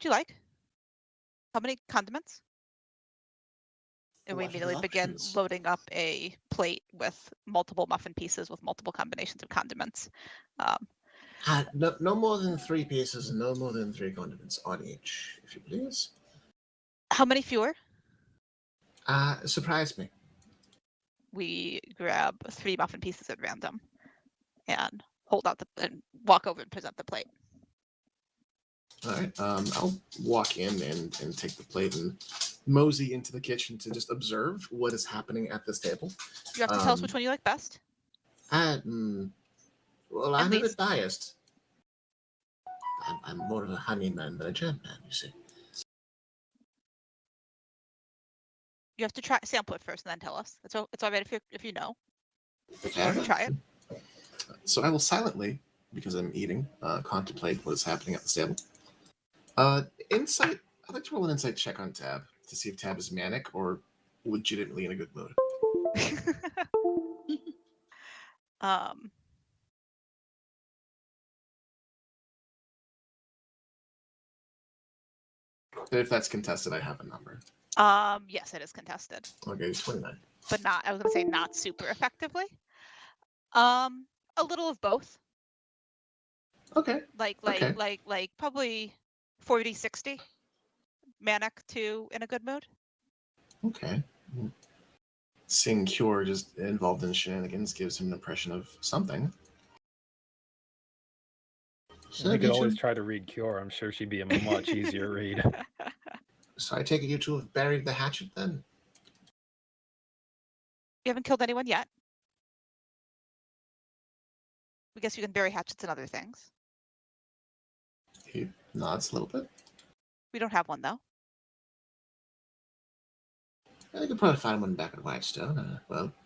would you like? How many condiments? And we What are the immediately begin options? loading up a plate with multiple muffin pieces with multiple combinations of condiments. No more than 3 pieces and no more than 3 condiments on each, if you please. How many fewer? Surprise me. We grab 3 muffin pieces at random and hold out and walk over and present the plate. All right. I'll walk in and take the plate and mosey into the kitchen to just observe what is happening at this table. You have to tell us which one you like best. Well, At I'm a bit least. biased. I'm more of a honey man than a jam man, you see. You have to try sample it first and then tell us. It's all right if you know. Fair enough. Try it. So I will silently, because I'm eating, contemplate what is happening at this table. Insight. I'd like to roll an insight check on Tab to see if Tab is manic or legitimately in a good mood. If that's contested, I have a number. Yes, it is contested. Okay, 29. But not, I was gonna say not super effectively. A little of both. Okay. Like probably 40-60. Manic to in a good mood. Okay. Seeing Cure just involved in shenanigans gives him an impression of something. So we could always try to read Cure. I'm sure she'd be a much easier read. So I take it you two have buried the hatchet then? You haven't killed anyone yet. I guess you can bury hatchets and other things. He nods a little bit. We don't have one though. I could probably find one back at Whitestone.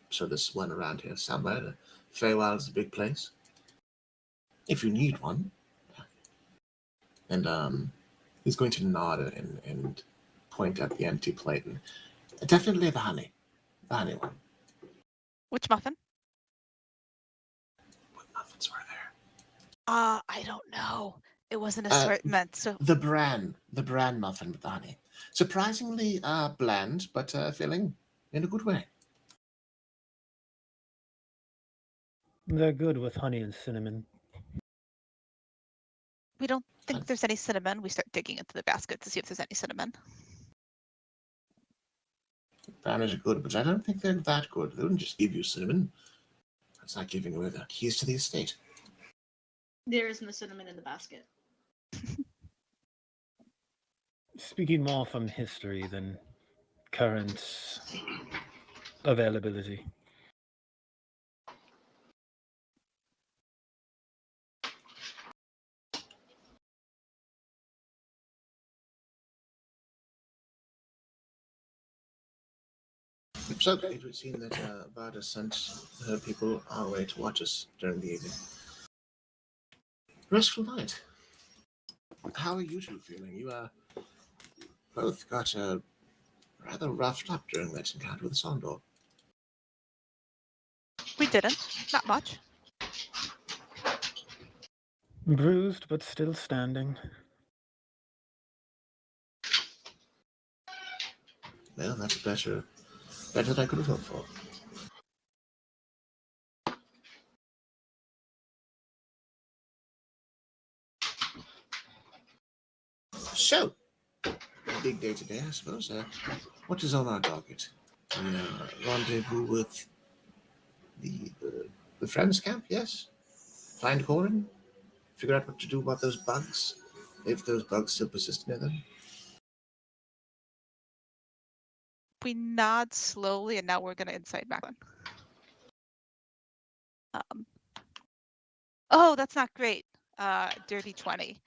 So there's one around here somewhere. Feywild's a big place. If you need one. And he's going to nod and point at the empty plate. And definitely the honey. The honey one. Which muffin? What muffins were there? I don't know. It was an assortment. So the bran muffin with the honey. Surprisingly bland, but filling in a good way. They're good with honey and cinnamon. We don't think there's any cinnamon. We start digging into the basket to see if there's any cinnamon. Banners are good, but I don't think they're that good. They wouldn't just give you cinnamon. That's not giving away the keys to the estate. There is no cinnamon in the basket. Speaking more from history than current availability. So it would seem that Vada sent her people our way to watch us during the evening. Restful night. How are you two feeling? You both got rather roughed up during that encounter with Sondor. We didn't. Not much. Bruised, but still standing. Well, that's better than I could have hoped for. So, big day today, I suppose. What is on our docket? The rendezvous with the Friends camp, yes? Find Corin? Figure out what to do about those bugs? If those bugs still persist near them? We nod slowly, and now we're going to insight back on. Oh, that's not great. Dirty 20.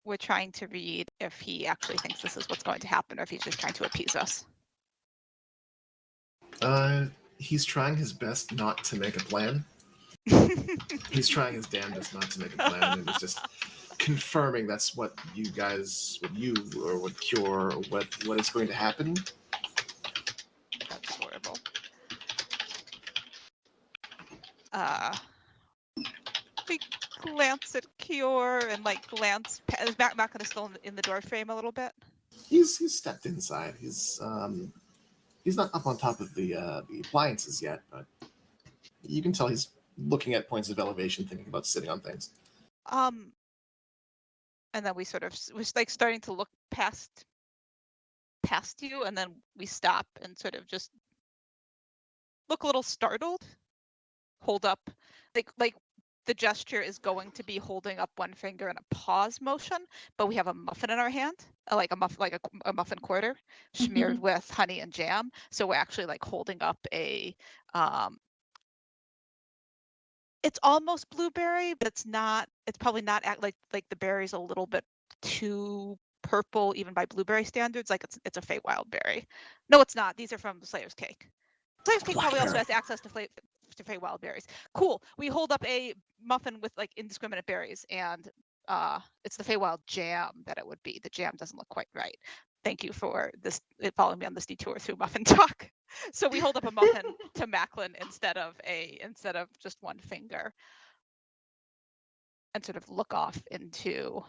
We're trying to read if he actually thinks this is what's going to happen or if he's just trying to appease us. He's trying his best not to make a plan. He's trying his damnedest not to make a plan, and he's just confirming that's what you guys, what you or what Cure, or what is going to happen. That's horrible. We glance at Kior and like glance. Is Macklin still in the door frame a little bit? He's stepped inside. He's not up on top of the appliances yet, but you can tell he's looking at points of elevation, thinking about sitting on things. And then we're like starting to look past you, and then we stop and sort of just look a little startled. Hold up, like the gesture is going to be holding up one finger in a pause motion, but we have a muffin in our hand, like a muffin quarter, smeared with honey and jam. So we're actually like holding up a it's almost blueberry, but it's not. It's probably not like the berry's a little bit too purple, even by blueberry standards. Like it's a Feywild berry. No, it's not. These are from the Slayer's Cake. Slayer's Cake probably also has access to Feywild berries. Cool. We hold up a muffin with like indiscriminate berries, and it's the Feywild jam that it would be. The jam doesn't look quite right. Thank you for this following me on this detour through muffin talk. So we hold up a muffin to Macklin instead of just one finger, and sort of look off into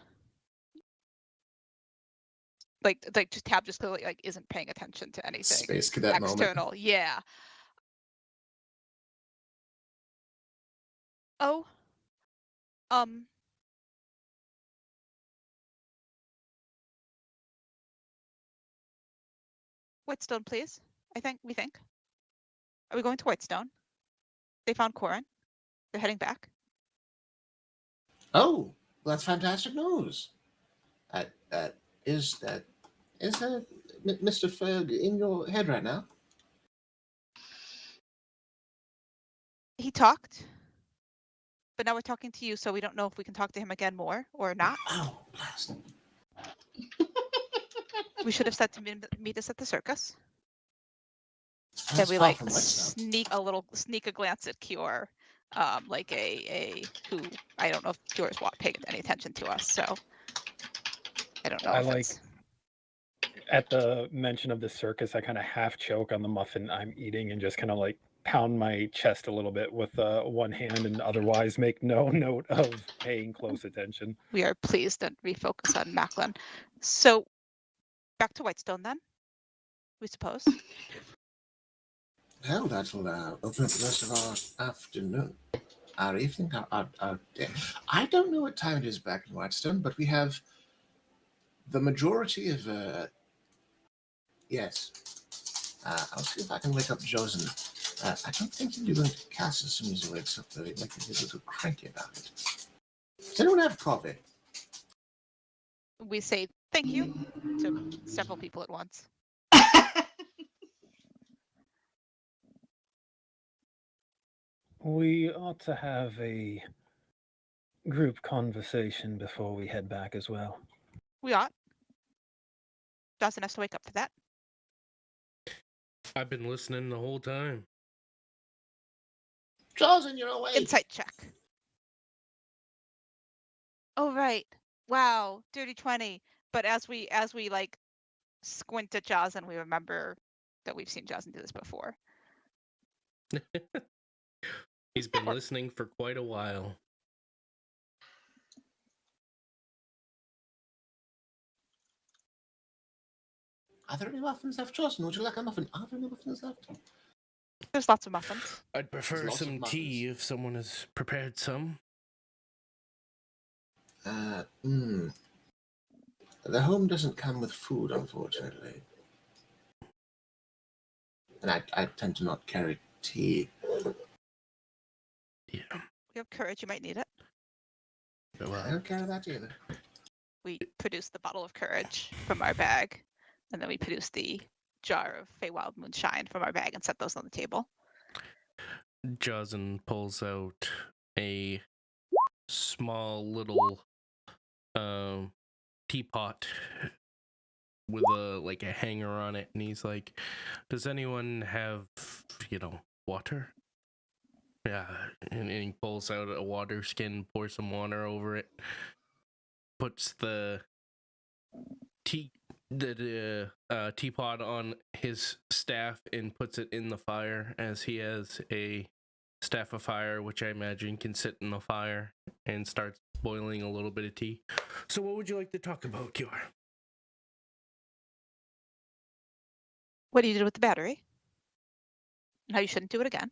like just Tab just clearly like isn't paying attention to anything Space cadet external. moment. Yeah. Oh. Whitestone, please. We think. Are we going to Whitestone? They found Corin. They're heading back. Oh, that's fantastic news. Is Mr. Ferg in your head right now? He talked, but now we're talking to you, so we don't know if we can talk to him again more or not. Oh, blast. We should have said to meet us at the circus. That's Then we far like from Whetstone. sneak a glance at Kior, like a who I don't know if Kior's paying any attention to us, so I don't know. At the mention of the circus, I kind of half choke on the muffin I'm eating and just kind of like pound my chest a little bit with one hand and otherwise make no note of paying close attention. We are pleased and refocus on Macklin. So back to Whitestone then, we suppose. Well, that will open up the rest of our afternoon. Our evening, our day. I don't know what time it is back in Whitestone, but we have the majority of yes. I'll see if I can wake up Josen. I don't think he'll be going to cast as soon as he wakes up, though. He might be a little cranky about it. Does anyone have coffee? We say thank you to several people at once. We ought to have a group conversation before we head back as well. We ought. Dawson has to wake up for that. I've been listening the whole time. Josen, you're awake. Insight check. Oh right. Wow, dirty 20. But as we like squint at Jozen, we remember that we've seen Jozen do this before. He's been listening for quite a while. Are there any muffins left, Josen? Would you like a muffin? Are there any muffins left? There's lots of muffins. I'd prefer Lots of some tea if someone has prepared some. The home doesn't come with food, unfortunately. And I tend to not carry tea. Yeah. We have courage, you might need it. I don't carry that either. We produce the bottle of courage from our bag, and then we produce the jar of Feywild moonshine from our bag and set those on the table. Jozen pulls out a small little teapot with a hanger on it, and he's like, "Does anyone have, water?" Yeah, and he pulls out a water skin, pours some water over it, puts the teapot on his staff and puts it in the fire as he has a staff of fire, which I imagine can sit in the fire, and starts boiling a little bit of tea. So, what would you like to talk about, Kior? What you did with the battery? And how you shouldn't do it again.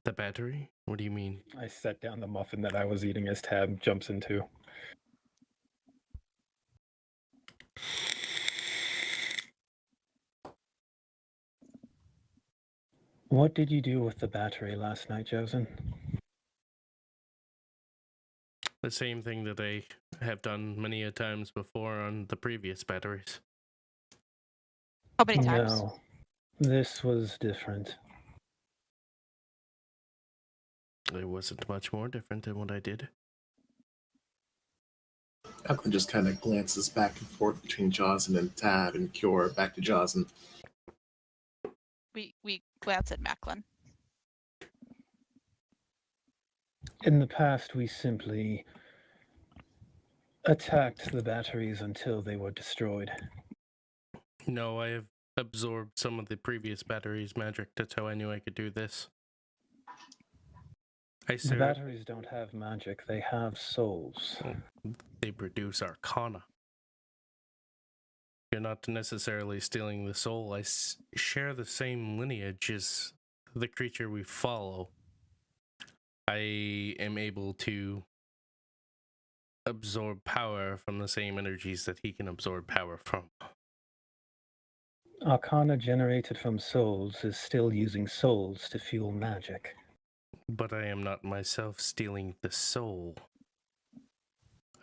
The battery? What do you mean? I set down the muffin that I was eating as Tab jumps into. What did you do with the battery last night, Josen? The same thing that I have done many a times before on the previous batteries. How many times? No, this was different. It wasn't much more different than what I did. Eklund just kind of glances back and forth between Jocelyn and Tab and Cure, back to Jocelyn. We glance at Macklin. In the past, we simply attacked the batteries until they were destroyed. No, I have absorbed some of the previous batteries' magic. That's how I knew I could do this. The batteries don't have magic, they have souls. They produce arcana. You're not necessarily stealing the soul. I share the same lineage as the creature we follow. I am able to absorb power from the same energies that he can absorb power from. Arcana generated from souls is still using souls to fuel magic. But I am not myself stealing the soul.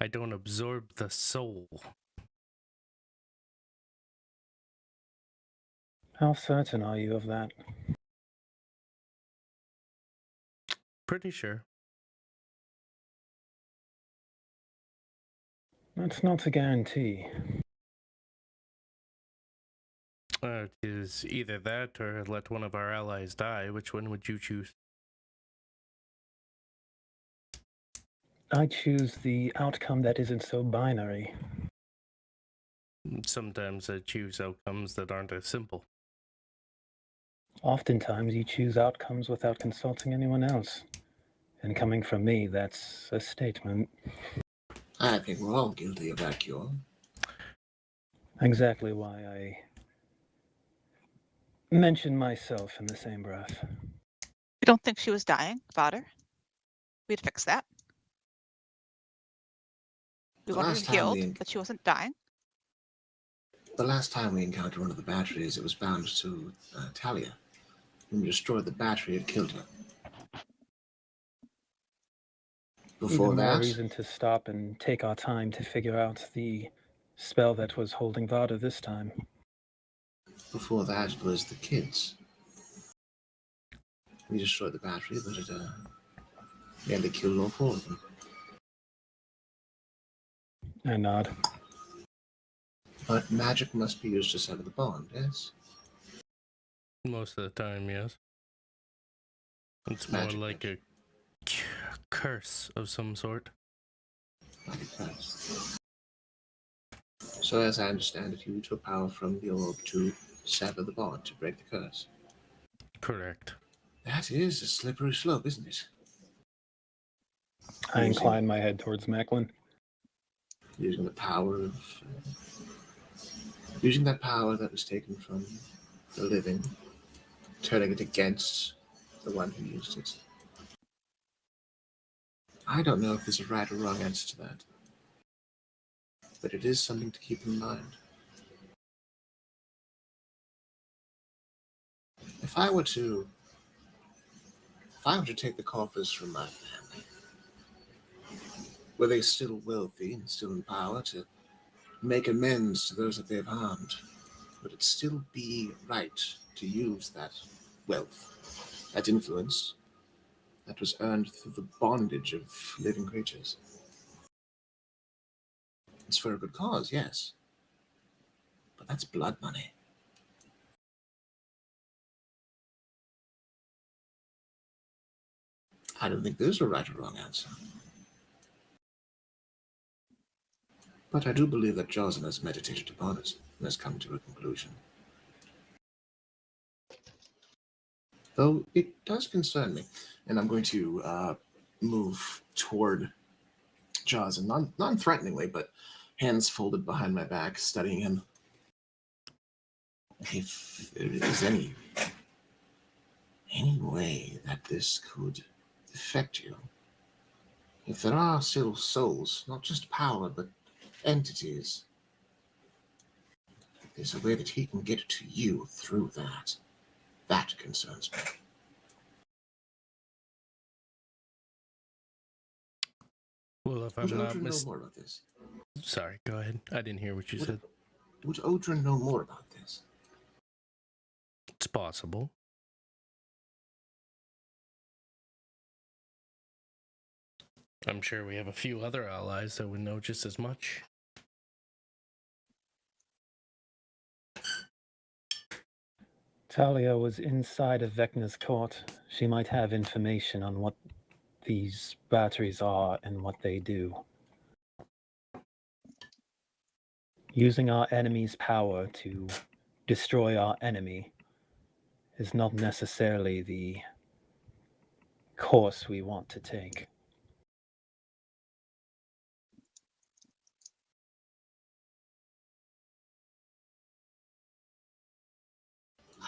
I don't absorb the soul. How certain are you of that? Pretty sure. That's not a guarantee. It is either that or let one of our allies die. Which one would you choose? I choose the outcome that isn't so binary. Sometimes I choose outcomes that aren't as simple. Oftentimes you choose outcomes without consulting anyone else. And coming from me, that's a statement. I think we're all guilty of that, Cure. Exactly why I mention myself in the same breath. We don't think she was dying, Fodder. We'd fix that. We The wanted her last time healed, but she wasn't dying. The last time we encountered one of the batteries, it was bound to Talia. When we destroyed the battery, it killed her. Before Even more that, reason to stop and take our time to figure out the spell that was holding Vada this time. it was the kids. We destroyed the battery, but it nearly killed all four of them. I nod. But magic must be used to sever the bond, yes? Most of the time, yes. It's Magic, more like a curse of some sort. Like a curse. So as I understand it, you took power from the orb to sever the bond, to break the curse. Correct. That is a slippery slope, isn't it? I incline my head towards Macklin. Using the power of... using that power that was taken from the living, turning it against the one who used it. I don't know if there's a right or wrong answer to that. But it is something to keep in mind. If I were to take the coffers from my family, were they still wealthy and still in power to make amends to those that they've harmed, would it still be right to use that wealth, that influence, that was earned through the bondage of living creatures? It's for a good cause, yes. But that's blood money. I don't think there's a right or wrong answer. But I do believe that Jocelyn has meditated upon it and has come to a conclusion. though it does concern me. And I'm going to move toward Jaws, and non-threateningly, but hands folded behind my back, studying him. If there is any way that this could affect you, if there are still souls, not just power, but entities, if there's a way that he can get to you through that, that concerns me. Well, if Would I'm not Odrin know more about this? Sorry, go ahead. I didn't hear what you said. Would Odrin know more about this? It's possible. I'm sure we have a few other allies that would know just as much. Talia was inside of Vecna's court. She might have information on what these batteries are and what they do. Using our enemy's power to destroy our enemy is not necessarily the course we want to take.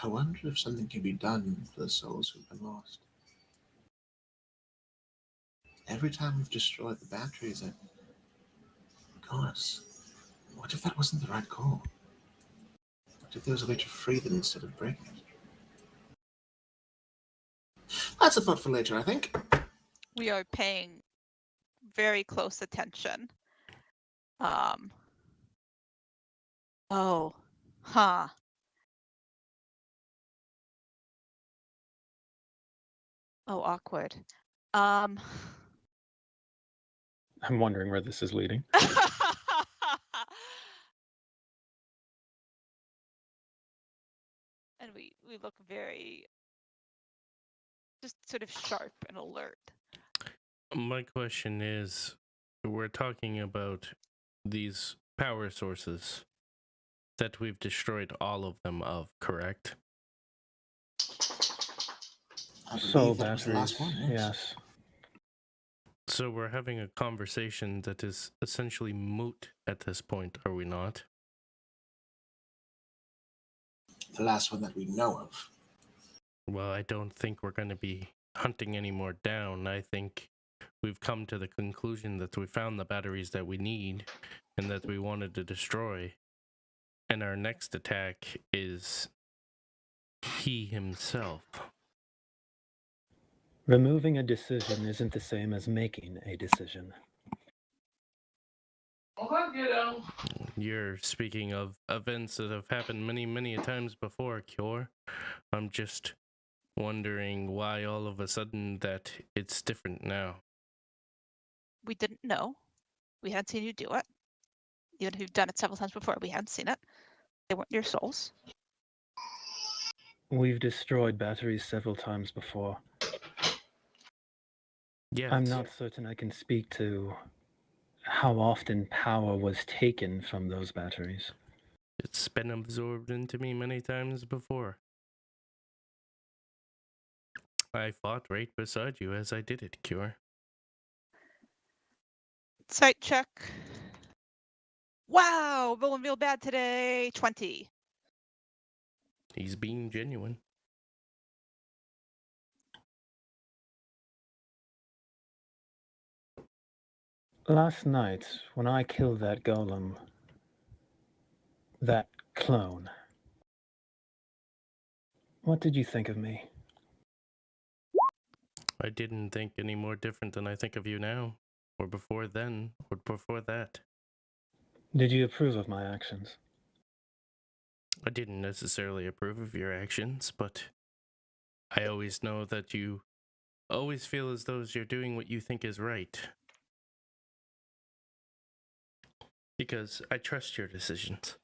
I wonder if something can be done for the souls who've been lost. Every time we've destroyed the batteries, gosh, what if that wasn't the right call? What if there was a way to free them instead of breaking it? That's a thought for later, I think. We are paying very close attention. Oh, huh. Oh, awkward. I'm wondering where this is leading. And we look very just sort of sharp and alert. My question is, we're talking about these power sources that we've destroyed all of them of, correct? I Soul believe that was the batteries, last one, yes. So we're having a conversation that is essentially moot at this point, are we not? The last one that we know of. Well, I don't think we're going to be hunting any more down. I think we've come to the conclusion that we found the batteries that we need and that we wanted to destroy. And our next attack is he himself. Removing a decision isn't the same as making a decision. You're speaking of events that have happened many, many times before, Cure. I'm just wondering why all of a sudden that it's different now. We didn't know. We hadn't seen you do it. Even if you've done it several times before, we hadn't seen it. They weren't your souls. We've destroyed batteries several times before. Yeah, I'm not certain I can speak to how often power was taken from those batteries. it's been absorbed into me many times before. I fought right beside you as I did it, Cure. Sight check. Wow, rolling real bad today. 20. He's being genuine. Last night, when I killed that golem, that clone, what did you think of me? I didn't think any more different than I think of you now, or before then, or before that. Did you approve of my actions? I didn't necessarily approve of your actions, but I always know that you always feel as though you're doing what you think is right. Because I trust your decisions.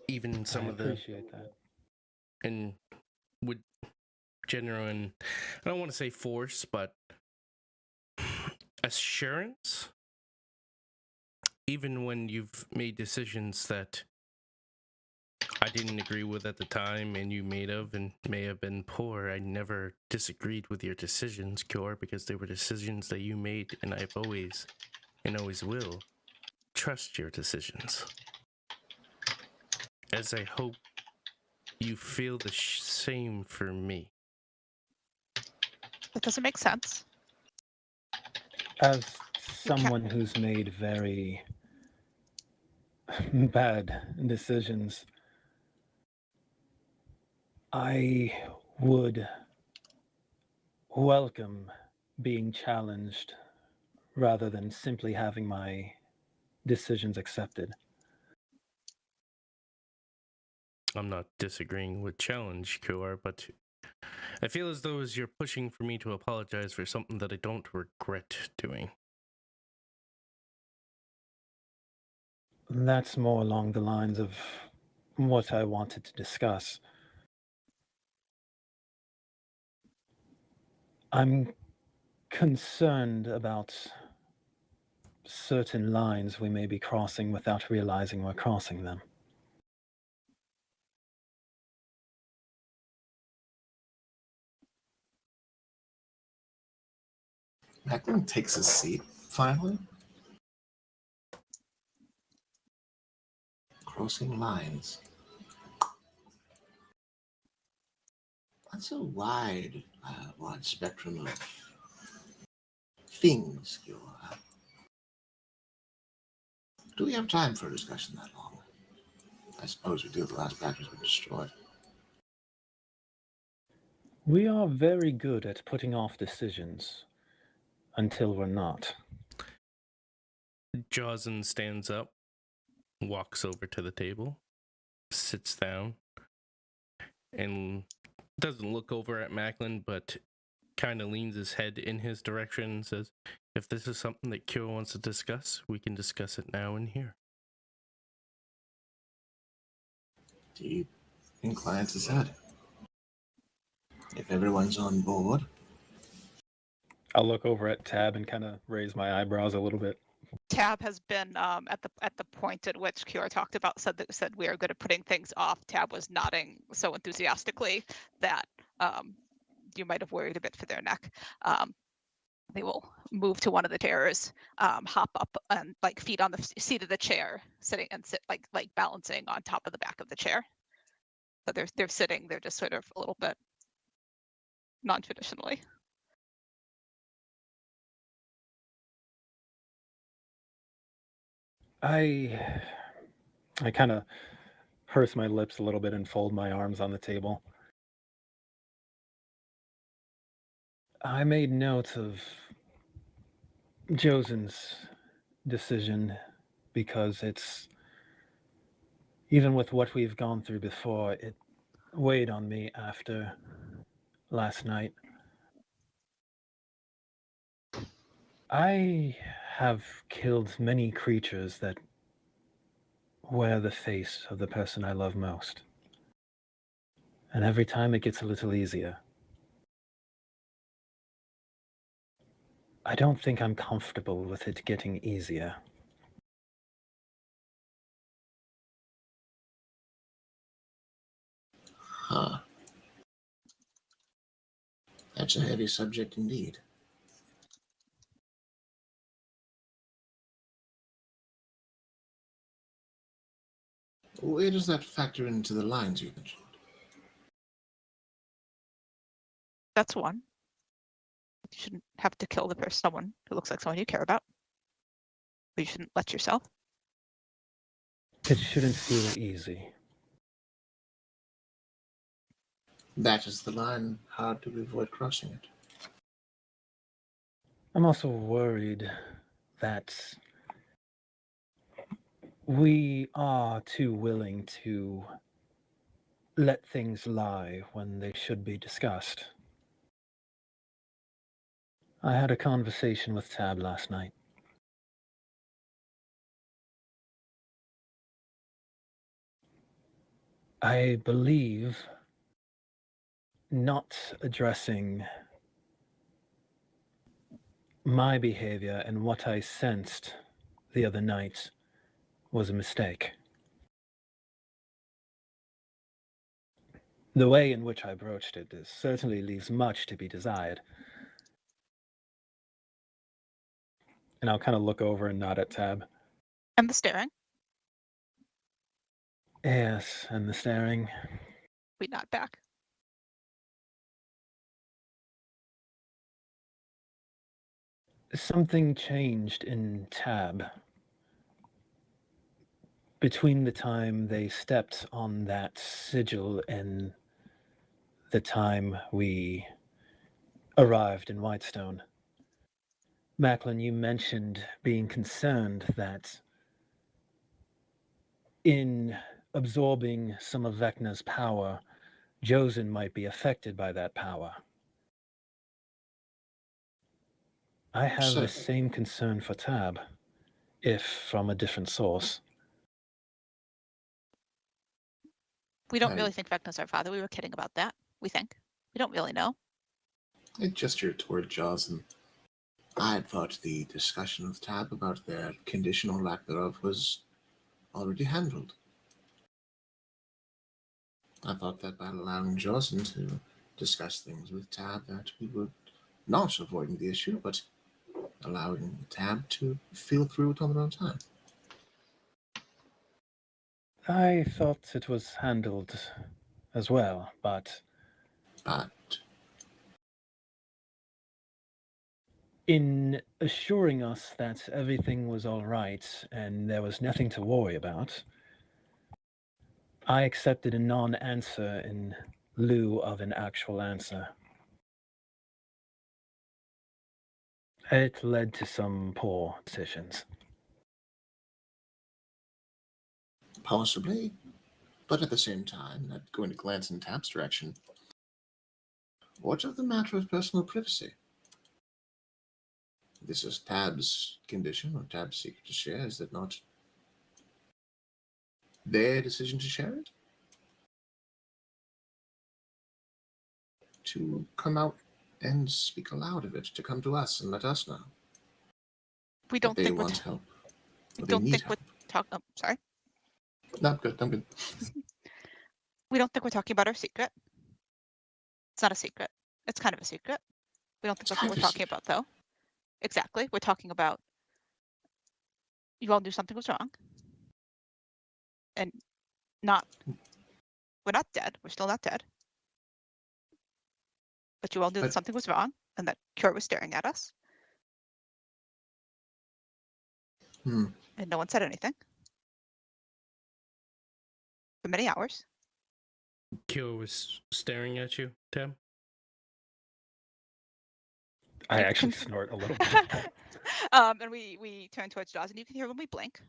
Even some I of the appreciate that. and with genuine, I don't want to say force, but assurance. Even when you've made decisions that I didn't agree with at the time, and you may have been poor. I never disagreed with your decisions, Cure, because they were decisions that you made, and I've always, and always will, trust your decisions. As I hope you feel the same for me. That doesn't make sense. As someone who's made very bad decisions, I would welcome being challenged rather than simply having my decisions accepted. I'm not disagreeing with challenge, Cure, but I feel as though as you're pushing for me to apologize for something that I don't regret doing. That's more along the lines of what I wanted to discuss. I'm concerned about certain lines we may be crossing without realizing we're crossing them. Macklin takes his seat, finally. Crossing lines. That's a wide spectrum of things, Cure. Do we have time for a discussion that long? I suppose we do. The last batch has been destroyed. We are very good at putting off decisions until we're not. Josin stands up, walks over to the table, sits down, and doesn't look over at Macklin, but kind of leans his head in his direction and says, if this is something that Kyo wants to discuss, we can discuss it now and here. He inclines his head. If everyone's on board. I'll look over at Tab and kind of raise my eyebrows a little bit. Tab has been at the point at which Kiora talked about said we are good at putting things off. Tab was nodding so enthusiastically that you might have worried a bit for their neck. They will move to one of the chairs, hop up and like feet on the seat of the chair, sitting and sit like balancing on top of the back of the chair. So they're sitting. They're just sort of a little bit non-traditionally. I kind of purse my lips a little bit and fold my arms on the table. I made note of Josen's decision because it's, even with what we've gone through before, it weighed on me after last night. I have killed many creatures that wear the face of the person I love most. And every time it gets a little easier. I don't think I'm comfortable with it getting easier. Huh. That's a heavy subject indeed. Where does that factor into the lines you mentioned? That's one. You shouldn't have to kill someone who looks like someone you care about. But you shouldn't let yourself. It shouldn't feel easy. That is the line. Hard to avoid crossing it. I'm also worried that we are too willing to let things lie when they should be discussed. I had a conversation with Tab last night. I believe not addressing my behavior and what I sensed the other night was a mistake. The way in which I broached it certainly leaves much to be desired. And I'll kind of look over and nod at Tab. And the staring. Yes, and the staring. We nod back. Something changed in Tab between the time they stepped on that sigil and the time we arrived in Whitestone. Macklin, you mentioned being concerned that in absorbing some of Vecna's power, Josen might be affected by that power. I have the So- same concern for Tab, if from a different source. We don't I- really think Vecna's our father. We were kidding about that. We think. We don't really know. I gesture toward Jaws, and I had thought the discussion with Tab about their condition or lack thereof was already handled. I thought that by allowing Jocelyn to discuss things with Tab that we were not avoiding the issue, but allowing Tab to feel through it on their own time. I thought it was handled as well, but But in assuring us that everything was all right and there was nothing to worry about, I accepted a non-answer in lieu of an actual answer. It led to some poor decisions. possibly, but at the same time, not going to glance in Tab's direction. What of the matter of personal privacy? This is Tab's condition or Tab's secret to share. Is it not their decision to share it? To come out and speak aloud of it, to come to us and let us know We that don't they think we're. want help. We Or they don't need think we're help. talking. Oh, sorry. no, I'm good. I'm good. We don't think we're talking about our secret. It's not a secret. It's kind of a secret. We don't think It's that's kind what of we're a talking about, though. Exactly. We're talking about you all knew something was wrong. And not, we're not dead. We're still not dead. But you all knew that But- something was wrong and that Cure was staring at us. Hmm. And no one said anything. For many hours. Kyo was staring at you, Tab. I You actually can- snort a little bit at that. And we turn towards Jaws, and you can hear when we blink.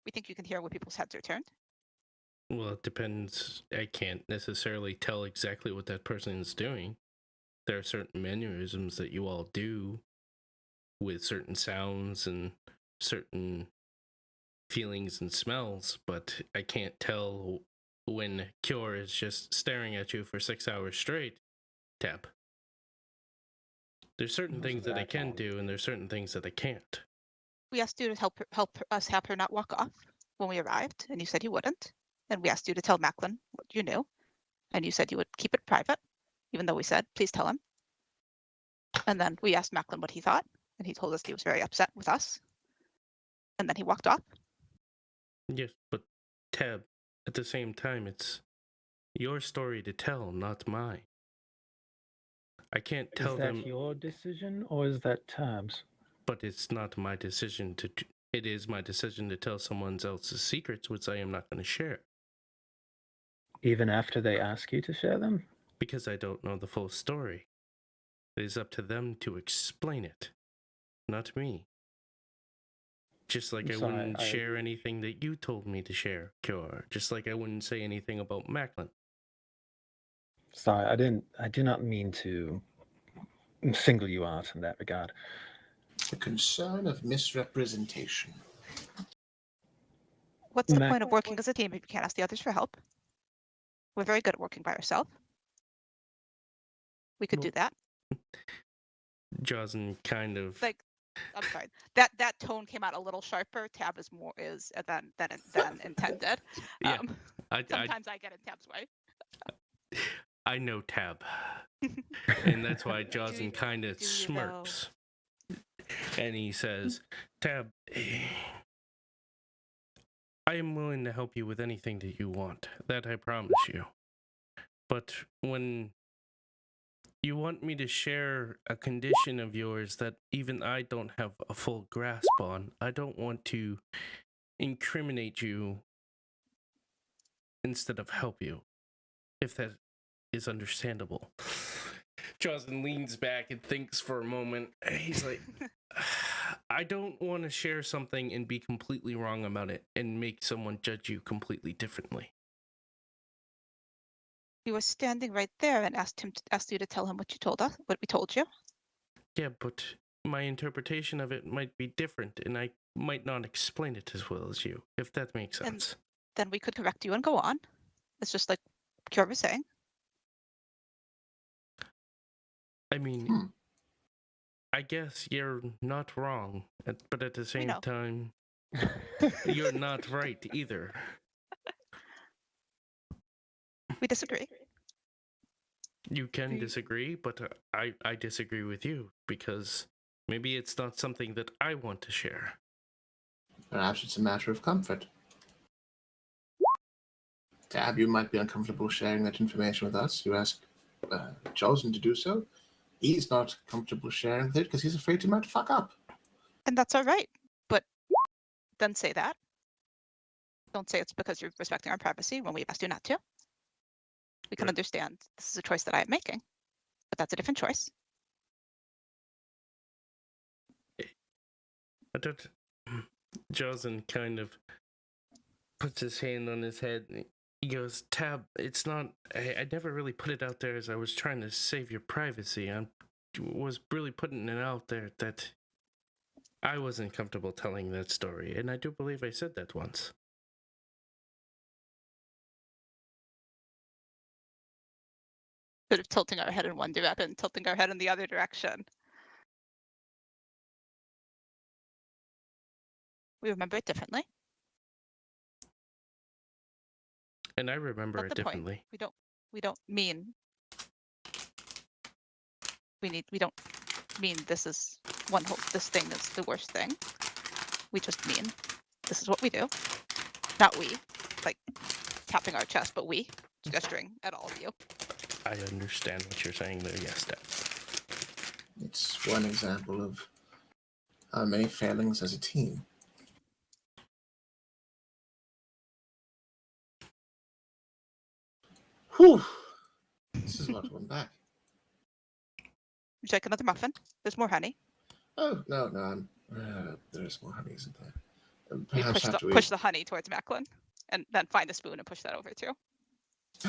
We think you can hear when people's heads are turned. Well, it depends. I can't necessarily tell exactly what that person is doing. There are certain mannerisms that you all do with certain sounds and certain feelings and smells, but I can't tell when Cure is just staring at you for 6 hours straight. Tab. There's certain Wasn't things that I that can long. do, and there's certain things that I can't. We asked you to help us have her not walk off when we arrived, and you said you wouldn't. And we asked you to tell Macklin what you knew, and you said you would keep it private, even though we said, please tell him. And then we asked Macklin what he thought, and he told us he was very upset with us. And then he walked off. Yes, but Tab, at the same time, it's your story to tell, not mine. I can't tell Is that them, your decision or is that Tab's? but it's not my decision to. It is my decision to tell someone else's secrets, which I am not going to share Even after they ask you to share them? because I don't know the full story. It is up to them to explain it, not me. Just like I'm I sorry, wouldn't share anything that you told me to share, Kyor. Just like I wouldn't say anything about Macklin. Sorry, I did not mean to single you out in that regard. The concern of misrepresentation. What's the Mac- point of working as a team if you can't ask the others for help? We're very good at working by ourselves. We could do that. Josin kind of. Like, I'm sorry. That tone came out a little sharper. Tab is more than intended. Yeah. Sometimes I get in Tab's way. I know Tab. And that's why Do Jocelyn you- kind of do you, though? smirks. And he says, Tab, I am willing to help you with anything that you want. That I promise you. But when you want me to share a condition of yours that even I don't have a full grasp on, I don't want to incriminate you instead of help you, if that is understandable. Jocelyn leans back and thinks for a moment. He's like, I don't want to share something and be completely wrong about it and make someone judge you completely differently. You were standing right there and asked you to tell him what you told us, what we told you. Yeah, but my interpretation of it might be different, and I might not explain it as well as you, if that makes And- sense. Then we could correct you and go on. It's just like Kjor was saying. I mean, Hmm. I guess you're not wrong, but at the same know. time, you're not right either. We disagree. You can Agree. disagree, but I disagree with you because maybe it's not something that I want to share. Perhaps it's a matter of comfort. Tab, you might be uncomfortable sharing that information with us. You asked Chosen to do so. He's not comfortable sharing with it because he's afraid he might fuck up. And that's all right. But then say that. Don't say it's because you're respecting our privacy when we've asked you not to. We can Right. understand this is a choice that I am making, but that's a different choice. I don't. Josen kind of puts his hand on his head and he goes, Tab, it's not. I never really put it out there as I was trying to save your privacy. I was really putting it out there that I wasn't comfortable telling that story, and I do believe I said that once. Sort of tilting our head in one direction, tilting our head in the other direction. We remember it differently. And I remember That's it the point. differently. We don't mean this is this thing is the worst thing. We just mean this is what we do. Not we, like tapping our chest, but we gesturing at all of you. I understand what you're saying there, yes, Dad. It's one example of our many failings as a team. Whew. This is what went back. Would you like another muffin? There's more honey. Oh, no, there's more honey, isn't there? We Perhaps after push the honey towards Macklin, and then find the spoon and push that over too.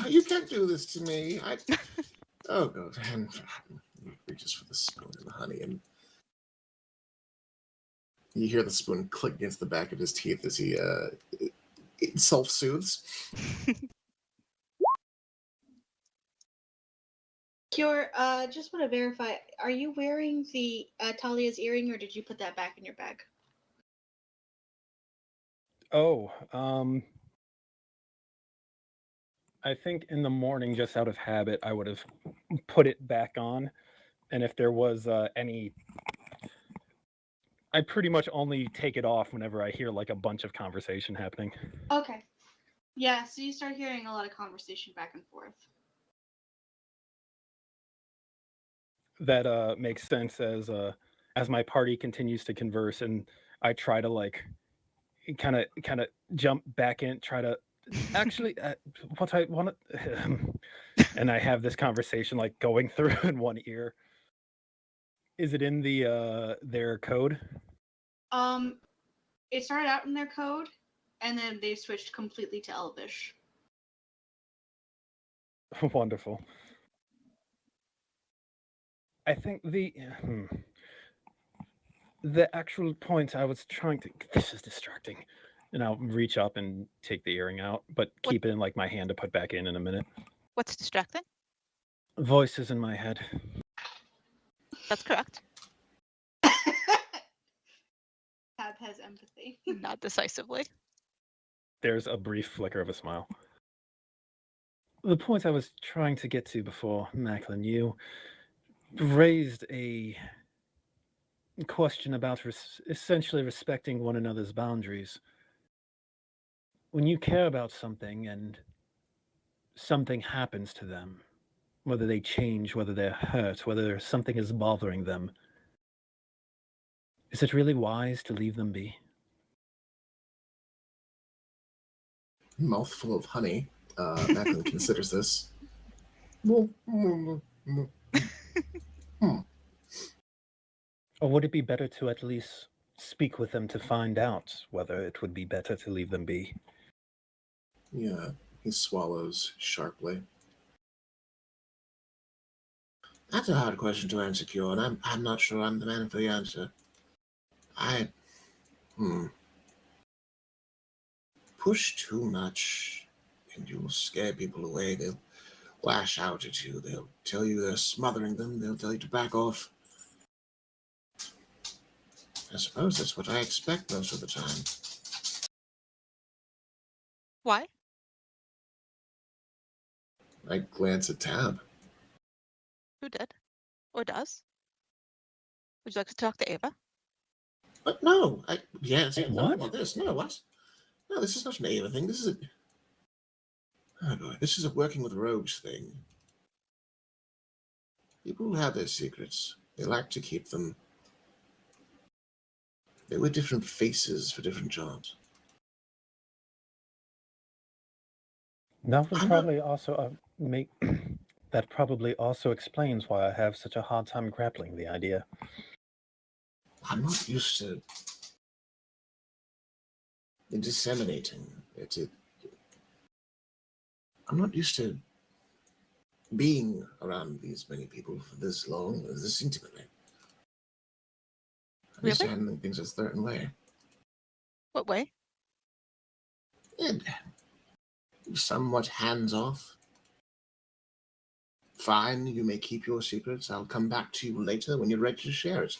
You can't do this to me. Oh, God. And he reaches for the spoon and the honey, and you hear the spoon click against the back of his teeth as he self-soothes. Kjor, just want to verify, are you wearing the Talia's earring, or did you put that back in your bag? Oh, I think in the morning, just out of habit, I would have put it back on. And if there was any, I pretty much only take it off whenever I hear like a bunch of conversation happening. Okay. Yeah, so you start hearing a lot of conversation back and forth. That makes sense as my party continues to converse, and I try to like kind of jump back in, try to actually what I want to, and I have this conversation like going through in one ear. Is it in the their code? It started out in their code, and then they switched completely to Elvish. Wonderful. I think the actual point I was trying to, this is distracting, and I'll reach up and take the earring out, but keep it in like my hand to put back in a minute. What's distracting? Voices in my head. That's correct. Tab has empathy. Not decisively. There's a brief flicker of a smile. The point I was trying to get to before, Macklin, you raised a question about essentially respecting one another's boundaries. When you care about something and something happens to them, whether they change, whether they're hurt, whether something is bothering them, is it really wise to leave them be? Mouthful of honey. Macklin considers this. Hmm. Or would it be better to at least speak with them to find out whether it would be better to leave them be? Yeah, he swallows sharply. That's a hard question to answer, Cure, and I'm not sure I'm the man for the answer. Push too much, and you will scare people away. They'll lash out at you. They'll tell you they're smothering them. They'll tell you to back off. I suppose that's what I expect most of the time. Why? I glance at Tab. Who did? Or does? Would you like to talk to Ava? But no, yes, What? no, this, no, what? No, this is not an Ava thing. This is a, oh boy, this is a working with rogues thing. People who have their secrets, they like to keep them. They wear different faces for different jobs. That would I'm probably also make. That probably also explains why I have such a hard time grappling the idea. I'm not used to disseminating it. I'm not used to being around these many people for this long, this intimately. I'm used to Really? handling things a certain way. What way? And somewhat hands-off. Fine, you may keep your secrets. I'll come back to you later when you're ready to share it.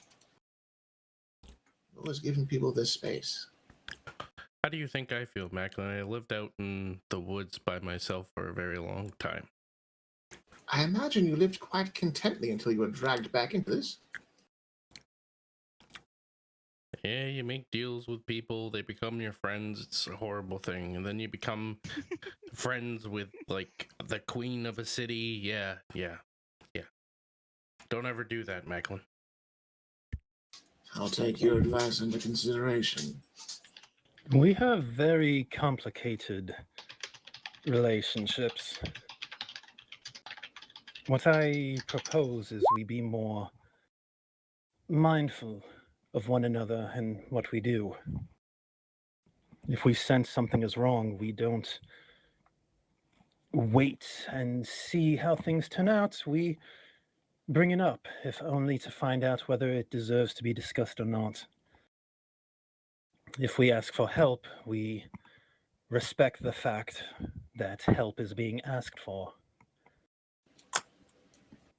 Always giving people this space. How do you think I feel, Macklin? I lived out in the woods by myself for a very long time. I imagine you lived quite contently until you were dragged back into this. Yeah, you make deals with people, they become your friends, it's a horrible thing. And then you become friends with, like, the queen of a city. Yeah. Don't ever do that, Macklin. I'll take your advice into consideration. We have very complicated relationships. What I propose is we be more mindful of one another and what we do. If we sense something is wrong, we don't wait and see how things turn out. We bring it up, if only to find out whether it deserves to be discussed or not. If we ask for help, we respect the fact that help is being asked for.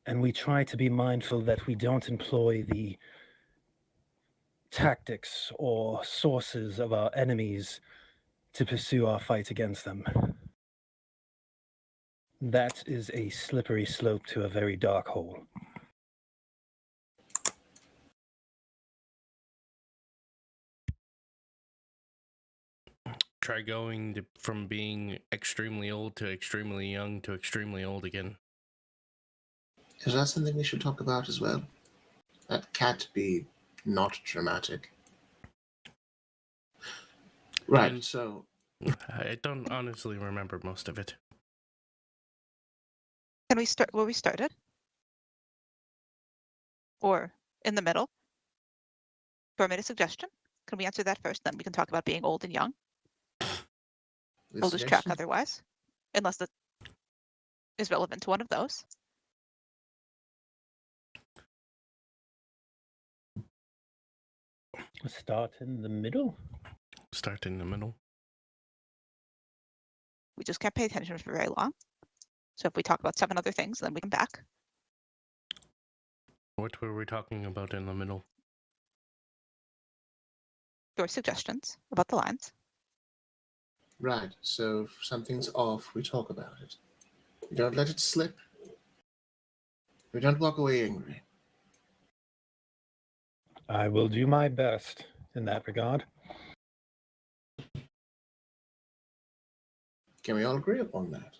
And we try to be mindful that we don't employ the tactics or sources of our enemies to pursue our fight against them. That is a slippery slope to a very dark hole. Try going from being extremely old to extremely young to extremely old again. Is that something we should talk about as well? That can't be not dramatic. Right, And so I don't honestly remember most of it. Can we start where we started? Or in the middle? Dora made a suggestion. Can we answer that first? Then we can talk about being old and young. this I'll lose track suggestion- otherwise, unless it is relevant to one of those. Start in the middle? Start in the middle. We just can't pay attention for very long. So if we talk about 7 other things, then we come back. What were we talking about in the middle? Your suggestions about the lines. Right, so if something's off, we talk about it. Don't let it slip. We don't walk away angry. I will do my best in that regard. Can we all agree upon that?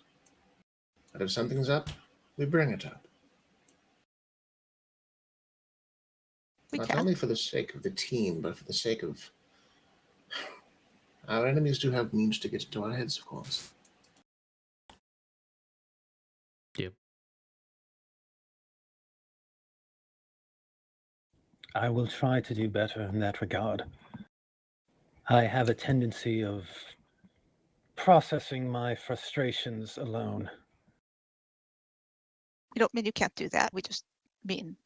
That if something's up, we bring it up. We Not can. only for the sake of the team, but for the sake of our enemies do have means to get into our heads, of course. Yep. I will try to do better in that regard. I have a tendency of processing my frustrations alone. We don't mean you can't do that. We just mean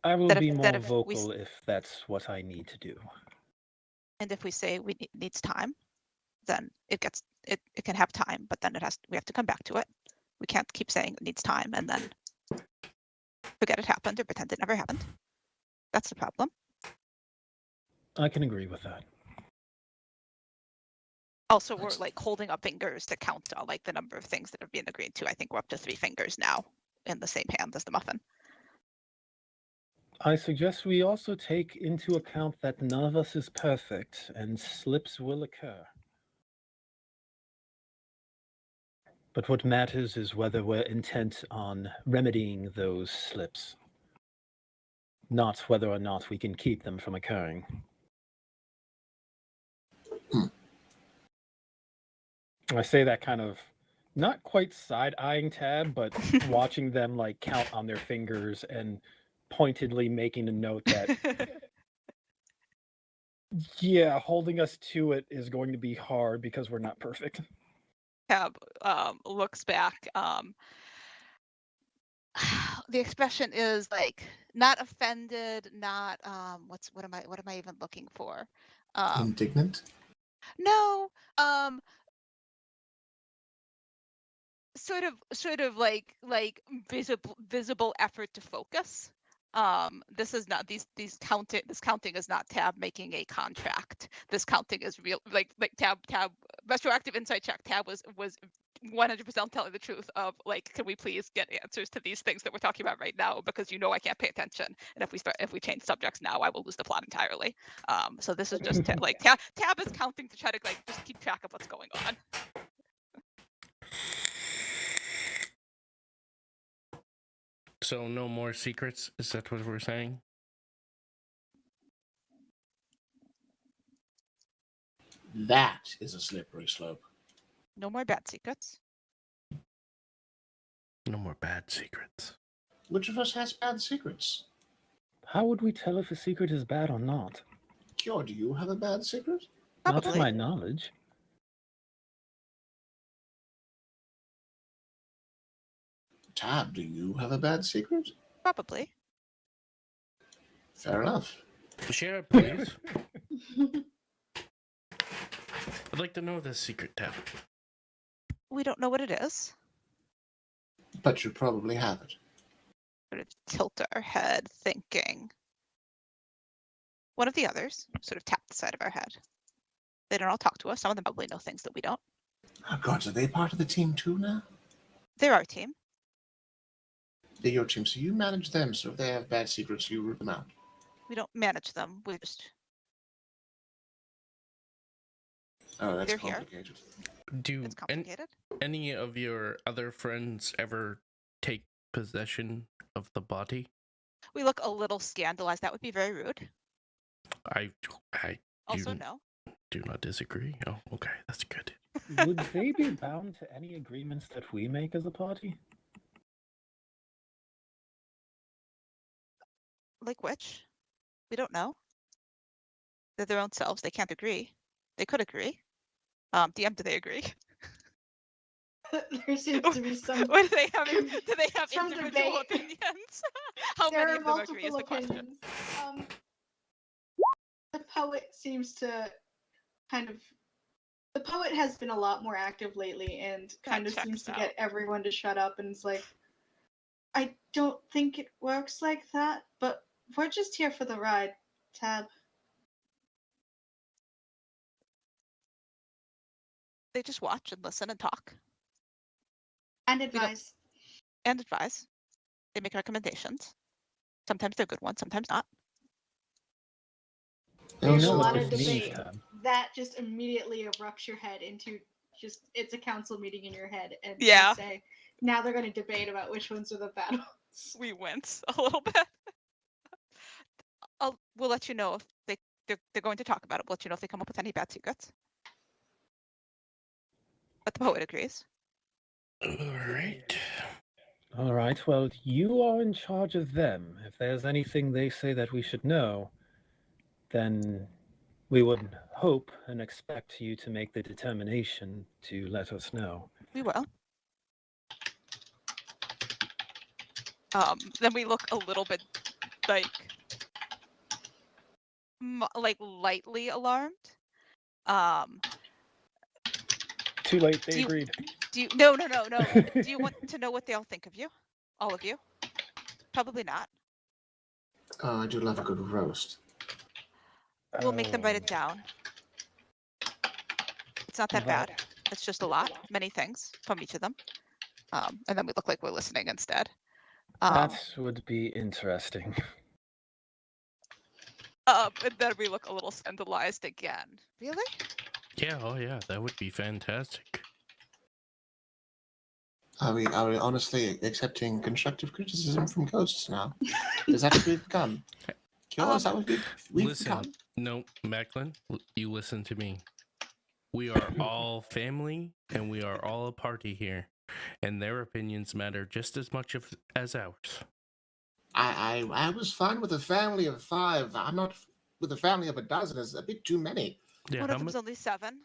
I will That be if- that more if we vocal if that's what I need to do. and if we say needs time, then it can have time, but then we have to come back to it. We can't keep saying it needs time and then forget it happened or pretend it never happened. That's the problem. I can agree with that. Also, we're like holding up fingers to count like the number of things that have been agreed to. I think we're up to 3 fingers now in the same hand as the muffin. I suggest we also take into account that none of us is perfect and slips will occur. But what matters is whether we're intent on remedying those slips, not whether or not we can keep them from occurring. I say that kind of not quite side-eyeing Tab, but watching them like count on their fingers and pointedly making a note that yeah, holding us to it is going to be hard because we're not perfect. Tab looks back. The expression is like not offended, not what am I even looking for? Indignant? No, sort of like visible effort to focus. This is not this counting is not Tab making a contract. This counting is real, like Tab retroactive insight check. Tab was 100% telling the truth of like, can we please get answers to these things that we're talking about right now, because I can't pay attention, and if we change subjects now, I will lose the plot entirely. So this is just like Tab is counting to try to like just keep track of what's going on. So no more secrets? Is that what we're saying? That is a slippery slope. No more bad secrets. No more bad secrets. Which of us has bad secrets? How would we tell if a secret is bad or not? Cure, do you have a bad secret? Not to Probably. my knowledge. Tab, do you have a bad secret? Probably. Fair enough. Share it, please. I'd like to know this secret, Tab. We don't know what it is. But you probably have it. Sort of tilt our head, thinking. One of the others sort of tap the side of our head. They don't all talk to us. Some of them probably know things that we don't. Oh gods, are they part of the team too now? They're our team. They're your team, so you manage them, so if they have bad secrets, you root them out. We don't manage them. We just Oh, that's They're here. complicated. Do it's complicated. any of your other friends ever take possession of the body? We look a little scandalized. That would be very rude. I Also, do, no. do not disagree. Oh, okay, that's good. Would they be bound to any agreements that we make as a party? Like which? We don't know. They're their own selves. They can't agree. They could agree. DM, do they agree? There seems to be some. Or do they have some individual debate. opinions? How There many are of them agree is multiple the question. opinions. The poet seems to kind of. The poet has been a lot more active lately and kind of seems to get everyone to shut up, and it's like, I don't think it works like that, but we're just here for the ride, Tab. They just watch and listen and talk. And advise. And advise. They make recommendations. Sometimes they're good ones, sometimes not. There's know a what lot of this means, debate. Tab. That just immediately erupts your head into just it's a council meeting in your head, and Yeah. you say now they're going to debate about which ones are the bad ones. We wince a little bit. We'll let you know if they're going to talk about it. We'll let you know if they come up with any bad secrets. But the poet agrees. All right. All right, well, you are in charge of them. If there's anything they say that we should know, then we would hope and expect you to make the determination to let us know. We will. Then we look a little bit like lightly alarmed. Too late, they agreed. No. Do you want to know what they all think of you? All of you? Probably not. Oh, I do love a good roast. We'll make them write it down. It's not that bad. It's just a lot, many things from each of them. And then we look like we're listening instead. That would be interesting. And then we look a little scandalized again. Really? Yeah, oh yeah, that would be fantastic. Are we honestly accepting constructive criticism from ghosts now? Is that what we've become? Is that what we've become? No, Macklin, you listen to me. We are all family, and we are all a party here, and their opinions matter just as much as ours. I was fine with a family of 5. I'm not with a family of a dozen. It's a bit too many. Yeah, One of them's only 7.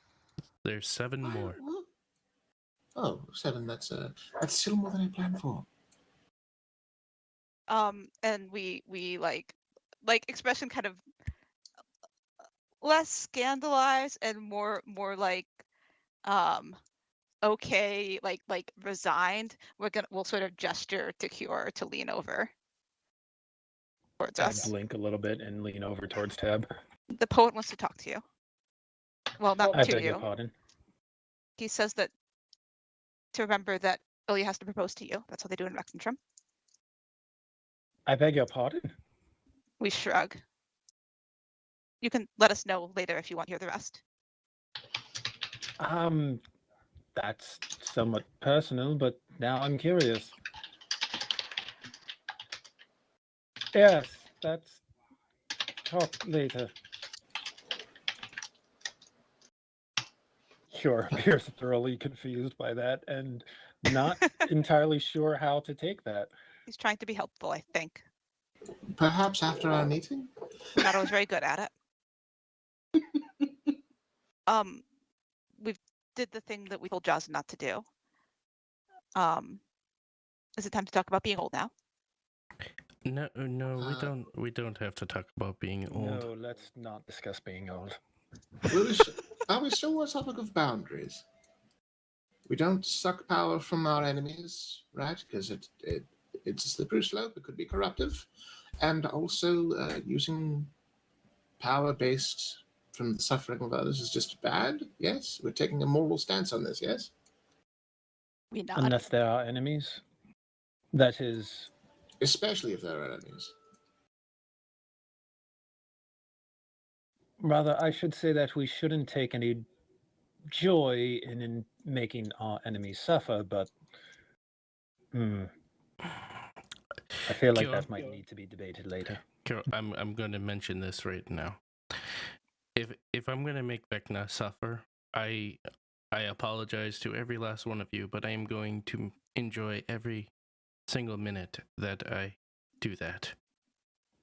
There's 7 more. Oh, 7. That's still more than I planned for. And we like expression kind of less scandalized and more like okay, like resigned. We'll sort of gesture to Cure to lean over towards I us. blink a little bit and lean over towards Tab. The poet wants to talk to you. Well, not I to beg you. your pardon. He says that to remember that Ilya has to propose to you. That's how they do in Rexentrum. I beg your pardon? We shrug. You can let us know later if you want to hear the rest. That's somewhat personal, but now I'm curious. Yes, that's talk later. Cure appears thoroughly confused by that and not entirely sure how to take that. He's trying to be helpful, I think. Perhaps after our meeting? I'm not always very good at it. We did the thing that we told Jaws not to do. Is it time to talk about being old now? No, we don't have to talk about being old. No, let's not discuss being old. Are we still on the topic of boundaries? We don't suck power from our enemies, right? Because it's a slippery slope. It could be corruptive. And also using power based from the suffering of others is just bad. Yes? We're taking a moral stance on this, yes? We nod. Unless there are enemies. That is... Especially if there are enemies. Rather, I should say that we shouldn't take any joy in making our enemies suffer, but I feel like that might need to be debated later. Carol, I'm going to mention this right now. If I'm going to make Vecna suffer, I apologize to every last one of you, but I am going to enjoy every single minute that I do that.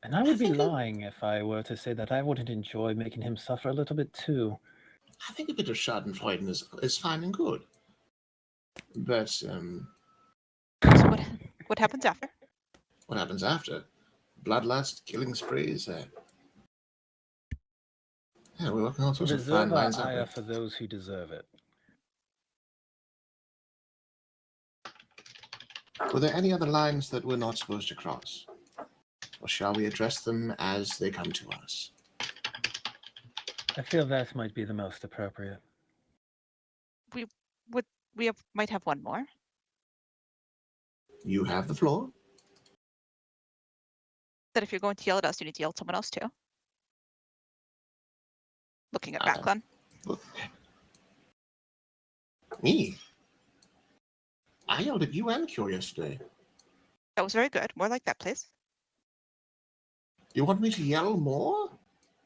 And I would be lying if I were to say that I wouldn't enjoy making him suffer a little bit too. I think a bit of schadenfreude is fine and good. But, So what happens after? What happens after? Bloodlust, killing sprees. Yeah, we're working all sorts of fine lines, aren't we? For those who deserve it. Were there any other lines that we're not supposed to cross? Or shall we address them as they come to us? I feel that might be the most appropriate. We might have one more. You have the floor. That if you're going to yell at us, you need to yell at someone else too. Looking at Backlund. Look. Me? I yelled at you and Cure yesterday. That was very good. More like that, please. You want me to yell more?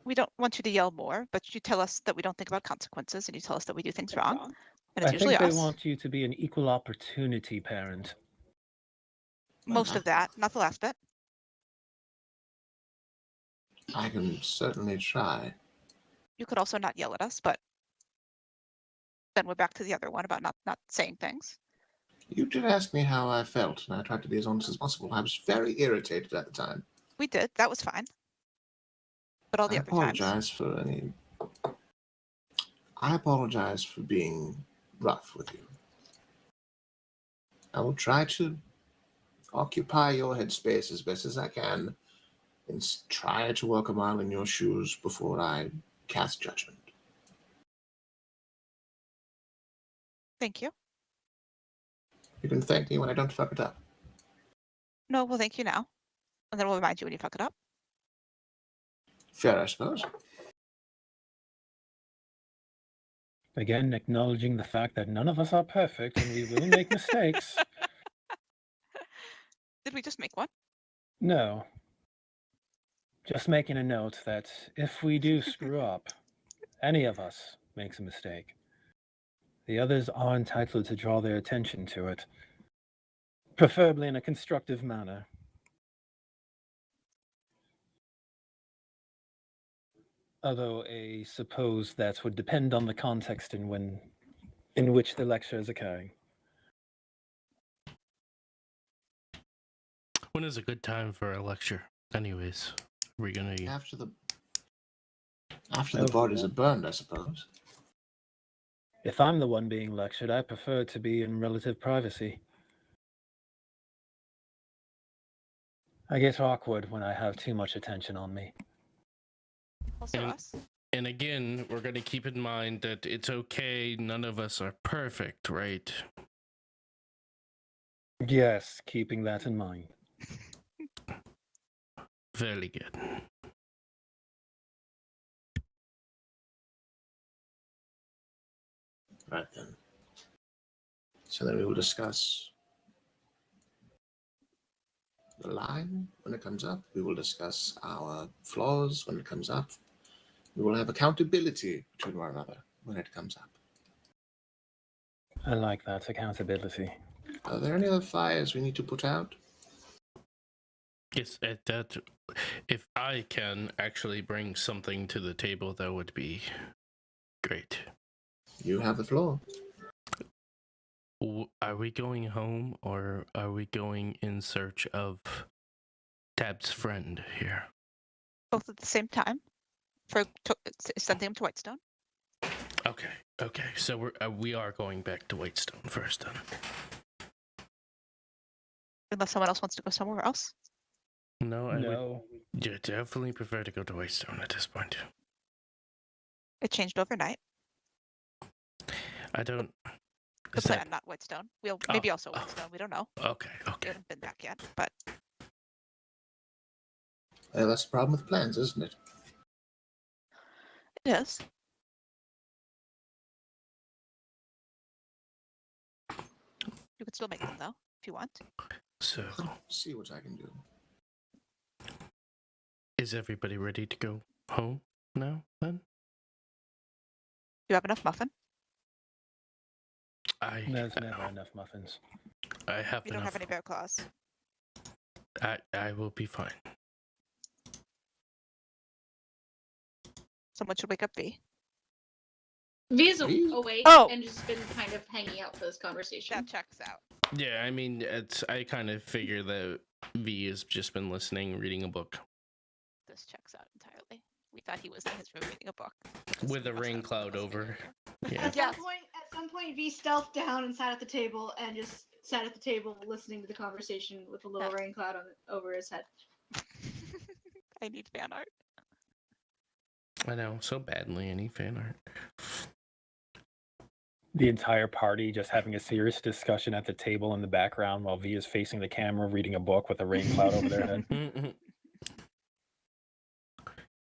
We don't want you to yell more, but you tell us that we don't think about consequences, and you tell us that we do things wrong. And it's I usually think they us. want you to be an equal opportunity parent. Most of that, not the last bit. I can certainly try. You could also not yell at us, but then we're back to the other one about not saying things. You did ask me how I felt, and I tried to be as honest as possible. I was very irritated at the time. We did. That was fine. But all the other times. I apologize for being rough with you. I will try to occupy your headspace as best as I can and try to walk a mile in your shoes before I cast judgment. Thank you. You can thank me when I don't fuck it up. No, well, thank you now. And then we'll remind you when you fuck it up. Fair, I suppose. Again, acknowledging the fact that none of us are perfect and we will make mistakes. Did we just make one? No. Just making a note that if we do screw up, any of us makes a mistake, the others are entitled to draw their attention to it, preferably in a constructive manner. Although I suppose that would depend on the context in which the lecture is occurring. When is a good time for a lecture? Anyways, we're gonna After the bodies are burned, I suppose. If I'm the one being lectured, I prefer to be in relative privacy. I get awkward when I have too much attention on me. Also us. And again, we're gonna keep in mind that it's okay. None of us are perfect, right? Yes, keeping that in mind. Very good. Right then. So then we will discuss the line when it comes up. We will discuss our flaws when it comes up. We will have accountability between one another when it comes up. I like that, accountability. Are there any other fires we need to put out? Yes, at that, if I can actually bring something to the table, that would be great. You have the floor. Are we going home, or are we going in search of Tab's friend here? Both at the same time. For sending him to Whitestone. Okay. So we are going back to Whitestone first, then. Unless someone else wants to go somewhere else. No, I would definitely prefer to go to Whitestone at this point. It changed overnight. I don't. The plan, not Whitestone. We'll maybe also Whitestone. We don't know. Okay. We haven't been back yet, but That's the problem with plans, isn't it? it is. You could still make them though, if you want. So, I'll see what I can do. is everybody ready to go home now, then? You have enough muffin? There's never enough muffins. I have You don't have any bear claws. I will be fine. Someone should wake up V. V's awake Oh. and just been kind of hanging out for this conversation. That checks out. Yeah, I mean, I kind of figure that V has just been listening, reading a book. This checks out entirely. We thought he was in his room reading a book. With a rain cloud over. Yeah. At some point, V stealthed down and sat at the table and just sat at the table listening to the conversation with a little rain cloud over his head. I need fan art. I know, so badly. Any fan art. the entire party just having a serious discussion at the table in the background while V is facing the camera reading a book with a rain cloud over their head.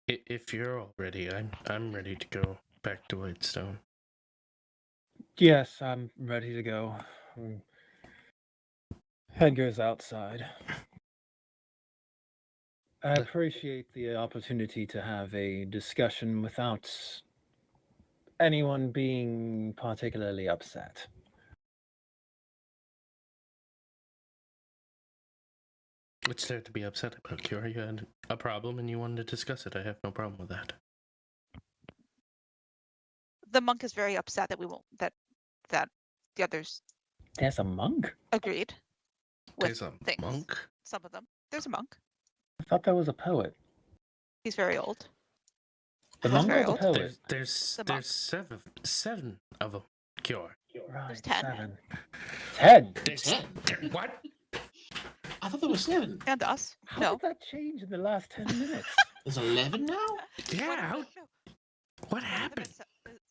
If you're all ready, I'm ready to go back to Whitestone. Yes, I'm ready to go. Edgar's outside. I appreciate the opportunity to have a discussion without anyone being particularly upset. What's there to be upset about, Cure? You had a problem and you wanted to discuss it. I have no problem with that. The monk is very upset that we won't that the others There's a monk? agreed with There's a things. monk? Some of them. There's a monk. I thought that was a poet. He's very old. The Who's monk very or the old? poet? There's seven of them, Cure. Right, There's 10. 7. 10? There's 10? What? I thought there was 7. And us. How No. did that change in the last 10 minutes? There's 11 now? Yeah, No. what happened?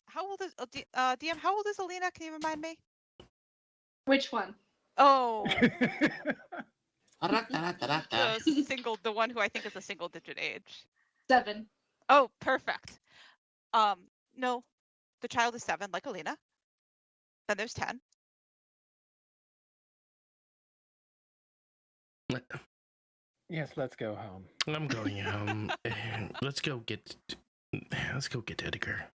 How old is DM? How old is Alina? Can you remind me? Which one? Oh, Da-da-da-da-da-da. the one who I think is a single-digit age. 7. Oh, perfect. No, the child is 7, like Alina. Then there's 10. Yes, let's go home. I'm going home. Let's go get Edgar.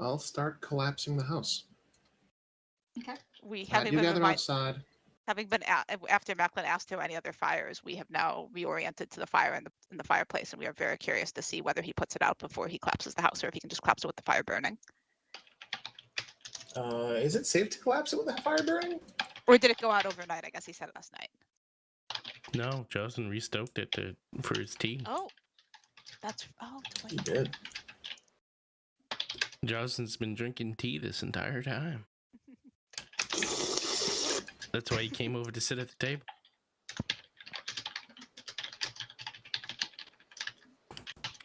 I'll start collapsing the house. Okay. We Glad having you been gather remind, outside. having been after Macklin asked him any other fires, we have now reoriented to the fire in the fireplace, and we are very curious to see whether he puts it out before he collapses the house, or if he can just collapse it with the fire burning. Is it safe to collapse it with a fire burning? Or did it go out overnight? I guess he said last night. No, Justin restoked it for his tea. Oh, He wait. did. Justin's been drinking tea this entire time. That's why he came over to sit at the table.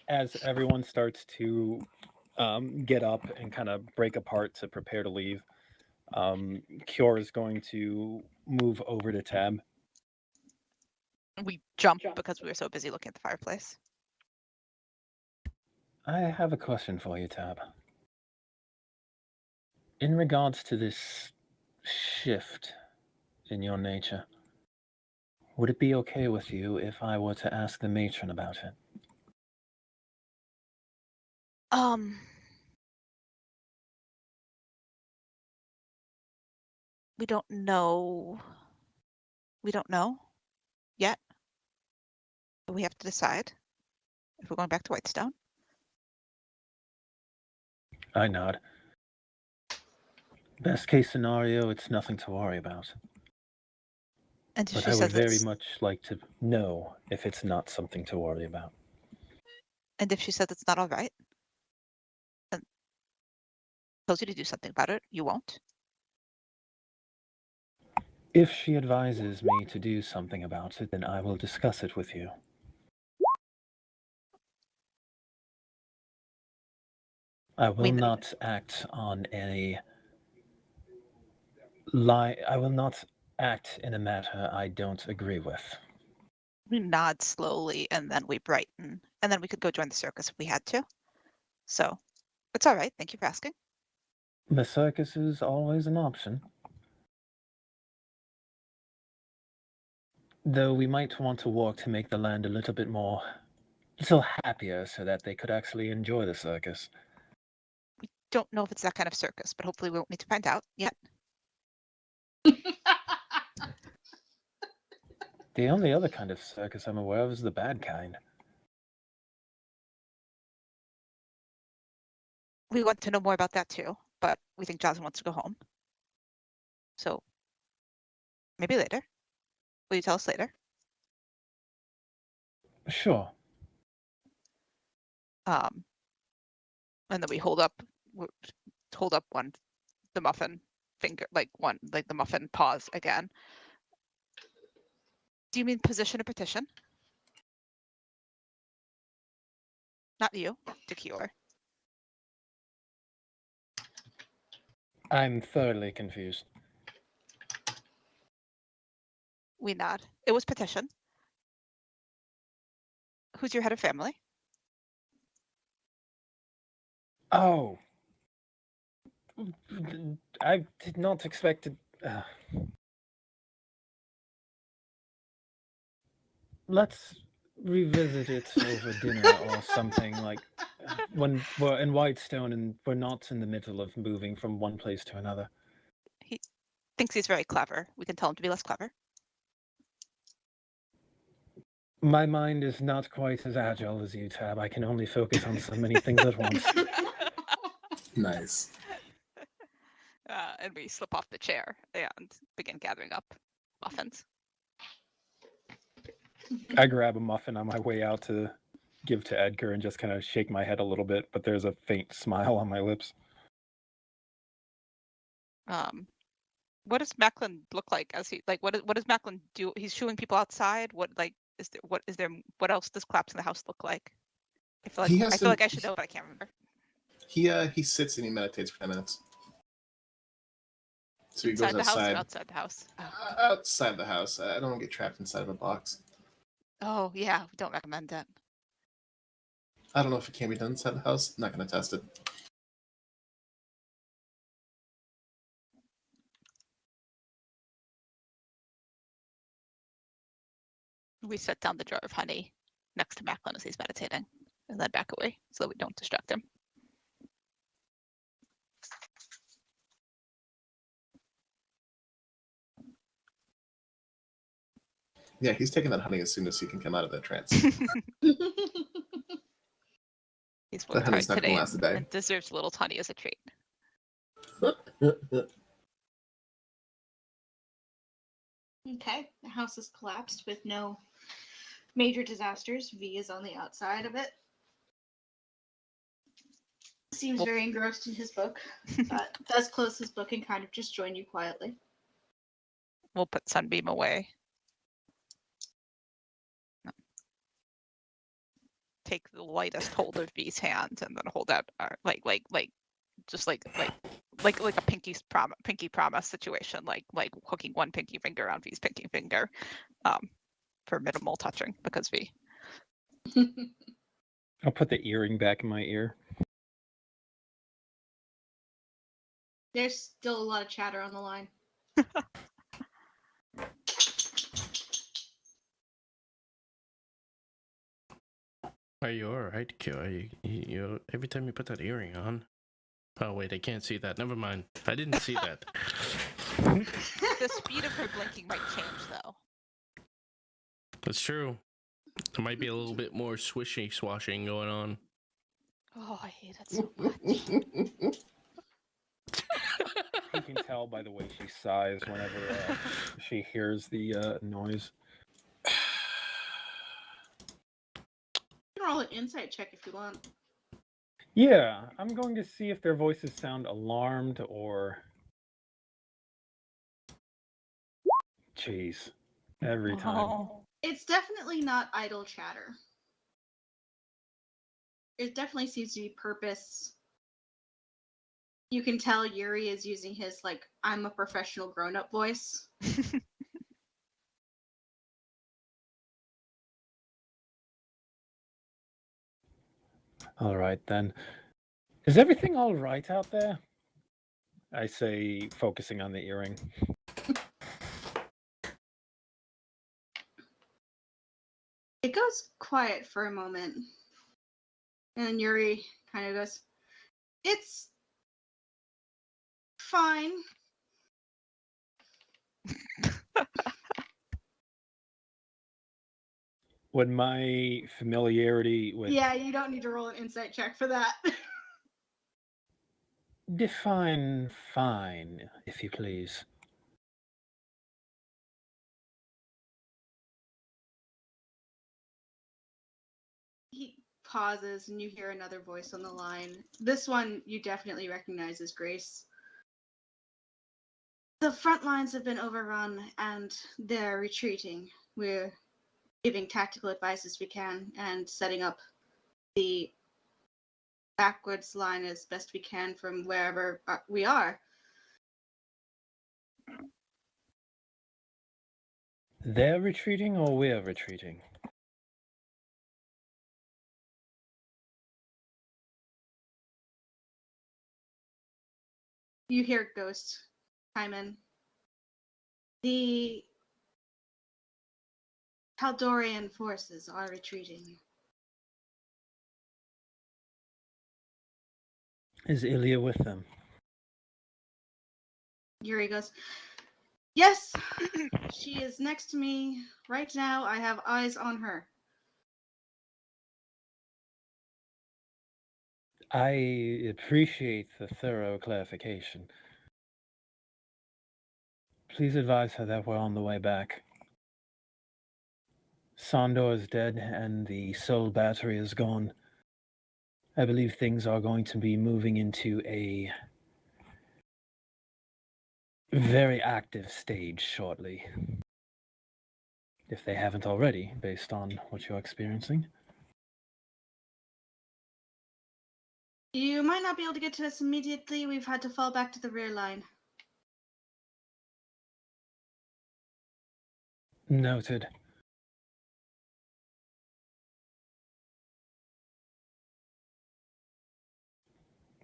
As everyone starts to get up and kind of break apart to prepare to leave, Cure is going to move over to Tab. We jumped because we were so busy looking at the fireplace. I have a question for you, Tab. In regards to this shift in your nature, would it be okay with you if I were to ask the matron about it? We don't know. We don't know yet. But we have to decide if we're going back to Whitestone. I nod. Best case scenario, it's nothing to worry about. And But I would very much like to know if it's not something to worry about. And if she says it's not all right, then tells you to do something about it, you won't. If she advises me to do something about it, then I will discuss it with you. I will not act on a lie. I will not act in a matter I don't agree with. We nod slowly and then we brighten. And then we could go join the circus if we had to. So it's all right. Thank you for asking. The circus is always an option. Though we might want to work to make the land a little happier so that they could actually enjoy the circus. We don't know if it's that kind of circus, but hopefully we won't need to find out yet. The only other kind of circus I'm aware of is the bad kind. We want to know more about that too, but we think Jocelyn wants to go home. So maybe later. Will you tell us later? Sure. And then we hold up the muffin finger, like the muffin paws again. Do you mean position or petition? Not you, to Cure. I'm thoroughly confused. We nod. It was petition. Who's your head of family? Oh. I did not expect it. Let's revisit it over dinner or something, like when we're in Whitestone and we're not in the middle of moving from one place to another. He thinks he's very clever. We can tell him to be less clever. My mind is not quite as agile as you, Tab. I can only focus on so many things at once. Nice. And we slip off the chair and begin gathering up muffins. I grab a muffin on my way out to give to Edgar and just kind of shake my head a little bit, but there's a faint smile on my lips. What does Macklin look like as he what does Macklin do? He's shooing people outside. What else does collapse in the house look like? I feel like I should know, but I can't remember. He sits and he meditates for 10 minutes. So he goes Inside the house outside. or outside the house? Oh. Outside the house. I don't want to get trapped inside of a box. Oh yeah, we don't recommend that. I don't know if it can be done inside the house. I'm not going to test it. We set down the jar of honey next to Macklin as he's meditating and then back away so that we don't distract him. Yeah, he's taking that honey as soon as he can come out of that trance. He's worked hard today and deserves a little honey as a treat. Okay, the house has collapsed with no major disasters. V is on the outside of it. Seems very engrossed in his book, but does close his book and kind of just join you quietly. We'll put Sunbeam away. Take the lightest hold of V's hand and then hold out like a pinky promise situation, like hooking one pinky finger around V's pinky finger, for minimal touching because V. I'll put the earring back in my ear. There's still a lot of chatter on the line. Are you alright, Q? You every time you put that earring on. Oh wait, I can't see that. Never mind. I didn't see that. The speed of her blinking might change though. That's true. There might be a little bit more swishy swashing going on. Oh, I hate it so much. You can tell by the way she sighs whenever she hears the noise. You can roll an insight check if you want. Yeah, I'm going to see if their voices sound alarmed or... Jeez. Every time. Oh. It's definitely not idle chatter. It definitely seems to be purpose. You can tell Yuri is using his, I'm a professional grown-up voice. All right, then. Is everything all right out there? I say, focusing on the earring. It goes quiet for a moment. And then Yuri kind of goes, "It's fine." Would my familiarity with... Yeah, you don't need to roll an insight check for that. Define fine, if you please. He pauses and you hear another voice on the line. This one you definitely recognize as Grace. The front lines have been overrun and they're retreating. We're giving tactical advice as we can and setting up the backwards line as best we can from wherever we are. They're retreating or we're retreating? You hear Ghost chime in. The Tal'Dorian forces are retreating. Is Ilya with them? Yuri goes, yes, she is next to me right now. I have eyes on her. I appreciate the thorough clarification. Please advise her that we're on the way back. Sandor is dead and the Soul Battery is gone. I believe things are going to be moving into a very active stage shortly. If they haven't already, based on what you're experiencing. You might not be able to get to us immediately. We've had to fall back to the rear line. Noted.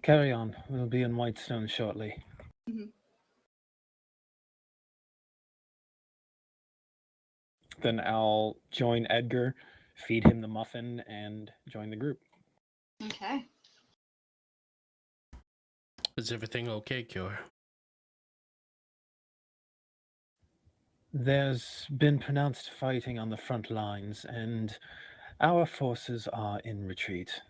Carry on. We'll be in Whitestone shortly. Mm-hmm. Then I'll join Edgar, feed him the muffin, and join the group. Okay. Is everything okay, Cure? There's been pronounced fighting on the front lines, and our forces are in retreat.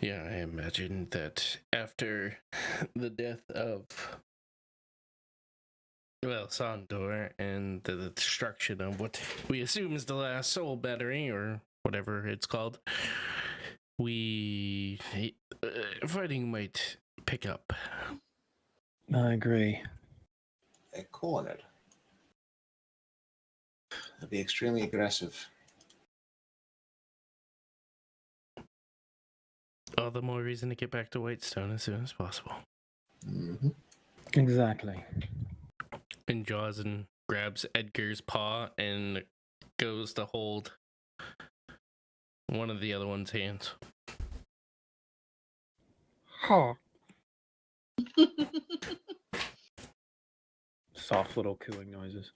Yeah, I imagine that after the death of, well, Sandor and the destruction of what we assume is the last Soul Battery, or whatever it's called, fighting might pick up. I agree. They're cornered. They'll be extremely aggressive. All the more reason to get back to Whitestone as soon as possible. Mm-hmm. Exactly. And Jaws and grabs Edgar's paw and goes to hold one of the other one's hands. Huh. Soft little cooing noises.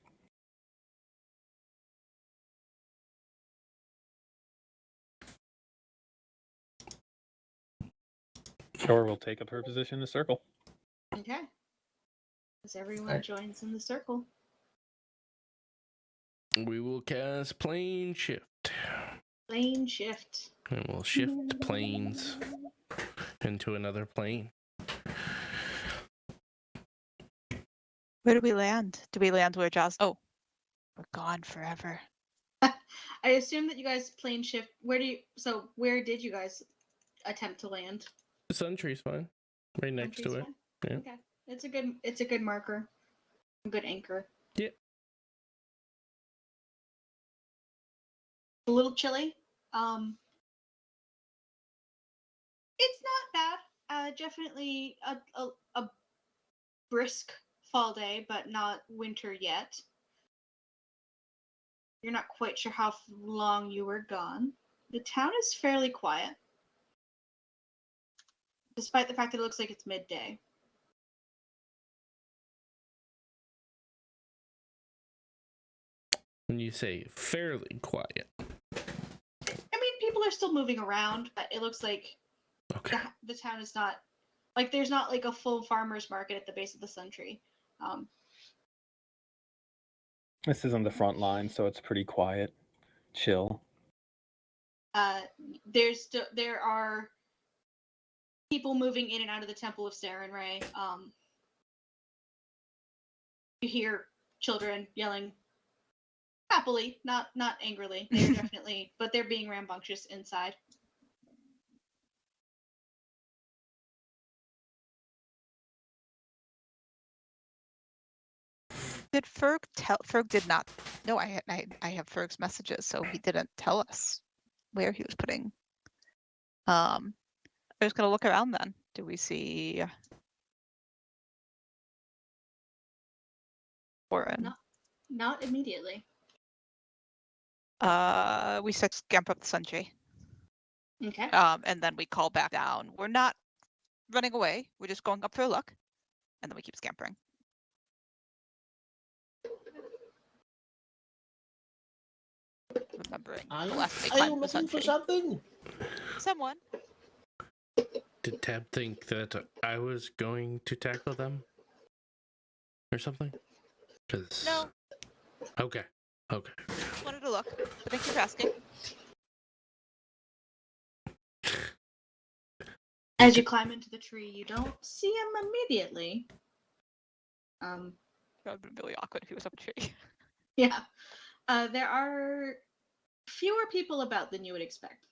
Or we'll take up her position in the circle. Okay. As everyone Right. joins in the circle. We will cast Plane Shift. Plane shift. And we'll shift planes into another plane. Where do we land? Do we land where Jaws? Oh, we're gone forever. I assume that you guys plane shift. Where did you guys attempt to land? The Sun Tree's fine. Right next to it. Fine? Yeah. Okay. It's a good marker. A good anchor. Yeah. A little chilly. It's not bad. Definitely a brisk fall day, but not winter yet. You're not quite sure how long you were gone. The town is fairly quiet, despite the fact that it looks like it's midday. When you say fairly quiet. I mean, people are still moving around, but it looks like Okay. the town is not like there's not like a full farmer's market at the base of the Sun Tree. This is on the front line, so it's pretty quiet, chill. There are people moving in and out of the Temple of Sarenrae. You hear children yelling happily, not angrily. They're definitely, but they're being rambunctious inside. Did Ferg tell? Ferg did not. No, I have Ferg's messages, so he didn't tell us where he was putting. I'm just gonna look around then. Do we see We're in. Not immediately. We start to scamper up the Sunjay. Okay. And then we call back down. We're not running away. We're just going up for a look, and then we keep scampering. Remembering the last time we Are you climbed the looking for Sunjay. something? Someone. Did Tab think that I was going to tackle them? Or something? 'Cause... No. Okay. Just wanted to look. But thank you for asking. As you climb into the tree, you don't see him immediately. That would have been really awkward if he was up a tree. Yeah. There are fewer people about than you would expect.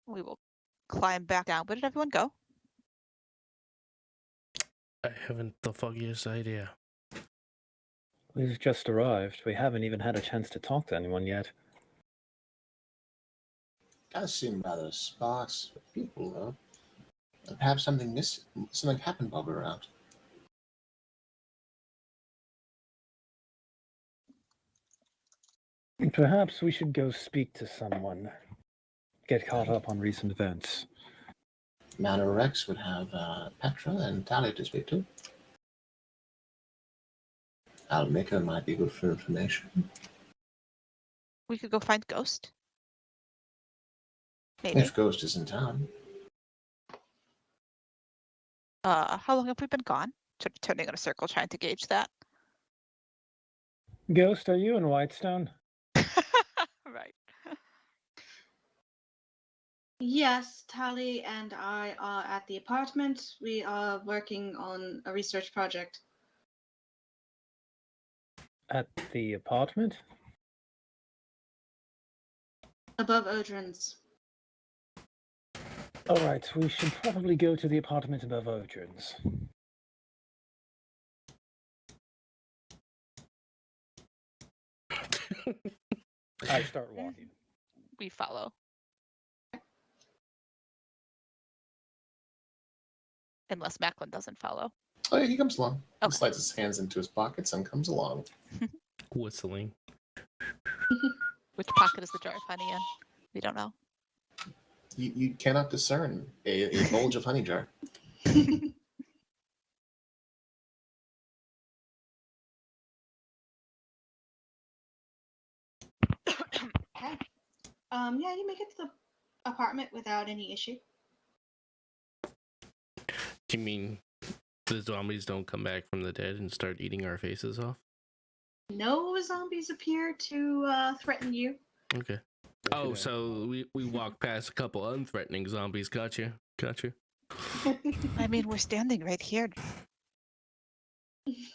We will climb back down. Where did everyone go? I haven't the foggiest idea. We've just arrived. We haven't even had a chance to talk to anyone yet. Does seem rather sparse with people, though. Perhaps something happened while we were out. Perhaps we should go speak to someone. Get caught up on recent events. Manor Rex would have Petra and Tally to speak to. Almika might be good for information. We could go find Ghost. Maybe. If Ghost is in town. How long have we been gone? Sort of turning in a circle, trying to gauge that. Ghost, are you in Whitestone? Right. Yes, Tally and I are at the apartment. We are working on a research project. At the apartment? Above Odrin's. Alright, we should probably go to the apartment above Odrin's. I start walking. We follow. Unless Macklin doesn't follow. Oh, yeah, he comes along. Okay. He slides his hands into his pockets and comes along. Whistling. Which pocket is the jar of honey in? We don't know. You cannot discern a bulge of honey jar. Okay. Yeah, you make it to the apartment without any issue. You mean the zombies don't come back from the dead and start eating our faces off? No zombies appear to threaten you. Okay. Oh, so we walk past a couple unthreatening zombies. Gotcha. I mean, we're standing right here. See,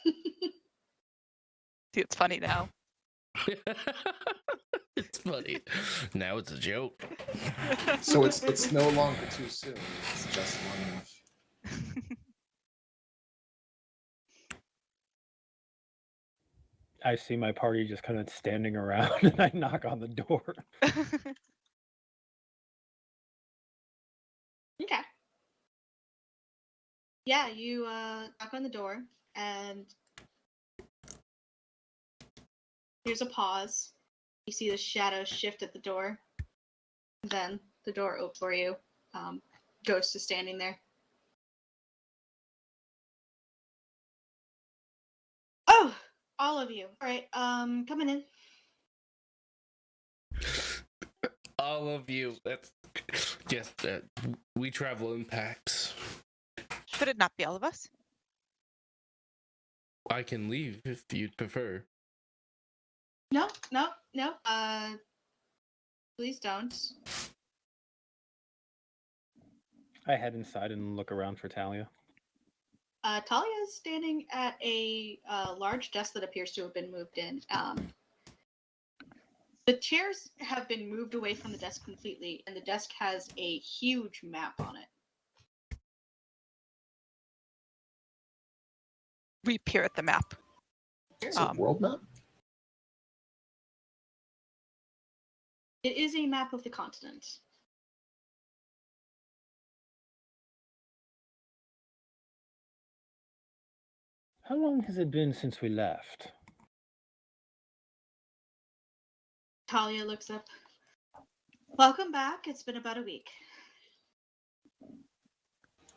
it's funny now. It's funny. Now it's a joke. So it's no longer too soon. It's just long enough. I see my party just kind of standing around and I knock on the door. Okay. Yeah, you knock on the door and there's a pause. You see the shadow shift at the door. Then the door opens for you. Ghost is standing there. Oh, all of you. All right, coming in. All of you. That's just we travel in packs. Should it not be all of us? I can leave if you'd prefer. No. Please don't. I head inside and look around for Talia. Talia is standing at a large desk that appears to have been moved in. The chairs have been moved away from the desk completely, and the desk has a huge map on it. We peer at the map. It's a world map? It is a map of the continent. How long has it been since we left? Talia looks up. Welcome back. It's been about a week.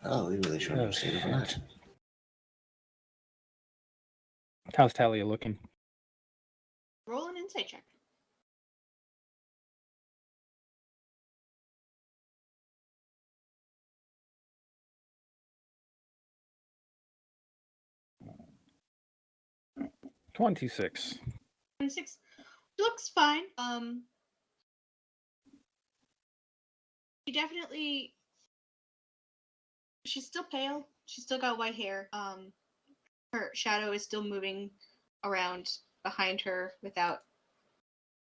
Oh, we really shouldn't have stayed overnight. How's Talia looking? Roll an insight check. $26. 26. Looks fine. She definitely. She's still pale. She's still got white hair. Her shadow is still moving around behind her without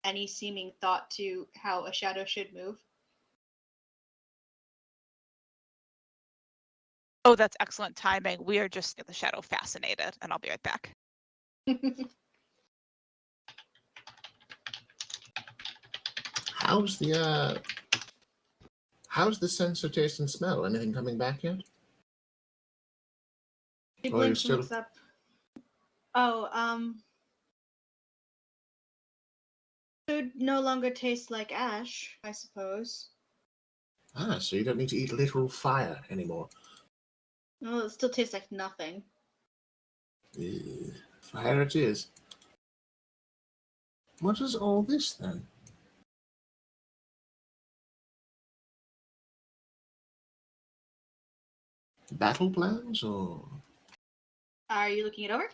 any seeming thought to how a shadow should move. Oh, that's excellent timing. We are just the shadow fascinated, and I'll be right back. How's the sense of taste and smell? Anything coming back yet? She Or are you blinks and still? looks up. Oh, food no longer tastes like ash, I suppose. Ah, so you don't need to eat literal fire anymore. Well, it still tastes like nothing. Fire it is. What is all this then? Battle plans or? Are you looking it over?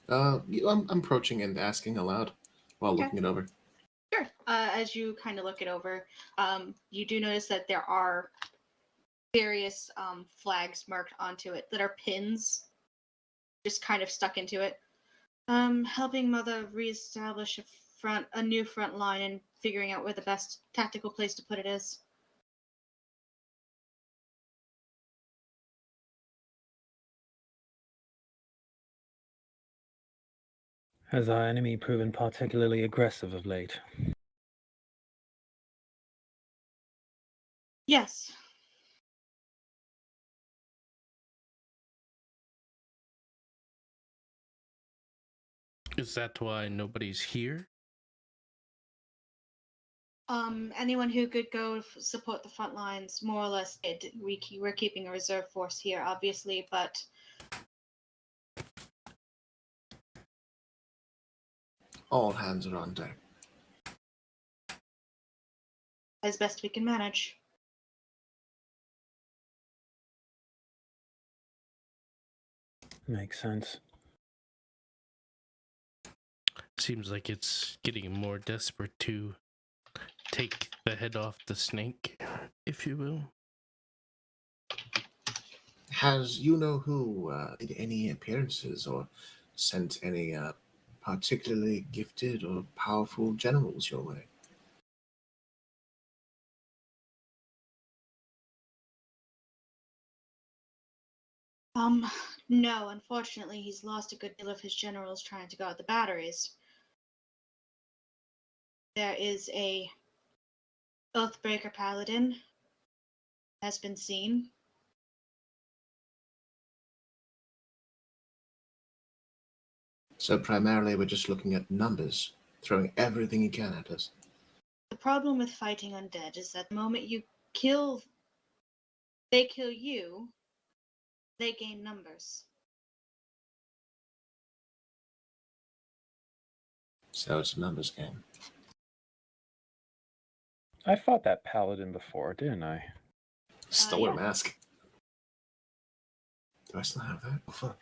I'm approaching and asking aloud while Okay. looking it over. Sure. As you kind of look it over, you do notice that there are various flags marked onto it that are pins, just kind of stuck into it. Helping Mother reestablish a new front line and figuring out where the best tactical place to put it is. Has our enemy proven particularly aggressive of late? Yes. Is that why nobody's here? Anyone who could go support the front lines more or less did. We're keeping a reserve force here, obviously, but All hands are on deck. as best we can manage. Makes sense. Seems like it's getting more desperate to take the head off the snake, if you will. Has who made any appearances or sent any particularly gifted or powerful generals your way? No, unfortunately, he's lost a good deal of his generals trying to guard the batteries. There is a Oathbreaker Paladin has been seen. So primarily we're just looking at numbers, throwing everything you can at us. The problem with fighting undead is that the moment you kill, they kill you, they gain numbers. So it's a numbers game. I fought that paladin before, didn't I? Stole her Yeah. mask. Do I still have that? Oh fuck.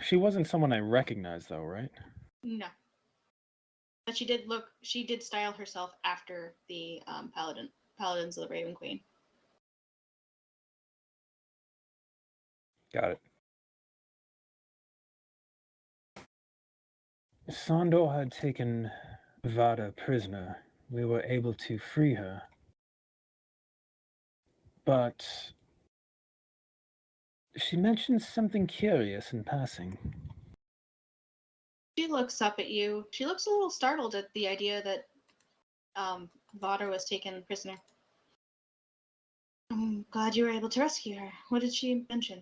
She wasn't someone I recognized, though, right? No. But she did style herself after the Paladins of the Raven Queen. Got it. Sandor had taken Vada prisoner. We were able to free her. But she mentioned something curious in passing. She looks up at you. She looks a little startled at the idea that Vada was taken prisoner. I'm glad you were able to rescue her. What did she mention?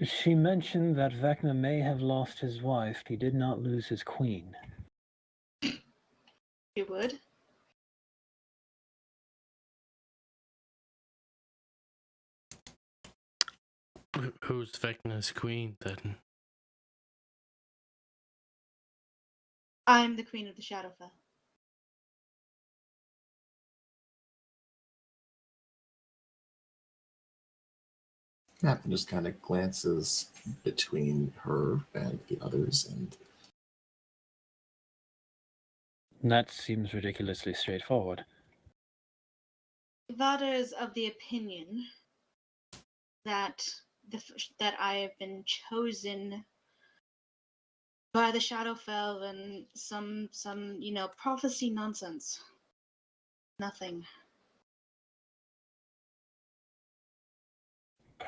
She mentioned that Vecna may have lost his wife. He did not lose his queen. You would? Who's Vecna's queen then? I'm the queen of the Shadowfell. Matt just kind of glances between her and the others, and That seems ridiculously straightforward. Vada is of the opinion that that I have been chosen by the Shadowfell and some prophecy nonsense. Nothing.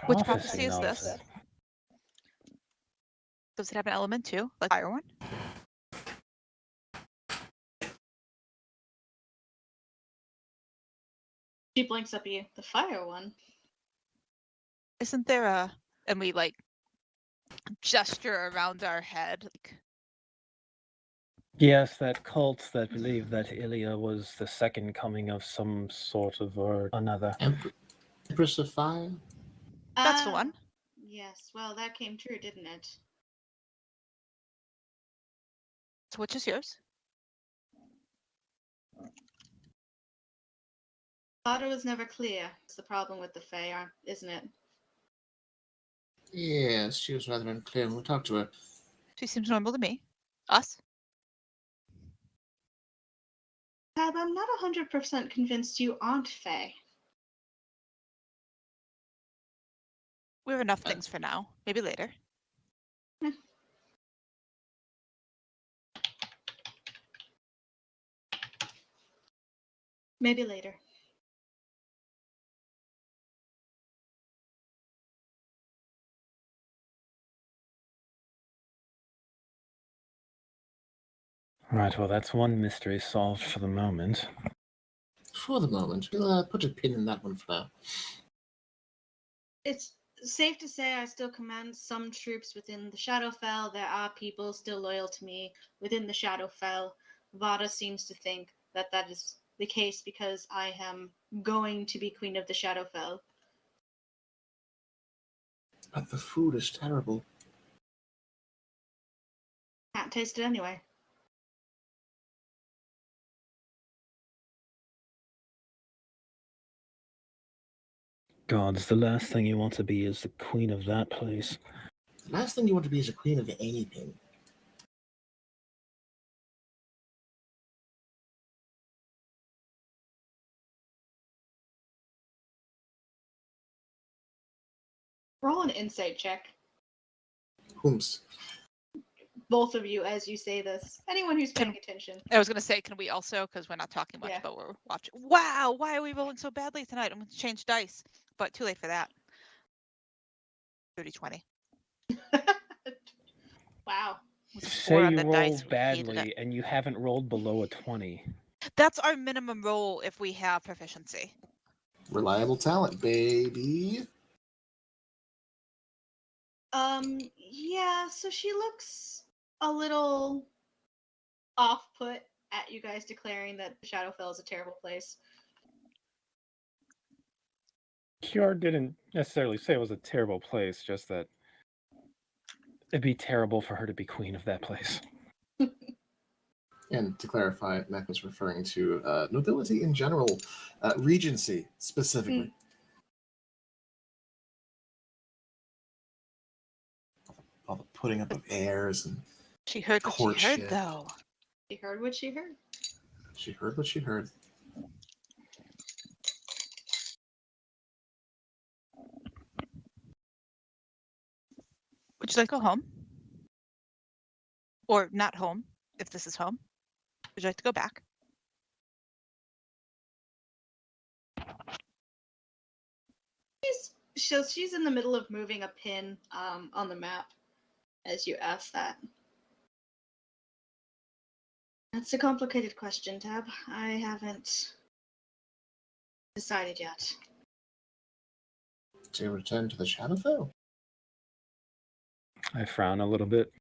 Which Prophecy prophecy is this? nonsense. Does it have an element too, like fire one? She blinks up at you. The fire one. Isn't there a? And we like gesture around our head. Like, Yes, that cult that believed that Ilya was the second coming of some sort of or another. Empress of Fire? that's the one. Yes. Well, that came true, didn't it? So which is yours? Vada was never clear. It's the problem with the Fae, isn't it? Yes, she was rather unclear when we talked to her. She seems normal to me. Us? Tab, I'm not 100% convinced you aren't Fae. We have enough things for now. Maybe later. Maybe later. Right, well, that's one mystery solved for the moment. For the moment, we'll put a pin in that one for now. It's safe to say I still command some troops within the Shadowfell. There are people still loyal to me within the Shadowfell. Vada seems to think that that is the case because I am going to be Queen of the Shadowfell. But the food is terrible. Can't taste it anyway. Gods, the last thing you want to be is the queen of that place. The last thing you want to be is a queen of anything. Roll an insight check. Whomst. Both of you as you say this. Anyone who's paying attention. I was gonna say, can we also, because we're not talking much, Yeah. but we're watching. Wow, why are we rolling so badly tonight? I'm gonna change dice, but too late for that. 30-20. Wow. With a 4 Say on you the roll dice, we hated badly it. and you haven't rolled below a 20. That's our minimum roll if we have proficiency. reliable talent, baby. Yeah, so she looks a little off-put at you guys declaring that Shadowfell is a terrible place. Kior didn't necessarily say it was a terrible place, just that it'd be terrible for her to be queen of that place. And to clarify, Mac was referring to nobility in general, regency specifically. All the putting up of heirs and She heard what she courtship. heard, though. She heard what she heard. She heard what she heard. Would you like to go home? Or not home, if this is home? Would you like to go back? She's in the middle of moving a pin on the map as you ask that. That's a complicated question, Tab. I haven't decided yet. To return to the Shadowfell? I frown a little bit.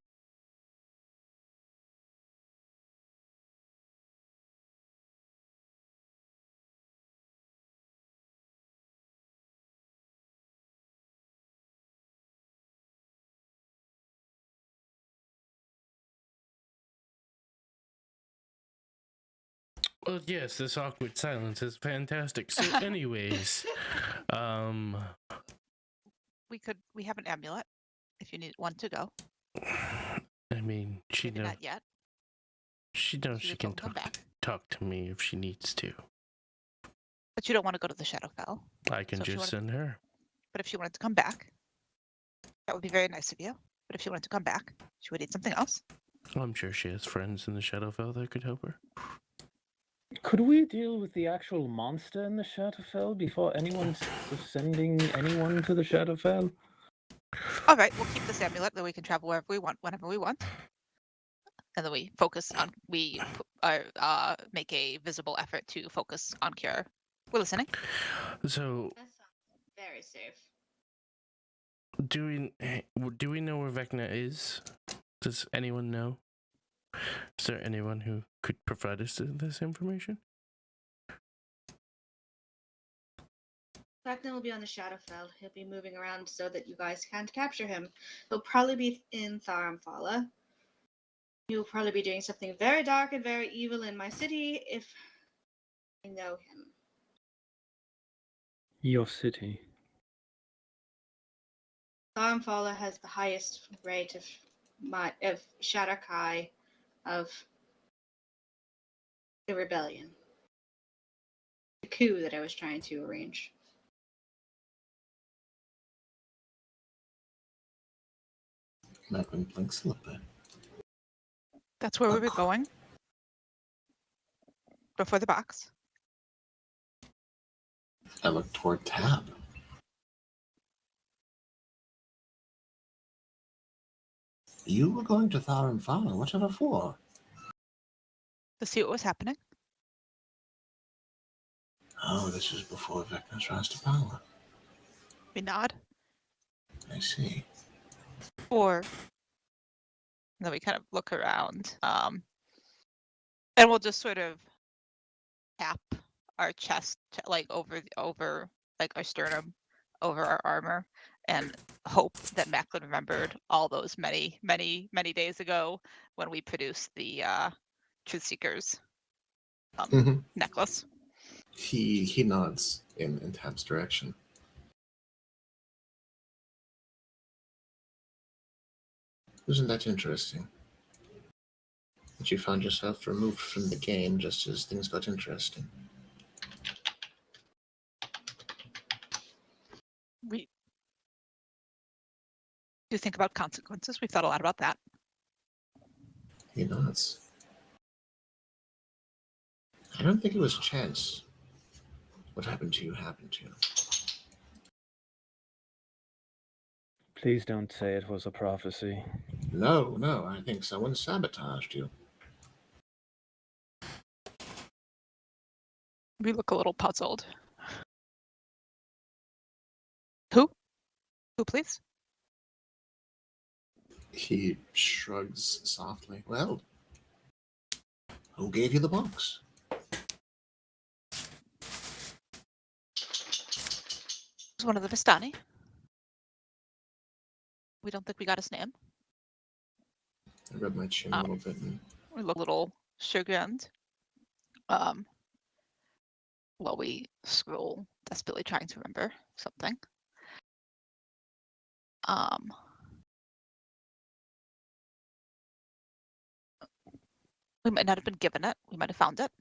Well, yes, this awkward silence is fantastic. So, anyways, we have an amulet if you need one to go. I mean, Maybe not yet. she knows she just can don't come back. talk to me if she needs to. But you don't want to go to the Shadowfell. I can So if you just wanted- send her. But if she wanted to come back, that would be very nice of you. But if she wanted to come back, she would need something else. I'm sure she has friends in the Shadowfell that could help her. Could we deal with the actual monster in the Shadowfell before anyone's sending anyone to the Shadowfell? All right, we'll keep this amulet, then we can travel wherever we want, whenever we want. And then we focus on, make a visible effort to focus on cure. We're listening. So, That sounds very safe. do we know where Vecna is? Does anyone know? Is there anyone who could provide us this information? Vecna will be on the Shadowfell. He'll be moving around so that you guys can't capture him. He'll probably be in Tharamfala. He'll probably be doing something very dark and very evil in my city if I know him. Your city. Tharamfala has the highest rate of Shadar-kai of the rebellion. The coup that I was trying to arrange. Magwin blinks a little bit. That's where we were going. Before the box. I look toward Tab. You were going to Tharamfala. Whatever for? To see what was happening. Oh, this is before Vecna's rise to power. We nod. I see. Or and then we kind of look around. And we'll just sort of tap our chest, like over like our sternum, over our armor, and hope that Macklin remembered all those many days ago when we produced the Truth Seekers necklace. He nods in Tab's direction. Isn't that interesting? That you found yourself removed from the game just as things got interesting. We do think about consequences. We've thought a lot about that. He nods. I don't think it was chance. What happened to you happened to you. Please don't say it was a prophecy. No, I think someone sabotaged you. We look a little puzzled. Who? Who, please? He shrugs softly. Well, who gave you the box? It was one of the Vistani. We don't think we got his name. I rub my chin a little bit and We look a little chagrined. While we scroll, desperately trying to remember something. We might not have been given it. We might have found it.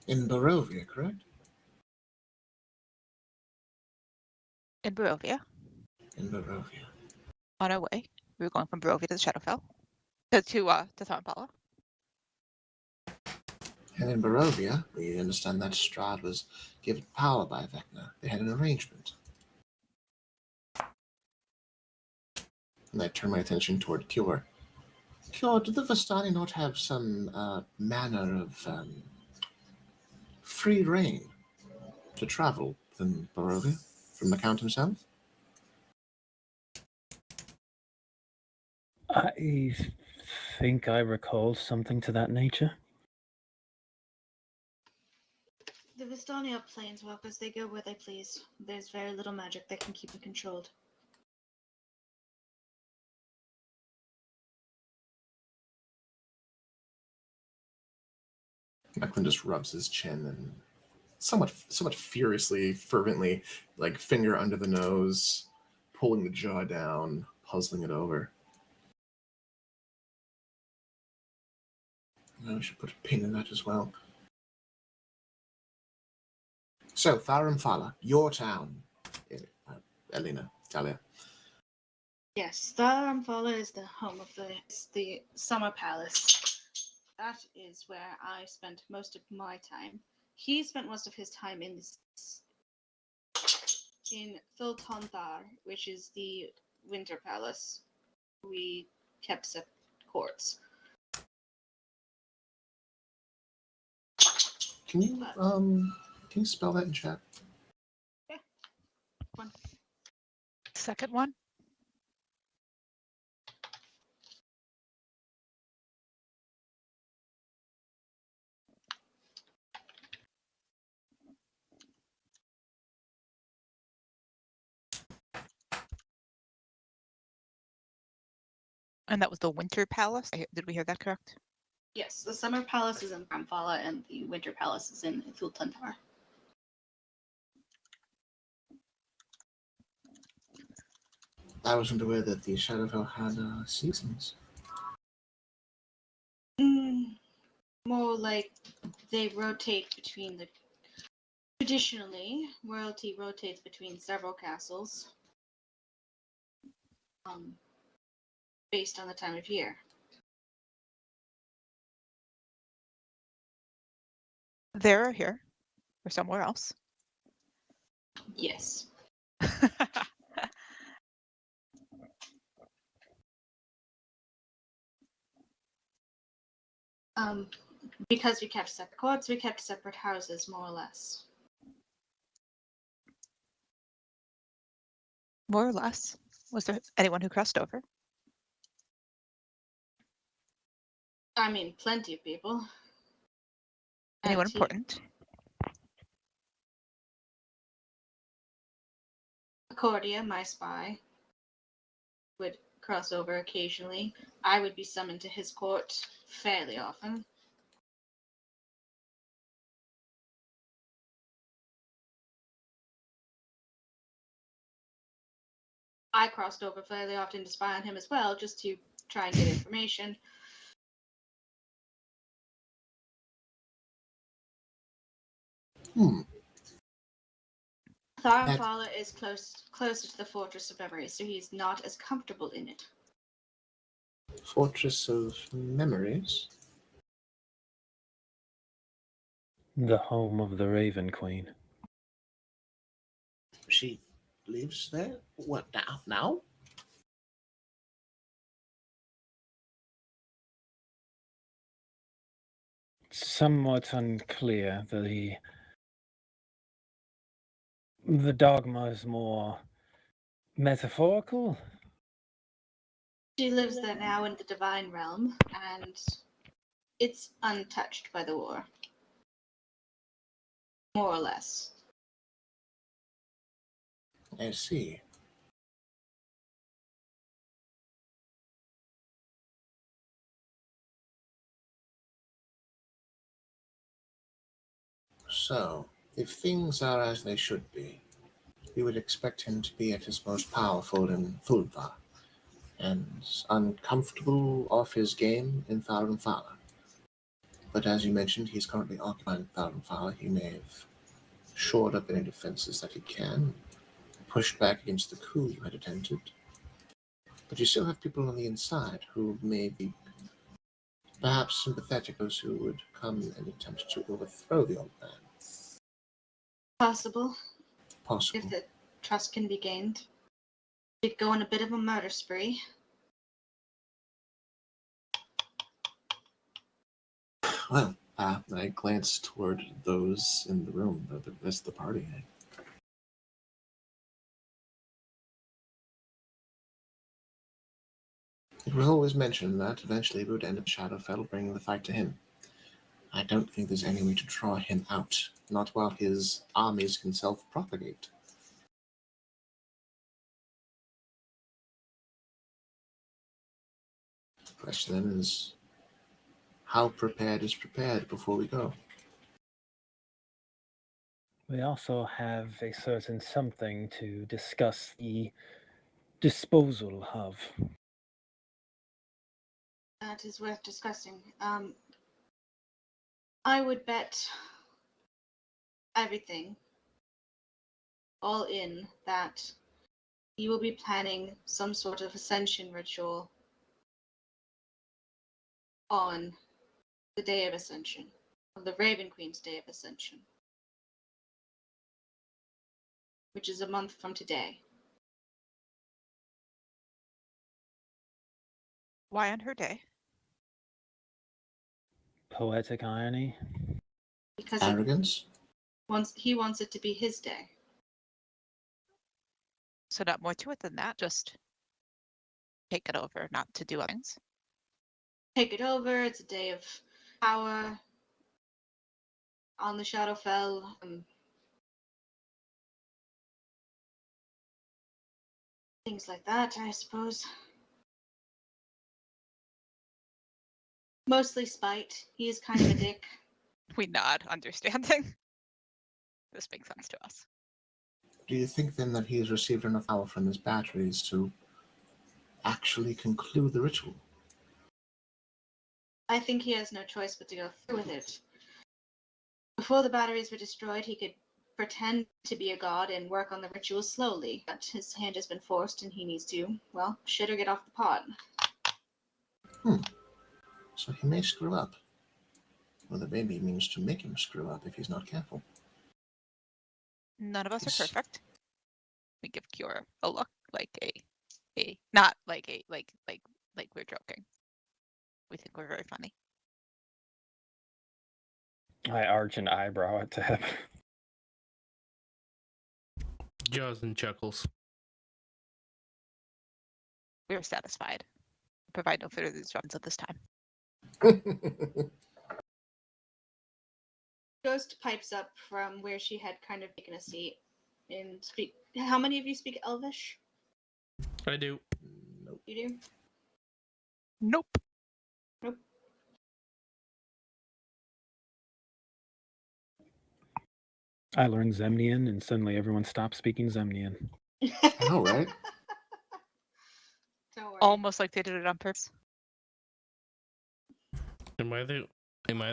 In Barovia, correct? In Barovia. In Barovia. On our way. We were going from Barovia to the Shadowfell. To Tharamfala. And in Barovia, we understand that Strahd was given power by Vecna. They had an arrangement. And I turn my attention toward Cure. Cure, did the Vistani not have some manner of free reign to travel from Barovia, from the Count himself? I think I recall something to that nature. The Vistani are planeswalkers. They go where they please. There's very little magic that can keep them controlled. Macklin just rubs his chin and somewhat furiously, fervently, like finger under the nose, pulling the jaw down, puzzling it over. We should put a pin in that as well. So, Farum Fala, your town, Elena, Talia. Yes, Tal'Dorei is the home of the Summer Palace. That is where I spent most of my time. He spent most of his time in Thultanthar, which is the Winter Palace. We kept separate courts. Can you spell that in chat? Yeah. One. Second one. And that was the Winter Palace. Did we hear that correct? Yes, the Summer Palace is in Bramfala and the Winter Palace is in Thultanthar. I wasn't aware that the Shadowfell had seasons. More like they rotate between the. Traditionally, royalty rotates between several castles based on the time of year. There or here, or somewhere else. Yes. Because we kept separate courts, we kept separate houses, more or less. More or less. Was there anyone who crossed over? I mean, plenty of people. Anyone important? Accordia, my spy, would cross over occasionally. I would be summoned to his court fairly often. I crossed over fairly often to spy on him as well, just to try and get information. Tharumfala is closer to the Fortress of Memory, so he's not as comfortable in it. Fortress of Memories? The home of the Raven Queen. She lives there? What, now? Somewhat unclear. The dogma is more metaphorical. She lives there now in the Divine Realm, and it's untouched by the war. More or less. I see. So, if things are as they should be, we would expect him to be at his most powerful in Thulva, and uncomfortable off his game in Tharumfala. But as you mentioned, he's currently occupying Tharumfala. He may have shored up any defenses that he can, pushed back against the coup you had attempted. But you still have people on the inside who may be perhaps sympathetic, those who would come and attempt to overthrow the old man. Possible. Possible. If the trust can be gained. Did go on a bit of a murder spree. Well, I glance toward those in the room, the rest of the party. It was always mentioned that eventually we would end up Shadowfell, bringing the fight to him. I don't think there's any way to draw him out, not while his armies can self-propagate. The question then is, how prepared is prepared before we go? We also have a certain something to discuss the disposal of. That is worth discussing. I would bet everything, all in, that you will be planning some sort of ascension ritual on the day of ascension, on the Raven Queen's day of ascension, which is a month from today. Why on her day? Poetic irony. Because Arrogance? he wants it to be his day. So not more to it than that. Just take it over, not to do things. Take it over. It's a day of power on the Shadowfell. Things like that, I suppose. Mostly spite. He is kind of a dick. We nod, understanding. This makes sense to us. Do you think then that he has received enough power from his batteries to actually conclude the ritual? I think he has no choice but to go through with it. Before the batteries were destroyed, he could pretend to be a god and work on the ritual slowly, but his hand has been forced and he needs to, well, shit or get off the pot. So he may screw up. Or the baby means to make him screw up if he's not careful. None of us Yes. are perfect. We give Kiora a look, like a not like a like we're joking. We think we're very funny. I arch an eyebrow at Tab. Jaws and chuckles. We are satisfied. Provide no further instructions at this time. Ghost pipes up from where she had kind of taken a seat and speak. How many of you speak Elvish? I do. Nope. You do? Nope. Nope. I learned Zemnian, and suddenly everyone stopped speaking Zemnian. I know, right? Don't worry. Almost like they did it on purpose. Am I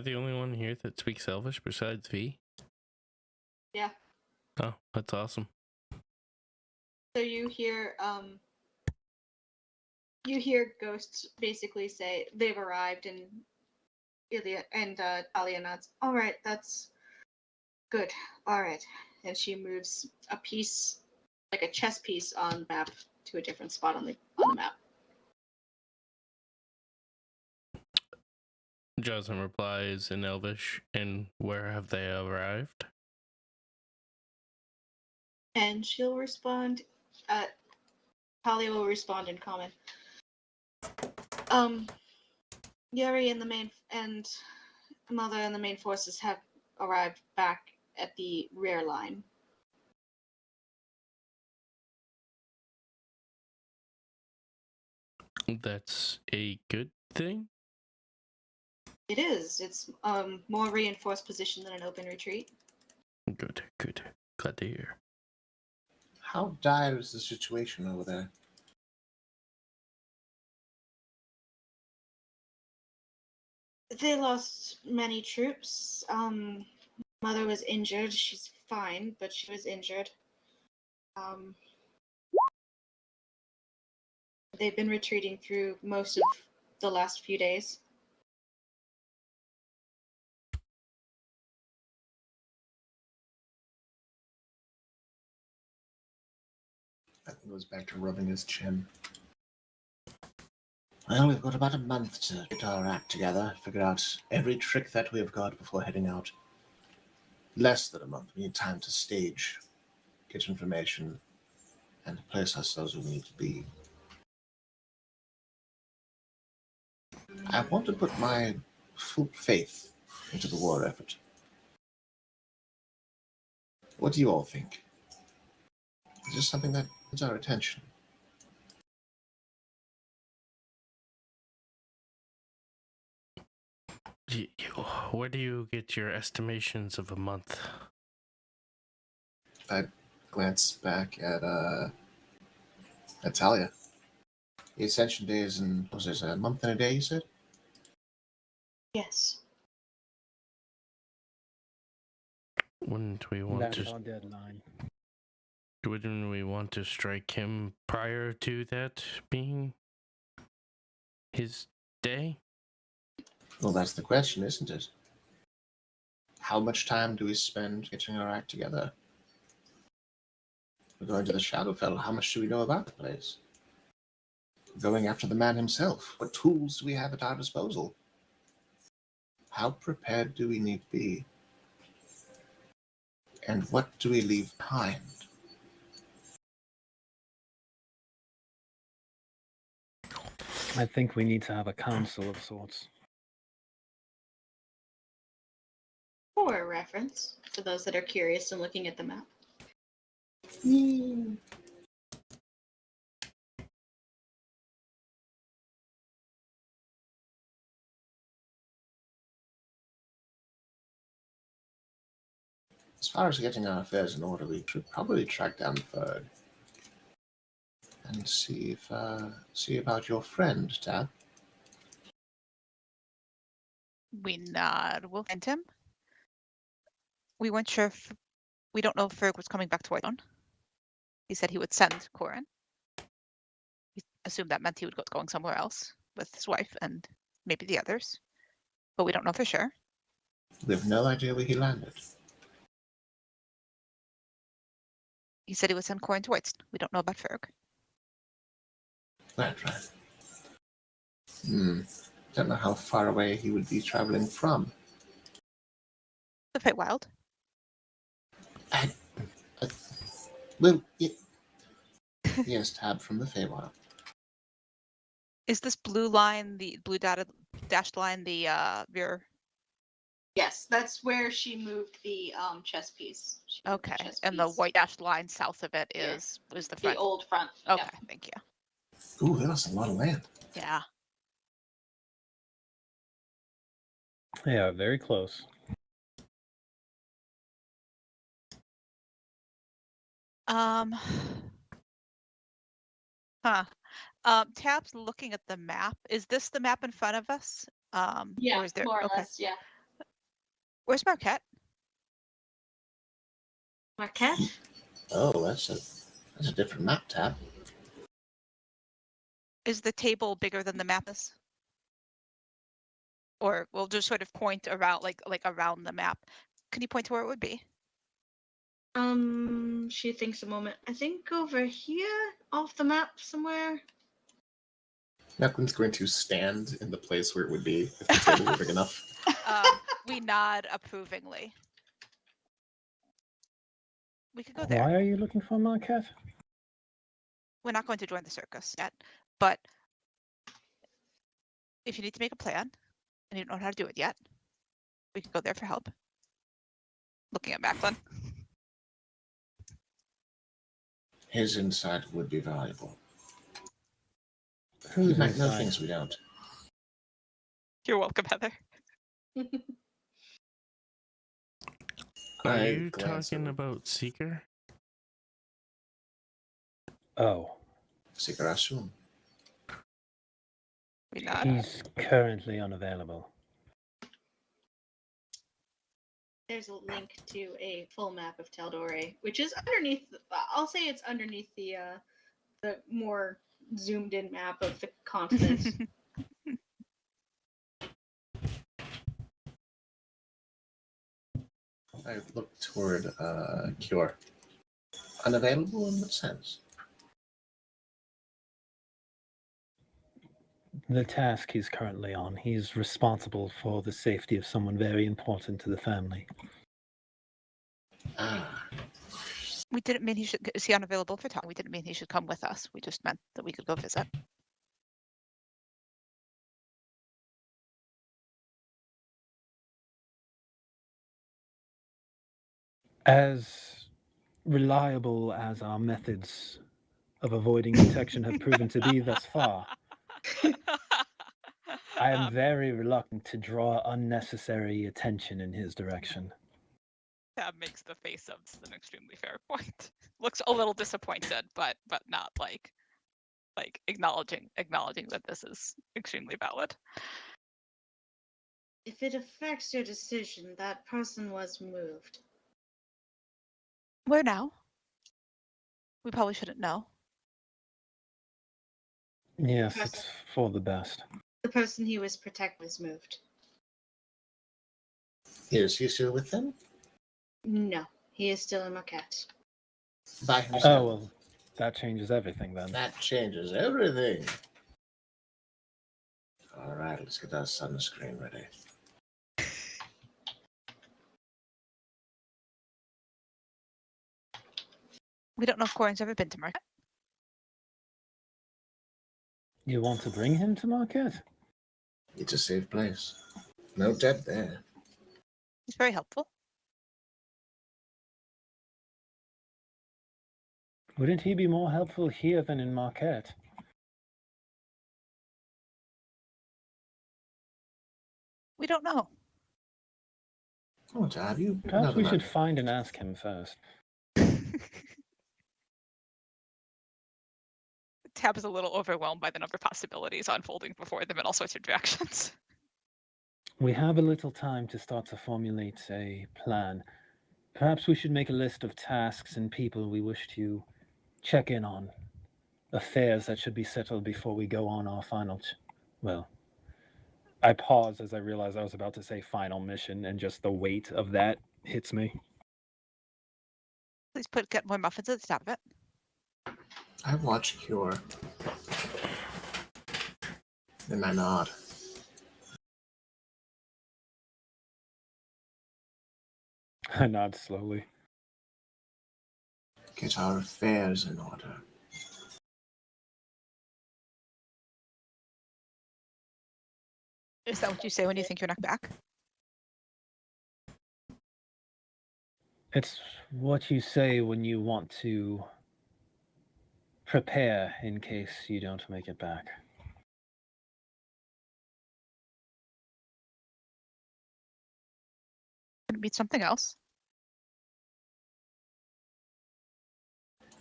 the only one here that speaks Elvish besides V? Yeah. Oh, that's awesome. So you hear ghosts basically say they've arrived, and Ilya and Talia nods. All right, that's good. All right, and she moves a piece, like a chess piece, on the map to a different spot on the map. Jocelyn replies in Elvish, and where have they arrived? And she'll respond. Talia will respond in common. Yuri and the main and Mother and the main forces have arrived back at the rear line. That's a good thing? It is. It's more reinforced position than an open retreat. Good. Glad to hear. How dire is the situation over there? They lost many troops. Mother was injured. She's fine, but she was injured. They've been retreating through most of the last few days. That goes back to rubbing his chin. Well, we've got about a month to get our act together, figure out every trick that we've got before heading out. Less than a month. We need time to stage, get information, and place ourselves where we need to be. I want to put my full faith into the war effort. What do you all think? Is this something that needs our attention? Where do you get your estimations of a month? I glance back at Talia. The Ascension Day is in, what was it, a month and a day, you said? Yes. Wouldn't we want That's to? our deadline. Wouldn't we want to strike him prior to that being his day? Well, that's the question, isn't it? How much time do we spend getting our act together? We're going to the Shadowfell. How much do we know about the place? Going after the man himself. What tools do we have at our disposal? How prepared do we need to be? And what do we leave behind? I think we need to have a council of sorts. For reference, for those that are curious and looking at the map. As far as getting our affairs in order, we should probably track down Ferg and see about your friend, Tab. We nod. We'll find him. We weren't sure if we don't know if Ferg was coming back to Whitestone. He said he would send Corin. We assumed that meant he would go going somewhere else with his wife and maybe the others, but we don't know for sure. We have no idea where he landed. He said he would send Corin to Whitestone. We don't know about Ferg. Right. Don't know how far away he would be traveling from. The Feywild. Well, yes, Tab from the Feywild. Is this blue line, the blue dashed line, the rear? Yes, that's where she moved the chess piece. Okay, and the white dashed line south of it is the front. The old front. Okay, Yeah. thank you. Ooh, that's a lot of land. Yeah. Yeah, very close. Tab's looking at the map. Is this the map in front of us? Yeah, or is there, more or okay. less, yeah. Where's Marquette? Marquette? Oh, that's a different map, Tab. Is the table bigger than the map is? Or we'll just sort of point around, like around the map. Can you point to where it would be? She thinks a moment. I think over here, off the map somewhere. Neplin's going to stand in the place where it would be if the table were big enough. We nod approvingly. We could go there. Why are you looking for Marquette? We're not going to join the circus yet, but if you need to make a plan and you don't know how to do it yet, we could go there for help. Looking at Macklin. His insight would be valuable. Who's He might know inside? things we don't. You're welcome, Heather. Are I you glance talking over. about Seeker? Oh, Seeker Asum. We nod. he's currently unavailable. There's a link to a full map of Tal'Dorei, which is underneath. I'll say it's underneath the more zoomed in map of the continent. I look toward Cure. Unavailable in what sense? The task he's currently on, he's responsible for the safety of someone very important to the family. Ah, We didn't mean he should. Is he unavailable for talk? We didn't mean he should come with us. We just meant that we could go visit. As reliable as our methods of avoiding detection have proven to be thus far, I am very reluctant to draw unnecessary attention in his direction. Tab makes the face of an extremely fair point. Looks a little disappointed, but not like acknowledging that this is extremely valid. If it affects your decision, that person was moved. Where now? We probably shouldn't know. Yes, it's for the best. The person he was protecting was moved. Is he still with them? No, he is still in Marquette. By himself? Oh, well, that changes everything then. That changes everything. All right, let's get our sunscreen ready. We don't know if Corin's ever been to Marquette. You want to bring him to Marquette? It's a safe place. No dead there. He's very helpful. Wouldn't he be more helpful here than in Marquette? We don't know. Oh, Tab, you. Perhaps we should find and ask him first. Tab is a little overwhelmed by the number of possibilities unfolding before them in all sorts of directions. We have a little time to start to formulate a plan. Perhaps we should make a list of tasks and people we wish to check in on. Affairs that should be settled before we go on our final... Well, I pause as I realize I was about to say final mission, and just the weight of that hits me. Please get more muffins at the top of it. I watch Cure. And I nod. I nod slowly. Get our affairs in order. Is that what you say when you think you're not back? It's what you say when you want to prepare in case you don't make it back. Could it be something else?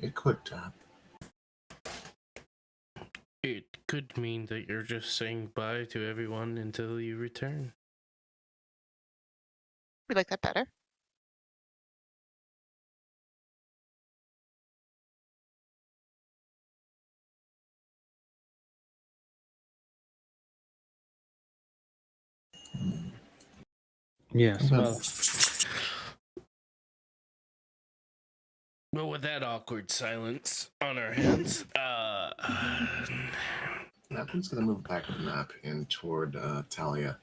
It could, Tab. It could mean that you're just saying bye to everyone until you return. We like that better. Yes, well... Well, with that awkward silence on our hands, Napkin's gonna move back of the map in toward Talia,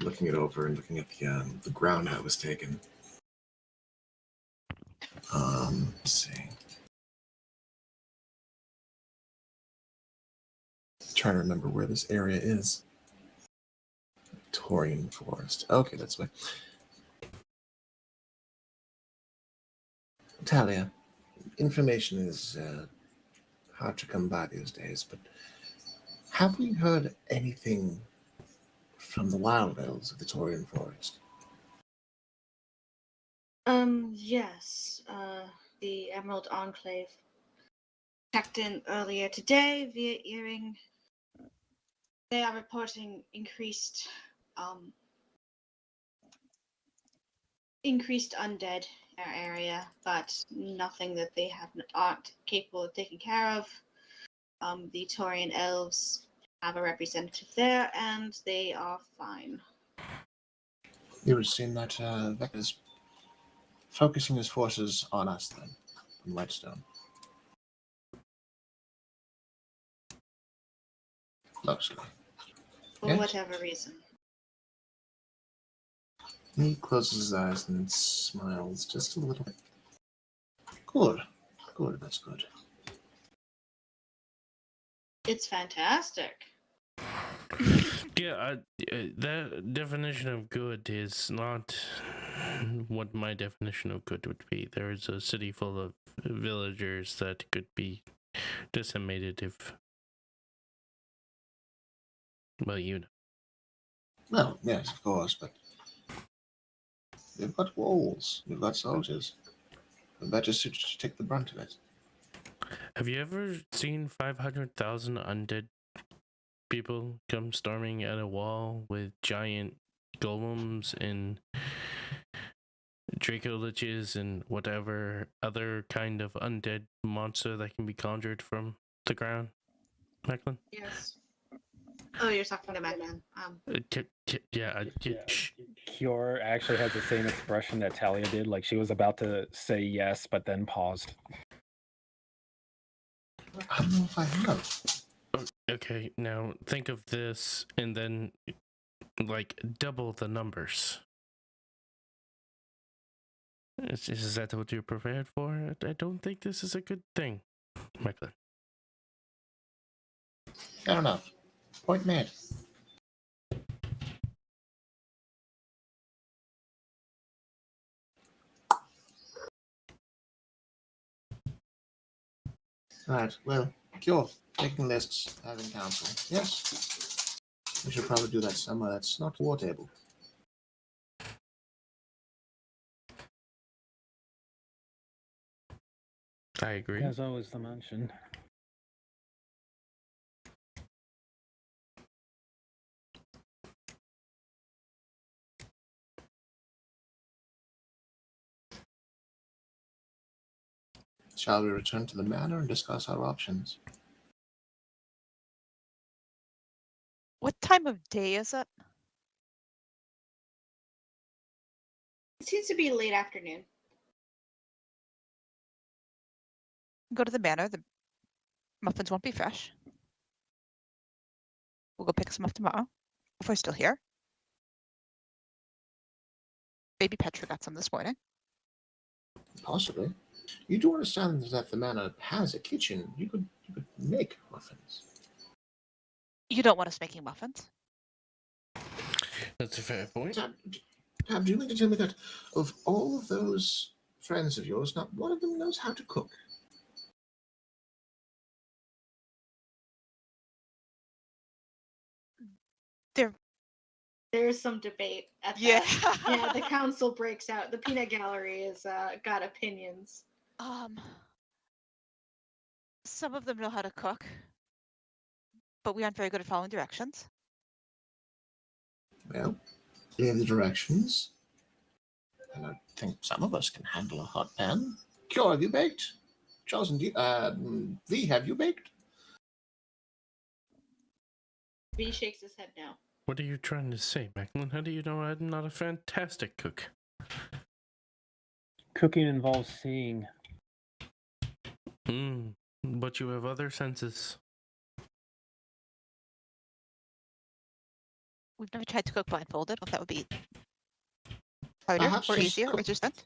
looking it over and looking at the ground that was taken. Let's see. Trying to remember where this area is. Taurian Forest. Okay, that's way. Talia, information is hard to come by these days, but have we heard anything from the wild elves of the Taurian Forest? Yes. The Emerald Enclave checked in earlier today via earring. They are reporting increased undead in our area, but nothing that they aren't capable of taking care of. The Taurian elves have a representative there, and they are fine. You would assume that Vec is focusing his forces on us then, from Whitestone. Mostly. For Yes. whatever reason. He closes his eyes and smiles just a little bit. Good. Good, that's good. It's fantastic. yeah, that definition of good is not what my definition of good would be. There is a city full of villagers that could be decimated if, well, you know. Well, yes, of course, but we've got walls, we've got soldiers. The better suited to take the brunt of it. Have you ever seen 500,000 undead people come storming at a wall with giant golems and Draco Liches and whatever other kind of undead monster that can be conjured from the ground, Macklin? Yes. Oh, you're talking to Macklin. Yeah. Kior actually has the same expression that Talia did, like she was about to say yes, but then paused. I don't know if I have. Okay, now think of this and then, like, double the numbers. Is that what you're prepared for? I don't think this is a good thing, Macklin. Fair enough. Point made. Right, well, Cure, taking lists, having council. Yes? We should probably do that somewhere that's not war table. I agree. As always, the mention. Shall we return to the manor and discuss our options? What time of day is it? It seems to be late afternoon. Go to the manor. The muffins won't be fresh. We'll go pick some up tomorrow if we're still here. Baby Petra got some this morning. Possibly. You do understand that the manor has a kitchen. You could make muffins. You don't want us making muffins? That's a fair point. Tab, do you mean to tell me that of all of those friends of yours, not one of them knows how to cook? There's some debate at Yeah. that. Yeah, the council breaks out. The peanut gallery is got opinions. Some of them know how to cook, but we aren't very good at following directions. Well, we have the directions. And I think some of us can handle a hot pan. Cure, have you baked? Charles and V, have you baked? V shakes his head no. What are you trying to say, Macklin? How do you know I'm not a fantastic cook? Cooking involves seeing. But you have other senses. We've never tried to cook blindfolded. Well, that would be harder Perhaps or just easier or just that.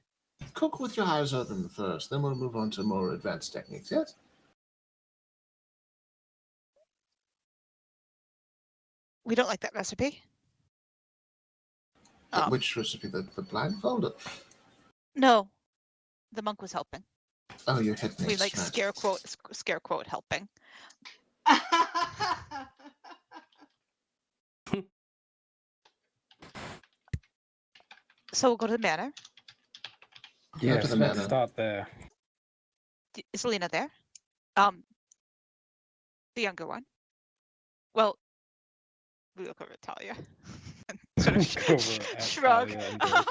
Cook with your eyes open first, then we'll move on to more advanced techniques, yes? We don't like that recipe. Which recipe? The blindfolded? No, the monk was helping. Oh, your head We mates, like right. scare quote helping. So we'll go to the manor. Yeah, to Yes, the let's manor. start there. Is Lena there? The younger one. Well, we look over at Talia and sort of Look over at shrug. Talia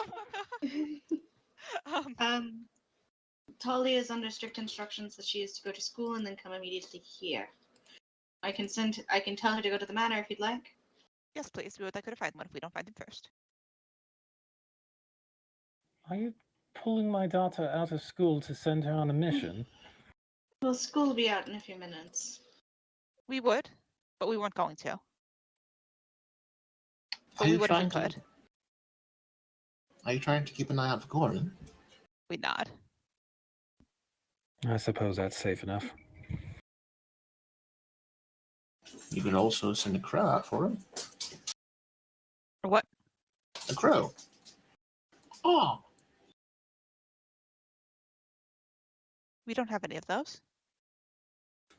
and Talia is under strict instructions that she is to go to school and then come immediately here. I can tell her to go to the manor if you'd like. Yes, please. We would like her to find one if we don't find him first. Are you pulling my daughter out of school to send her on a mission? Well, school will be out in a few minutes. We would, but we weren't going to. But Are we you would if we trying could. Are you trying to keep an eye out for Corin? We nod. I suppose that's safe enough. You could also send a crow out for him. Or what? A crow. Oh, We don't have any of those.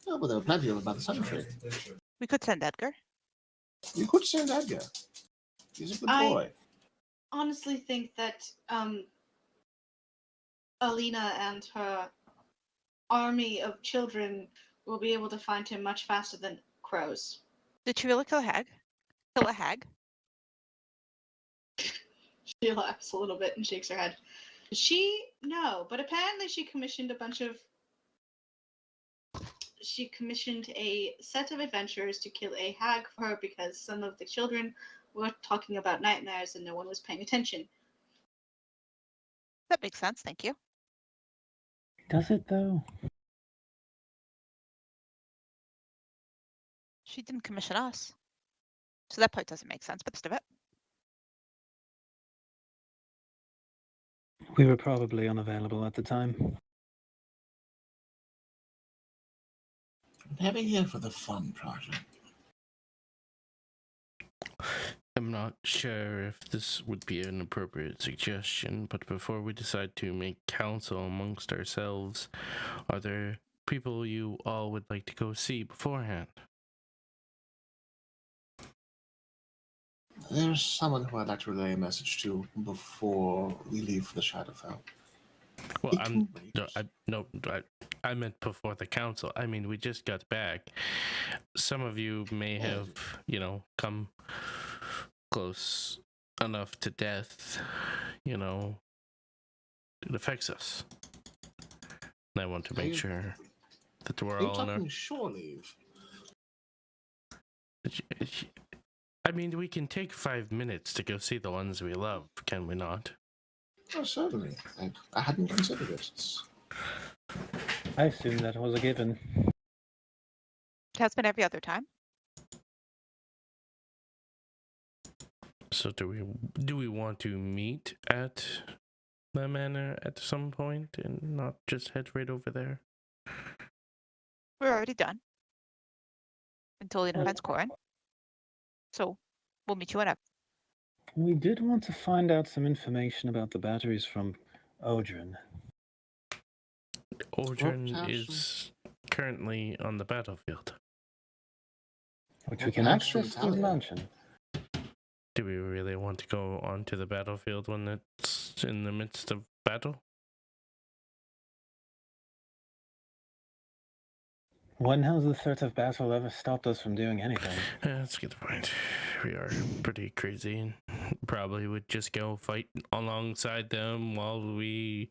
Oh, but there are plenty of them by the Sun Tree. We could send Edgar. You could send Edgar. He's a good I- boy. Honestly think that Alina and her army of children will be able to find him much faster than crows. Did she really kill a hag? Kill a hag? She laughs a little bit and shakes her head. No, but apparently she commissioned a set of adventurers to kill a hag for her because some of the children were talking about nightmares and no one was paying attention. That makes sense, thank you. Does it though? She didn't commission us. So that part doesn't make sense, but the rest of it. We were probably unavailable at the time. I'm having here for the fun project. I'm not sure if this would be an appropriate suggestion, but before we decide to make counsel amongst ourselves, are there people you all would like to go see beforehand? There's someone who I'd like to relay a message to before we leave for the Shadowfell. Well, It can wait. I meant before the council. I mean, we just got back. Some of you may have, come close enough to death, it affects us. And I want to make sure that we're Are you all in our... talking shore leave? I mean, we can take 5 minutes to go see the ones we love, can we not? Oh, certainly. I hadn't considered it. I assumed that was a given. It has been every other time. So do we want to meet at the manor at some point and not just head right over there? We're already done. Until he finds Corin. So we'll meet you whenever. We did want to find out some information about the batteries from Odrin. Odrin is currently on the battlefield. Which we can access through the mansion. Do we really want to go onto the battlefield when it's in the midst of battle? When has the threat of battle ever stopped us from doing anything? That's a good point. We are pretty crazy and probably would just go fight alongside them while we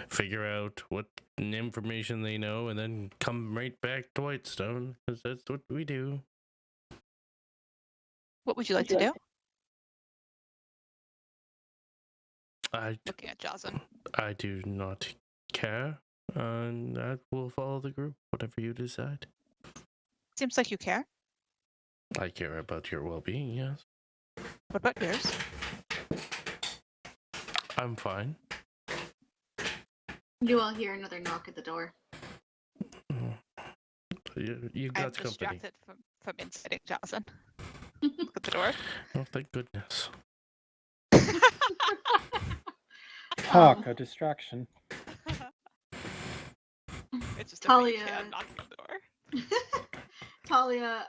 figure out what information they know and then come right back to Whitestone, because that's what we do. What would you like to do? Looking at Jazan. I do not care, and I will follow the group, whatever you decide. Seems like you care. I care about your well-being, yes. What about yours? I'm fine. You all hear another knock at the door. You got I'm company. distracted from inciting Jazan. Look at the door. Oh, thank goodness. Talk, a distraction. It's just a Talia. big hand knocking on the door. Talia,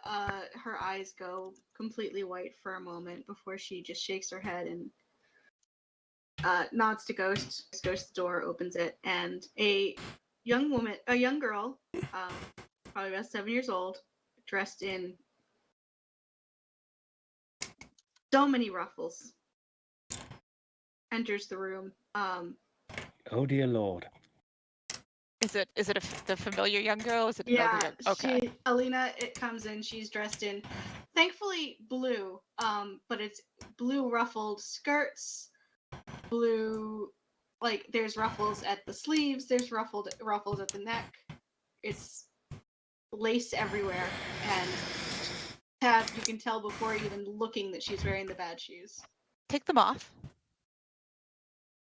her eyes go completely white for a moment before she just shakes her head and nods to Ghost. Ghost's door opens it, and a young girl, probably about 7 years old, dressed in so many ruffles, enters the room. Oh dear lord. Is it the familiar young girl? Is it another young? Okay. Alina, it comes in. She's dressed in, thankfully, blue. But it's blue ruffled skirts, blue, like there's ruffles at the sleeves. There's ruffles at the neck. It's lace everywhere, and you can tell before even looking that she's wearing the bad shoes. Take them off.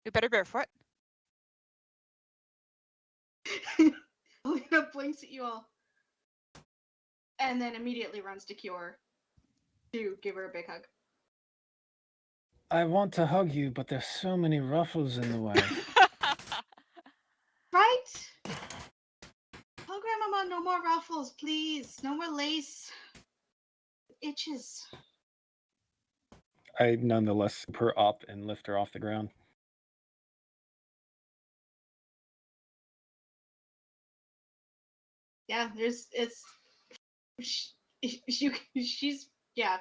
You're better barefoot. Alina blinks at you all, and then immediately runs to Kior to give her a big hug. I want to hug you, but there's so many ruffles in the way. Right? no more ruffles, please. No more lace. It itches. I nonetheless scoop her up and lift her off the ground. Yeah,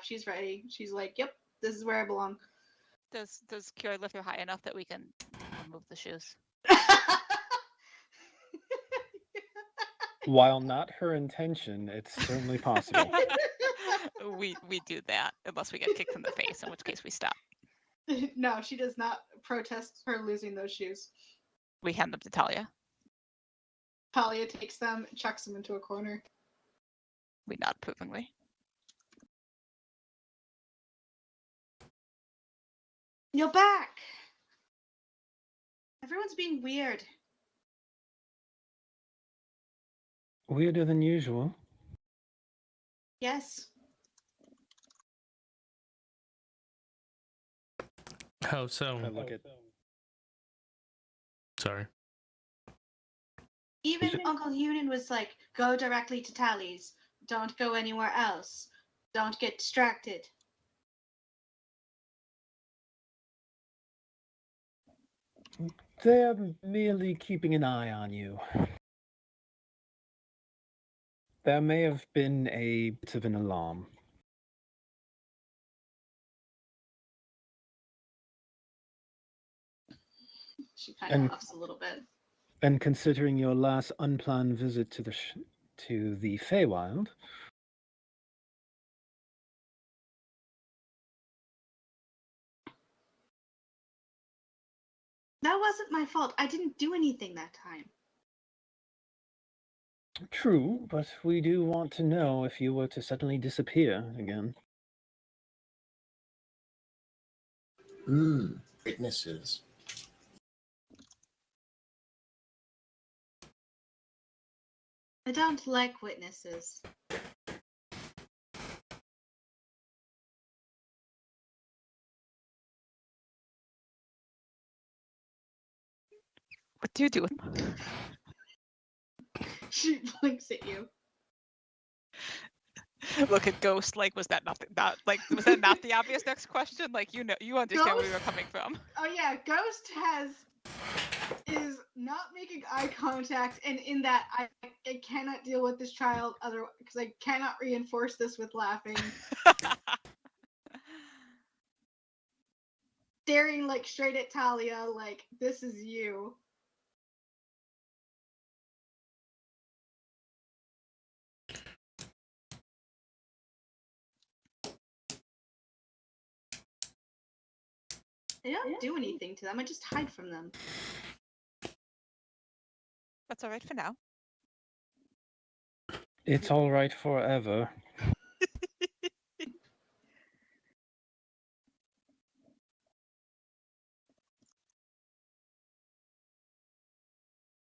she's ready. She's like, yep, this is where I belong. Does Kira lift her high enough that we can remove the shoes? While not her intention, it's certainly possible. we do that unless we get kicked in the face, in which case we stop. No, she does not protest her losing those shoes. We hand them to Talia. Talia takes them, chucks them into a corner. We nod approvingly. You're back! Everyone's being weird. Weirder than usual. Yes. How so? I look at Sorry. Even Uncle Hunan was like, go directly to Tally's. Don't go anywhere else. Don't get distracted. They're merely keeping an eye on you. There may have been a bit of an alarm. She kind of laughs a little bit. And considering your last unplanned visit to the Feywild, That wasn't my fault. I didn't do anything that time. true, but we do want to know if you were to suddenly disappear again. Witnesses. I don't like witnesses. What do you do with them? She blinks at you. Look at Ghost. Like, was that not the obvious next question? Like, you understand where we were coming from. Oh yeah, Ghost is not making eye contact, and in that I cannot deal with this child otherwise because I cannot reinforce this with laughing. Staring like straight at Talia, like this is you. I don't do anything to them. I just hide from them. That's all right for now. It's all right forever.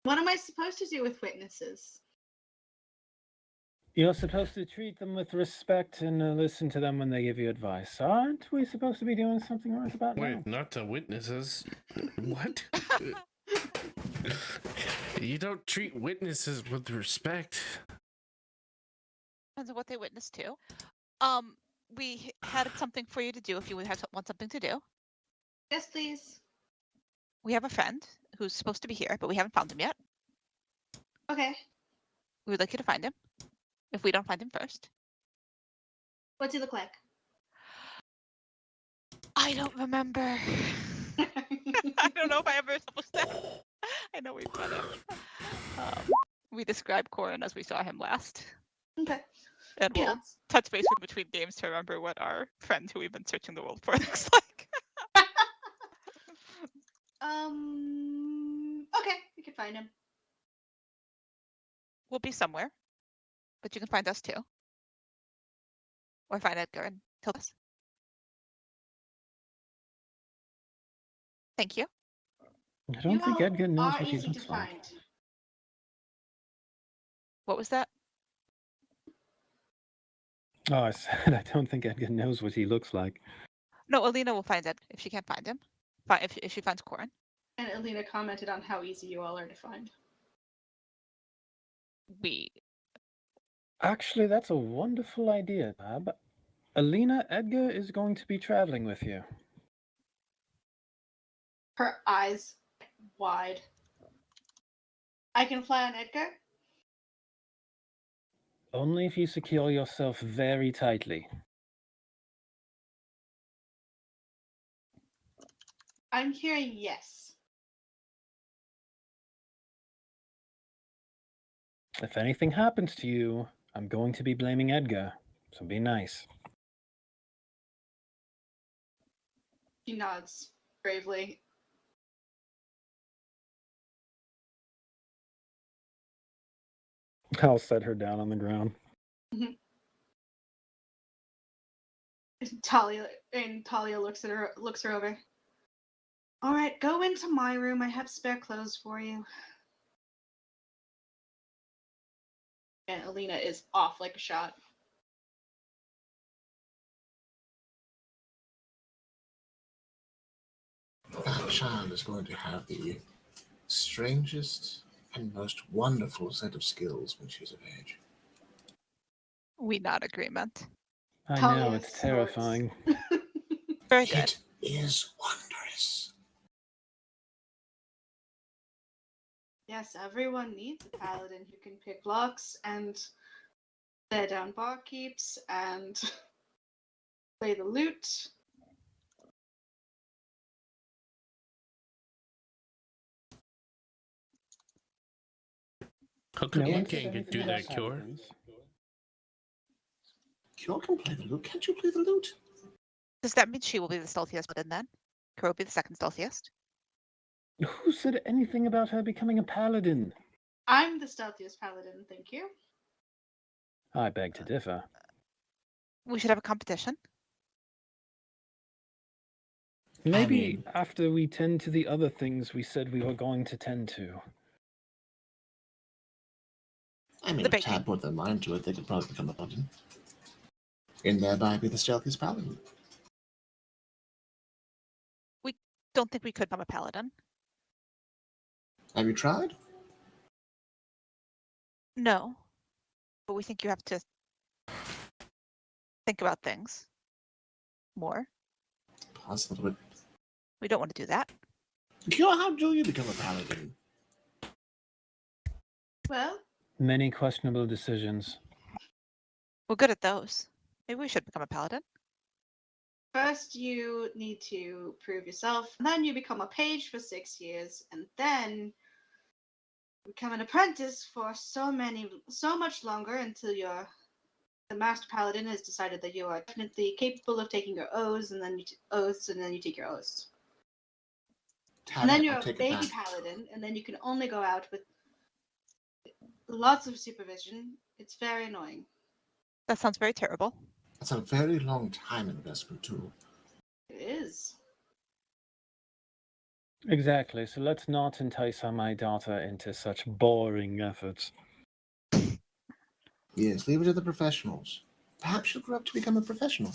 What am I supposed to do with witnesses? You're supposed to treat them with respect and listen to them when they give you advice. Aren't we supposed to be doing something right about now? Wait, not to witnesses. What? You don't treat witnesses with respect. Depends on what they witnessed to. We had something for you to do if you want something to do. Yes, please. We have a friend who's supposed to be here, but we haven't found him yet. Okay. We would like you to find him. If we don't find him first. What's he look like? I don't remember. I don't know if I ever established that. I know we've met him. We described Corin as we saw him last. Okay. And we'll touch base with between games to remember what our friend who we've been searching the world for looks like. Okay, we can find him. We'll be somewhere. But you can find us too. Or find Edgar and tell us. Thank you. I don't think Edgar knows what he easy looks to like. find. What was that? Oh, I said I don't think Edgar knows what he looks like. No, Alina will find Edgar if she can't find him. If she finds Corin. And Alina commented on how easy you all are to find. We Actually, that's a wonderful idea, Tab. Alina, Edgar is going to be traveling with you. Her eyes wide. I can fly on Edgar? Only if you secure yourself very tightly. I'm hearing yes. If anything happens to you, I'm going to be blaming Edgar, so be nice. She nods bravely. I'll set her down on the ground. Talia looks her over. All right, go into my room. I have spare clothes for you. And Alina is off like a shot. That child is going to have the strangest and most wonderful set of skills when she's of age. We nod agreement. I Talia know, it's snorts. terrifying. Very good. It is wondrous. Yes, everyone needs a paladin who can pick locks and tear down barkeeps and play the lute. How come No you one said can't anything do about that, Cure? paladins. Cure can play the lute. Can't you play the lute? Does that mean she will be the stealthiest paladin then? Kuro will be the second stealthiest? Who said anything about her becoming a paladin? I'm the stealthiest paladin, thank you. I beg to differ. We should have a competition. Maybe mean- after we tend to the other things we said we were going to tend to. I mean, The if baking. Tab put their mind to it, they could probably become a paladin. And thereby be the stealthiest paladin. Don't think we could become a paladin. Have you tried? No. But we think you have to think about things more. Pause a little bit. We don't want to do that. Cure, how do you become a paladin? Well, Many questionable decisions. We're good at those. Maybe we should become a paladin. first you need to prove yourself, and then you become a page for 6 years, and then become an apprentice for so much longer until the master paladin has decided that you are definitely capable of taking your oaths, and then you take your oaths. Tab, And then I you're a take it baby back. paladin, and then you can only go out with lots of supervision. It's very annoying. That sounds very terrible. That's a very long time investment, too. It is. Exactly, so let's not entice my daughter into such boring efforts. Yes, leave it to the professionals. Perhaps she'll grow up to become a professional.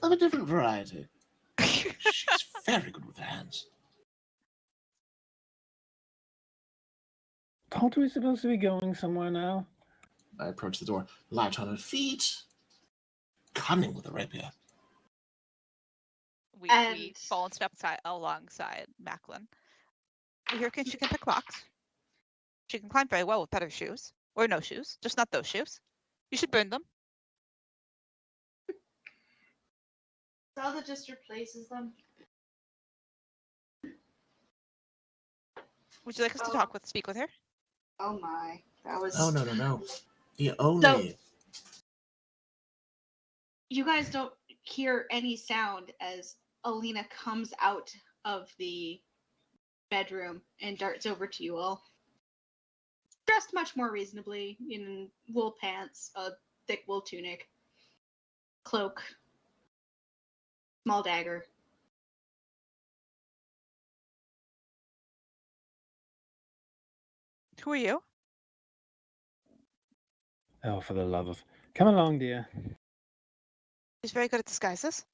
Of a different variety. She's very good with her hands. Aren't we supposed to be going somewhere now? I approach the door, light on her feet, cunning with a rapier. We And- fall and step alongside Macklin. We hear she can pick locks. She can climb very well with better shoes. Or no shoes, just not those shoes. You should burn them. Zelda just replaces them. Would you like us to speak with her? Oh my, that was. Oh, no. The only... You guys don't hear any sound as Alina comes out of the bedroom and darts over to you all. Dressed much more reasonably in wool pants, a thick wool tunic, cloak, small dagger. Who are you? Oh, for the love of... Come along, dear. She's very good at disguises.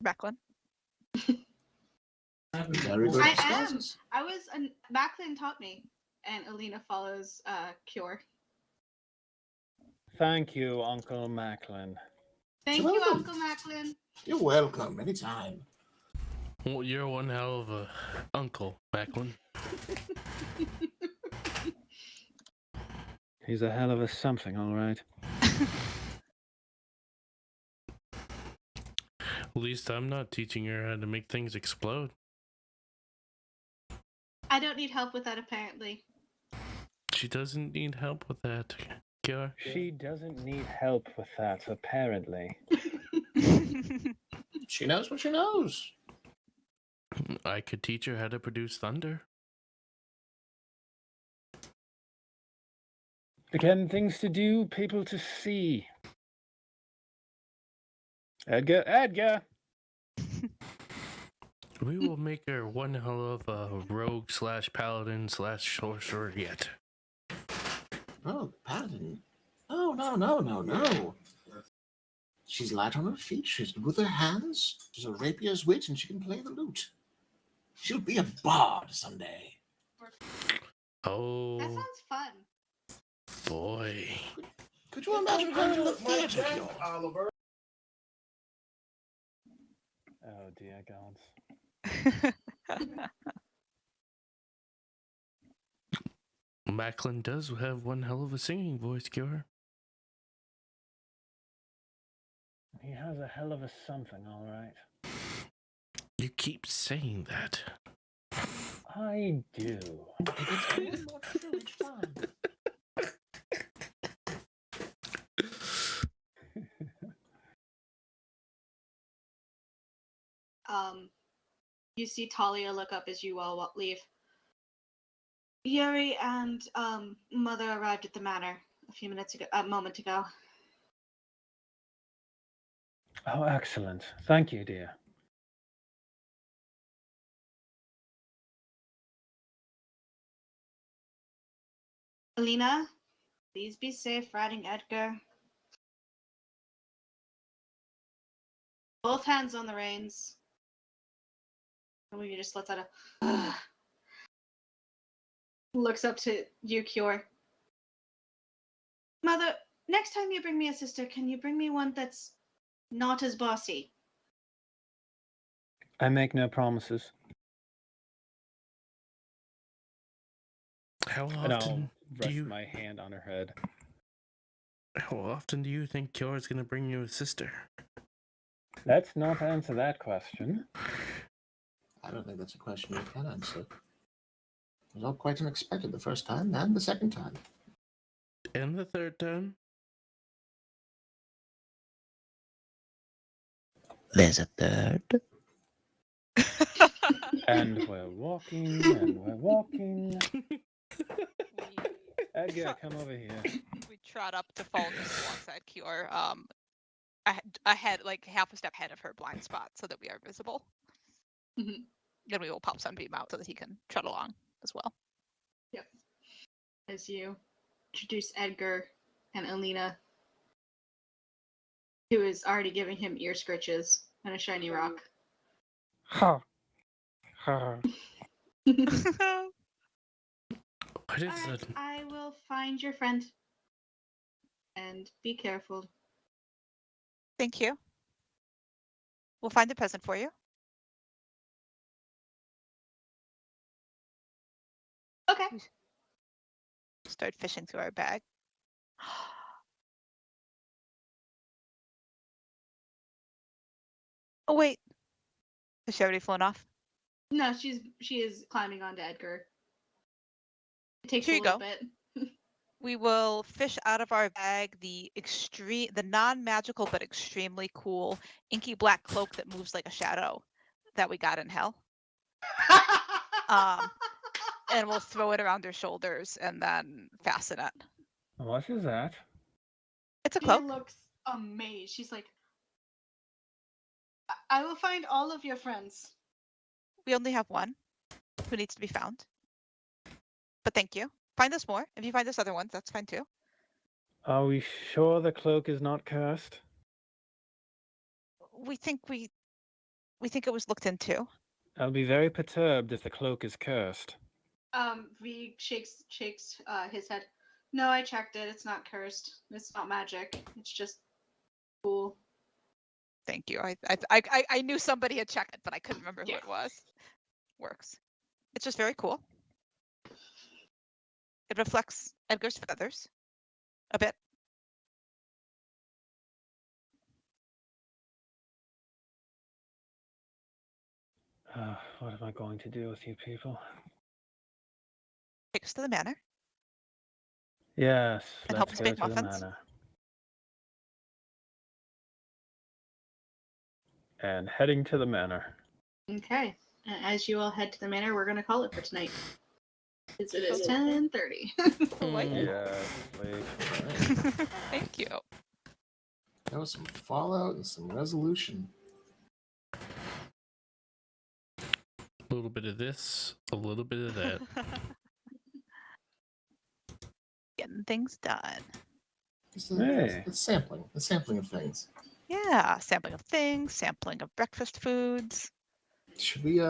Macklin. Very good I disguises. Macklin taught me, and Alina follows Cure. Thank you, Uncle Macklin. Thank You're you, welcome. Uncle Macklin. You're welcome anytime. Well, you're one hell of a uncle, Macklin. He's a hell of a something, all right. At least I'm not teaching her how to make things explode. I don't need help with that, apparently. She doesn't need help with that, Kiara. She doesn't need help with that, apparently. She knows what she knows. I could teach her how to produce thunder. Again, things to do, people to see. Edgar! We will make her one hell of a rogue / paladin / sorcerer yet. Oh, paladin. Oh, no. She's light on her feet. She's good with her hands. She's a rapier's wit, and she can play the lute. She'll be a bard someday. Oh That sounds fun. boy. Could you imagine her in the theater, Cure? Oliver. Oh, dear gods. Macklin does have one hell of a singing voice, Kiara. He has a hell of a something, all right. You keep saying that. I do. It gets more and more true each time. You see Talia look up as you all leave. Yuri and Mother arrived at the manor a moment ago. Oh, excellent. Thank you, dear. Alina, please be safe riding Edgar. Both hands on the reins. And we just lets out a looks up to you, Cure. Mother, next time you bring me a sister, can you bring me one that's not as bossy? I make no promises. How And I'll often do rest you my hand on her head. How often do you think Kiara's gonna bring you a sister? Let's not answer that question. I don't think that's a question you can answer. It was all quite unexpected the first time and the second time. And the third time? There's a third. And we're walking. Edgar, come over here. We trot up to fall just alongside Cure, ahead, like half a step ahead of her blind spot, so that we are visible. Mhm. Then we will pop Sunbeam out so that he can trot along as well. Yep. As you introduce Edgar and Alina, who is already giving him ear scritches and a shiny rock. Ha. Ha. What is Alright, that? I will find your friend. And be careful. Thank you. We'll find a present for you. Okay. Start fishing through our bag. Oh wait, has she already flown off? No, she is climbing onto Edgar. It takes Here a you little go. bit. We will fish out of our bag the non-magical but extremely cool inky black cloak that moves like a shadow that we got in hell. And we'll throw it around her shoulders and then fasten it. What is that? It's a She cloak. looks amazed. She's like, I will find all of your friends. We only have one who needs to be found. But thank you. Find us more. If you find us other ones, that's fine too. Are we sure the cloak is not cursed? We think it was looked into. I'll be very perturbed if the cloak is cursed. V shakes his head. No, I checked it. It's not cursed. It's not magic. It's just cool. Thank you. I knew somebody had checked it, but I couldn't remember who Yeah. it was. Works. It's just very cool. It reflects Edgar's feathers a bit. What am I going to do with you people? Take us to the manor. Yes, And help let's us go make to the muffins. manor. And heading to the manor. Okay. As you all head to the manor, we're gonna call it for tonight. It is 10:30. Yes, please. Thank you. That was some fallout and some resolution. A little bit of this, a little bit of that. Getting things done. It's sampling. It's sampling of things. Yeah, sampling of things, sampling of breakfast foods. Should we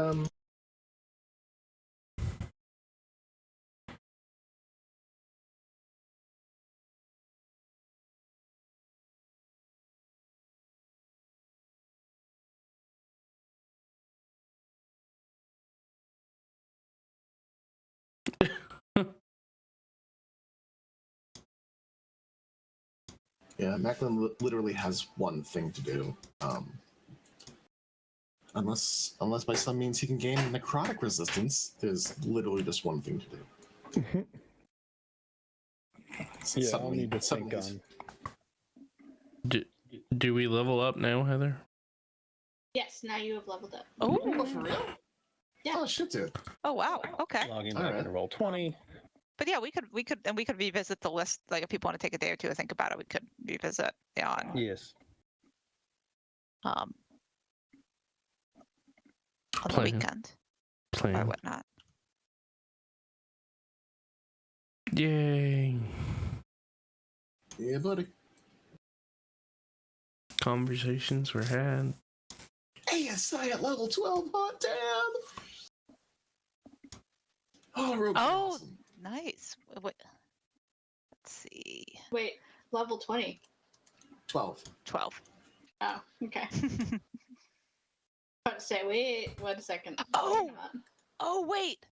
Yeah, Macklin literally has one thing to do. Unless by some means he can gain necrotic resistance, there's literally just one thing to do. Yeah, I'll need to think on. Do we level up now, Heather? Yes, now you have leveled up. Oh, for real? Yeah. Oh shit, dude. Oh wow. Okay. Logging back Alright. into roll 20. But yeah, we could revisit the list. Like if people want to take a day or two to think about it, we could revisit on Yes. on the Plan. weekend or Plan. whatnot. Yay. Yeah, buddy. Conversations were had. ASI at level 12, hot damn! Oh, Rogue's Oh. awesome. Nice. Wait, let's see. Wait, level 20. 12. 12. Oh, okay. About to say, wait 1 second. Oh! You're not. Oh wait.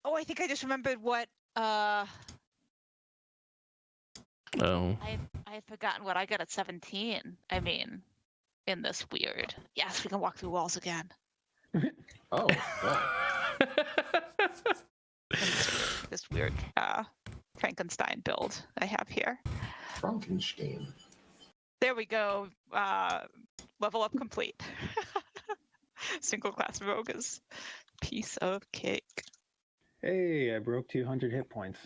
Oh, I think I just remembered what Oh. I had forgotten what I got at 17. I mean, in this weird. Yes, we can walk through walls again. Oh, wow. This weird Frankenstein build I have here. Frankenstein. There we go. Level up complete. Single class rogue is piece of cake. Hey, I broke 200 hit points.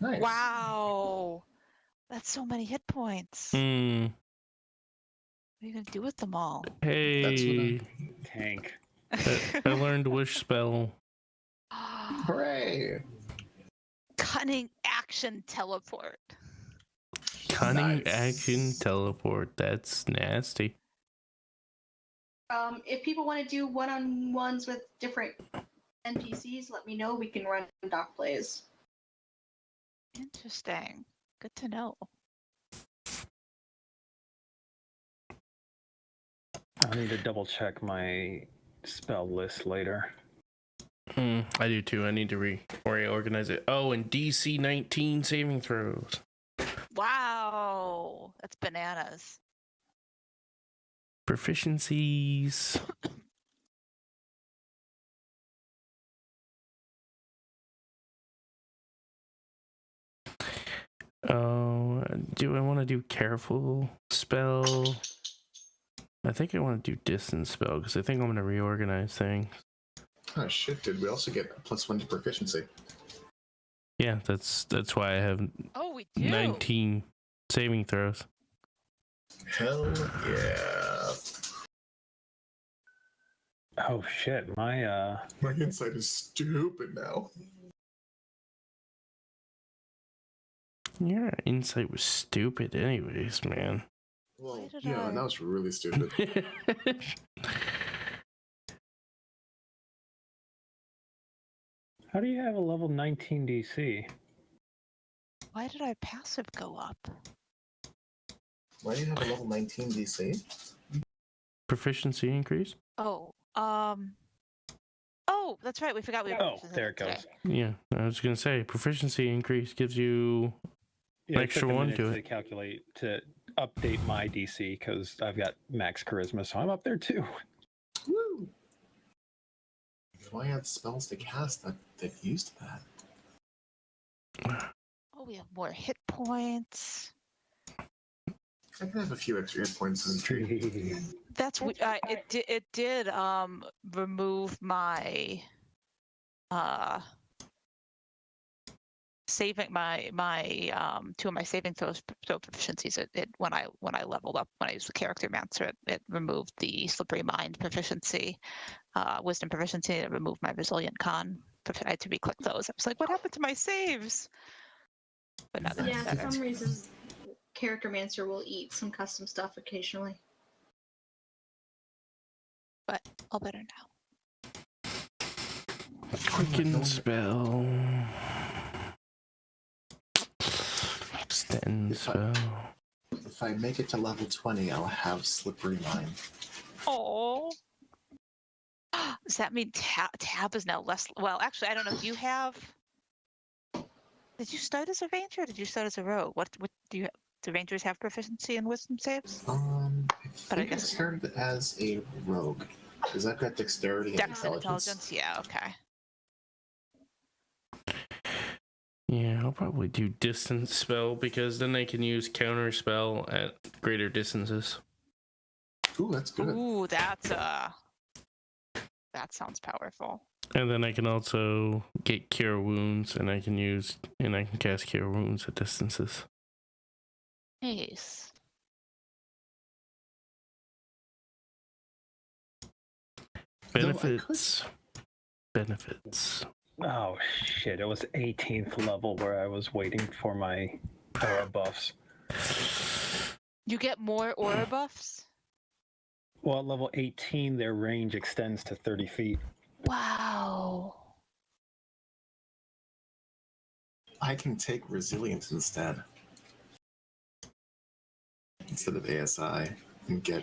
Nice. Wow. That's so many hit points. What Hmm. are you gonna do with them all? Hey. Tank. I learned wish spell. Hooray! Cunning action teleport. Cunning Nice. action teleport. That's nasty. If people want to do one-on-ones with different NPCs, let me know. We can run doc plays. Interesting. Good to know. I need to double check my spell list later. I do too. I need to reorganize it. Oh, and DC 19 saving throws. Wow. That's bananas. Proficiencies. Oh, do I want to do careful spell? I think I want to do distance spell because I think I'm going to reorganize things. Oh shit, dude. We also get a +1 to proficiency. Yeah, that's why I have Oh, we do. 19 saving throws. Hell yeah. Oh shit, my My insight is stupid now. Your insight was stupid anyways, man. Well, did yeah, I- that was really stupid. How do you have a level 19 DC? Why did our passive go up? Why do you have a level 19 DC? Proficiency increase? Oh, that's right. We forgot we were. Oh, there it goes. Yeah, I was gonna say proficiency increase gives you Yeah, extra it took a one minute to to it. calculate to update my DC because I've got max charisma, so I'm up there too. Woo! If I had spells to cast that used that. Oh, we have more hit points. I can have a few extra hit points in the tree. That's it did remove my saving my two of my saving throw proficiencies. It when I leveled up, when I used the character mancer, it removed the slippery mind proficiency, wisdom proficiency. It removed my resilient con. I had to re-click those. I was like, what happened to my saves? But now Yeah, that's for better. some reason, Character Mancer will eat some custom stuff occasionally. But all better now. Quicken spell. Extend spell. If I make it to level 20, I'll have Slippery Mind. Oh. Does that mean tab is now less? Well, actually, I don't know. Do you have? Did you start as a ranger or did you start as a rogue? What do you? Do rangers have proficiency in wisdom saves? I guess I started as a rogue because I've got dexterity and Dex and intelligence. Yeah. Okay. Yeah, I'll probably do distance spell because then I can use counter spell at greater distances. Ooh, that's good. Ooh, that sounds powerful. And then I can also get cure wounds, and I can cast cure wounds at distances. Nice. Benefits. Benefits. Oh shit! It was 18th level where I was waiting for my aura buffs. You get more aura buffs? Well, at level 18, their range extends to 30 feet. Wow. I can take resilience instead of ASI and get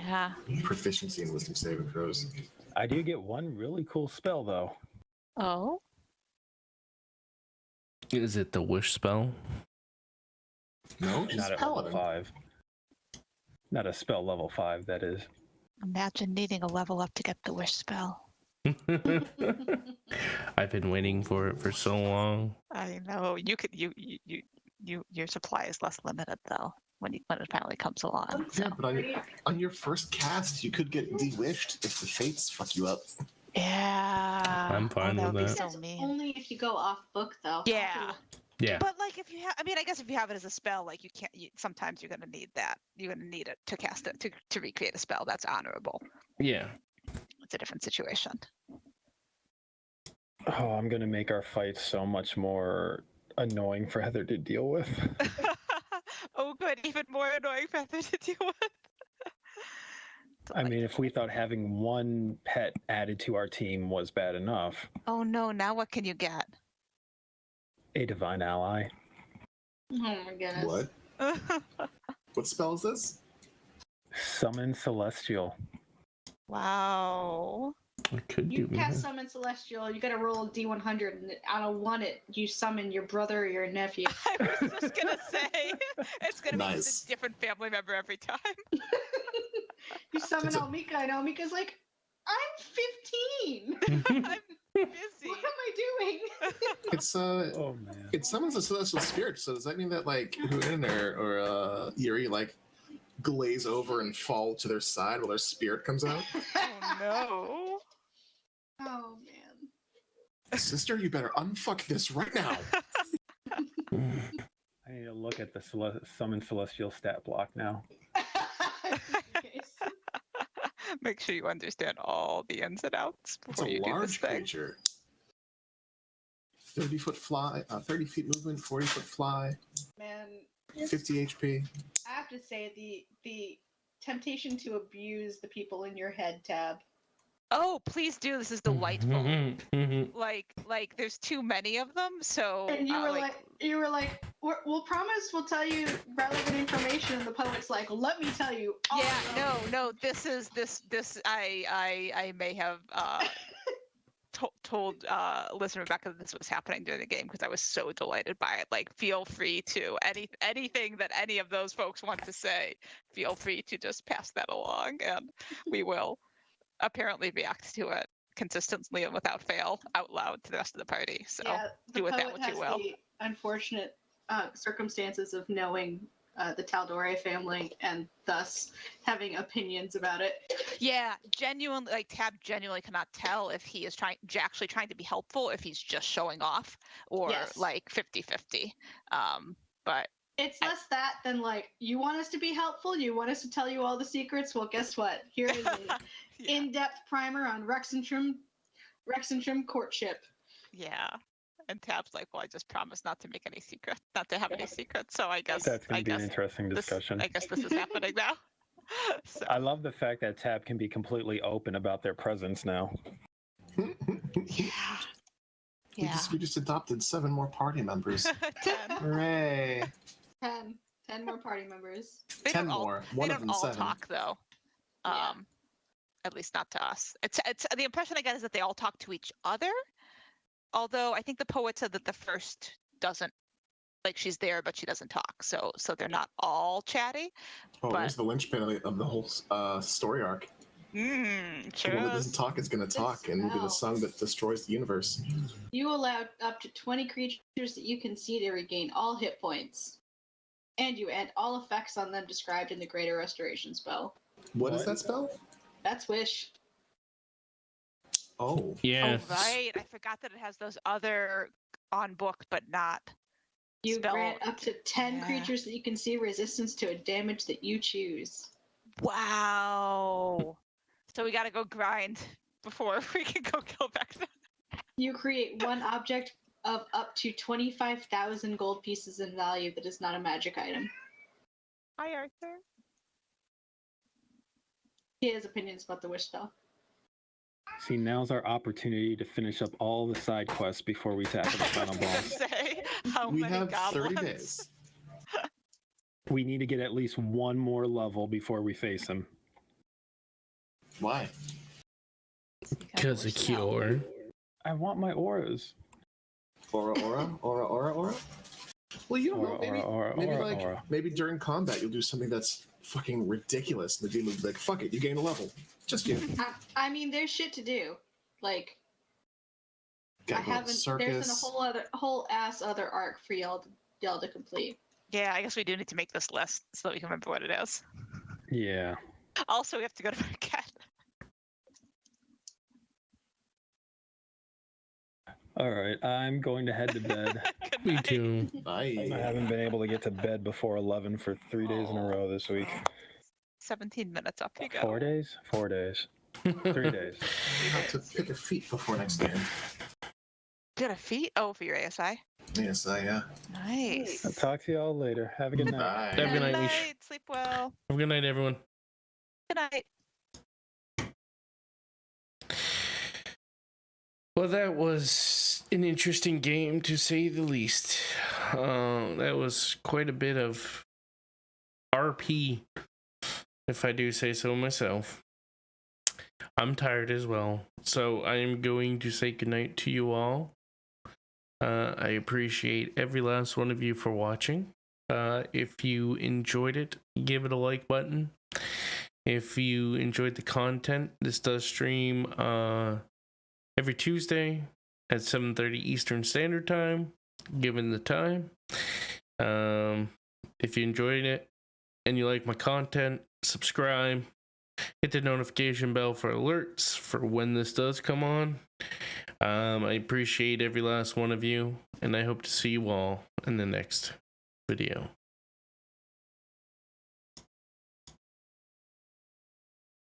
proficiency in wisdom saving throws. I do get one really cool spell though. Oh. Is it the wish spell? No, she's Not at paladin. level 5. Not a spell level 5, that is. Imagine needing a level up to get the wish spell. I've been waiting for it for so long. I know your supply is less limited though when it finally comes along. So. Yeah, but on your first cast, you could get de-wished if the fates fuck you up. Yeah. I'm fine that with would be that. so That's mean. only if you go off book, though. Yeah. Yeah. But like if you have, I guess if you have it as a spell, like you can't. Sometimes you're gonna need that. You're gonna need it to cast it to recreate a spell. That's honorable. Yeah. It's a different situation. Oh, I'm gonna make our fight so much more annoying for Heather to deal with. Oh, good. Even more annoying for Heather to deal with. I mean, if we thought having one pet added to our team was bad enough. Oh no! Now what can you get? A divine ally. Oh my goodness. What? What spell is this? Summon celestial. Wow. I could You do cast Summon Celestial, you gotta roll a D100, and on a 1, you summon your brother or your nephew. I was just gonna say it's gonna be Nice. just a different family member every time. You summon It's a- Almika, and Almika's like, I'm 15! I'm busy. What am I doing? It's Oh man. it summons a celestial spirit. So does that mean that like Huin or Yuri like glaze over and fall to their side while their spirit comes out? Oh no. Oh man. Sister, you better unfuck this right now. I need to look at the summon celestial stat block now. Make sure you understand all the ins and outs It's before a you do this large thing. creature. 30-foot fly, 30 feet movement, 40-foot fly, Man, 50 HP. I have to say the temptation to abuse the people in your head tab Oh, please do. This is delightful. like there's too many of them, so And you were like, we'll promise we'll tell you relevant information. And the poet's like, let me tell you. All yeah, relevant no, this is this I may have told listener Rebecca that this was happening during the game because I was so delighted by it. Like, feel free to anything that any of those folks want to say, feel free to just pass that along, and we will apparently react to it consistently and without fail out loud to the rest of the party. So Yeah, the do with that poet what has you will. the unfortunate circumstances of knowing the Tal'Dorei family and thus having opinions about it. Yeah, genuinely, like Tab genuinely cannot tell if he is actually trying to be helpful, if he's just showing off, or Yes. like 50-50. But It's less that than like, you want us to be helpful, you want us to tell you all the secrets. Well, guess what? Here is an yeah. in-depth primer on Rexentrum courtship. Yeah. And Tab's like, well, I just promised not to make any secret, not to have any secrets. So I guess That's going to be an interesting discussion. I guess this is happening now. So. I love the fact that Tab can be completely open about their presence now. Yeah. We just adopted 7 more party members. 10. Hooray! 10 more party members. They 10 don't all, more. They One of don't them all 7. talk though. Yeah. At least not to us. It's the impression I get is that they all talk to each other. Although I think the poet said that the first doesn't, like, she's there but she doesn't talk. So they're not all chatty. Oh, but... there's the linchpin of the whole story arc. Sure. The one that doesn't talk is going to talk and be the song that destroys the universe. You allow up to 20 creatures that you can see to regain all hit points. And you end all effects on them described in the Greater Restoration spell. What is that spell? That's Wish. Oh. Yes. Oh, right. I forgot that it has those other on book, but not. You grant up to 10 creatures that you can see resistance to a damage that you choose. Wow. So we got to go grind before we can go kill Vecna. You create one object of up to 25,000 gold pieces in value that is not a magic item. Hi, Arthur. He has opinions about the Wish spell. See, now's our opportunity to finish up all the side quests before we tackle the final boss. We have 30 days. We need to get at least one more level before we face him. Why? Because of cure. I want my auras. Aura. Well, you don't know. Maybe during combat you'll do something that's fucking ridiculous. The dude will be like, "Fuck it, you gain a level." Just you. I mean, there's shit to do. Like, I haven't. There's a whole ass other arc for y'all to complete. Yeah, I guess we do need to make this list so that we can remember what it is. Yeah. Also, we have to go to bed again. All right, I'm going to head to bed. Me too. Bye. I haven't been able to get to bed before 11 for 3 days in a row this week. 17 minutes up you go. 4 days? 4 days. 3 days. You have to pick a feat before next game. Did a feat? Oh, for your ASI? Yes, yeah. Nice. I'll talk to y'all later. Have a good night. Bye. Have a good night, Good Leash. night. Sleep well. Have a good night, everyone. Good night. Well, that was an interesting game, to say the least. That was quite a bit of RP, if I do say so myself. I'm tired as well, so I am going to say goodnight to you all. I appreciate every last one of you for watching. If you enjoyed it, give it a like button. If you enjoyed the content, this does stream every Tuesday at 7:30 Eastern Standard Time, given the time. If you enjoyed it and you like my content, subscribe. Hit the notification bell for alerts for when this does come on. I appreciate every last one of you, and I hope to see you all in the next video.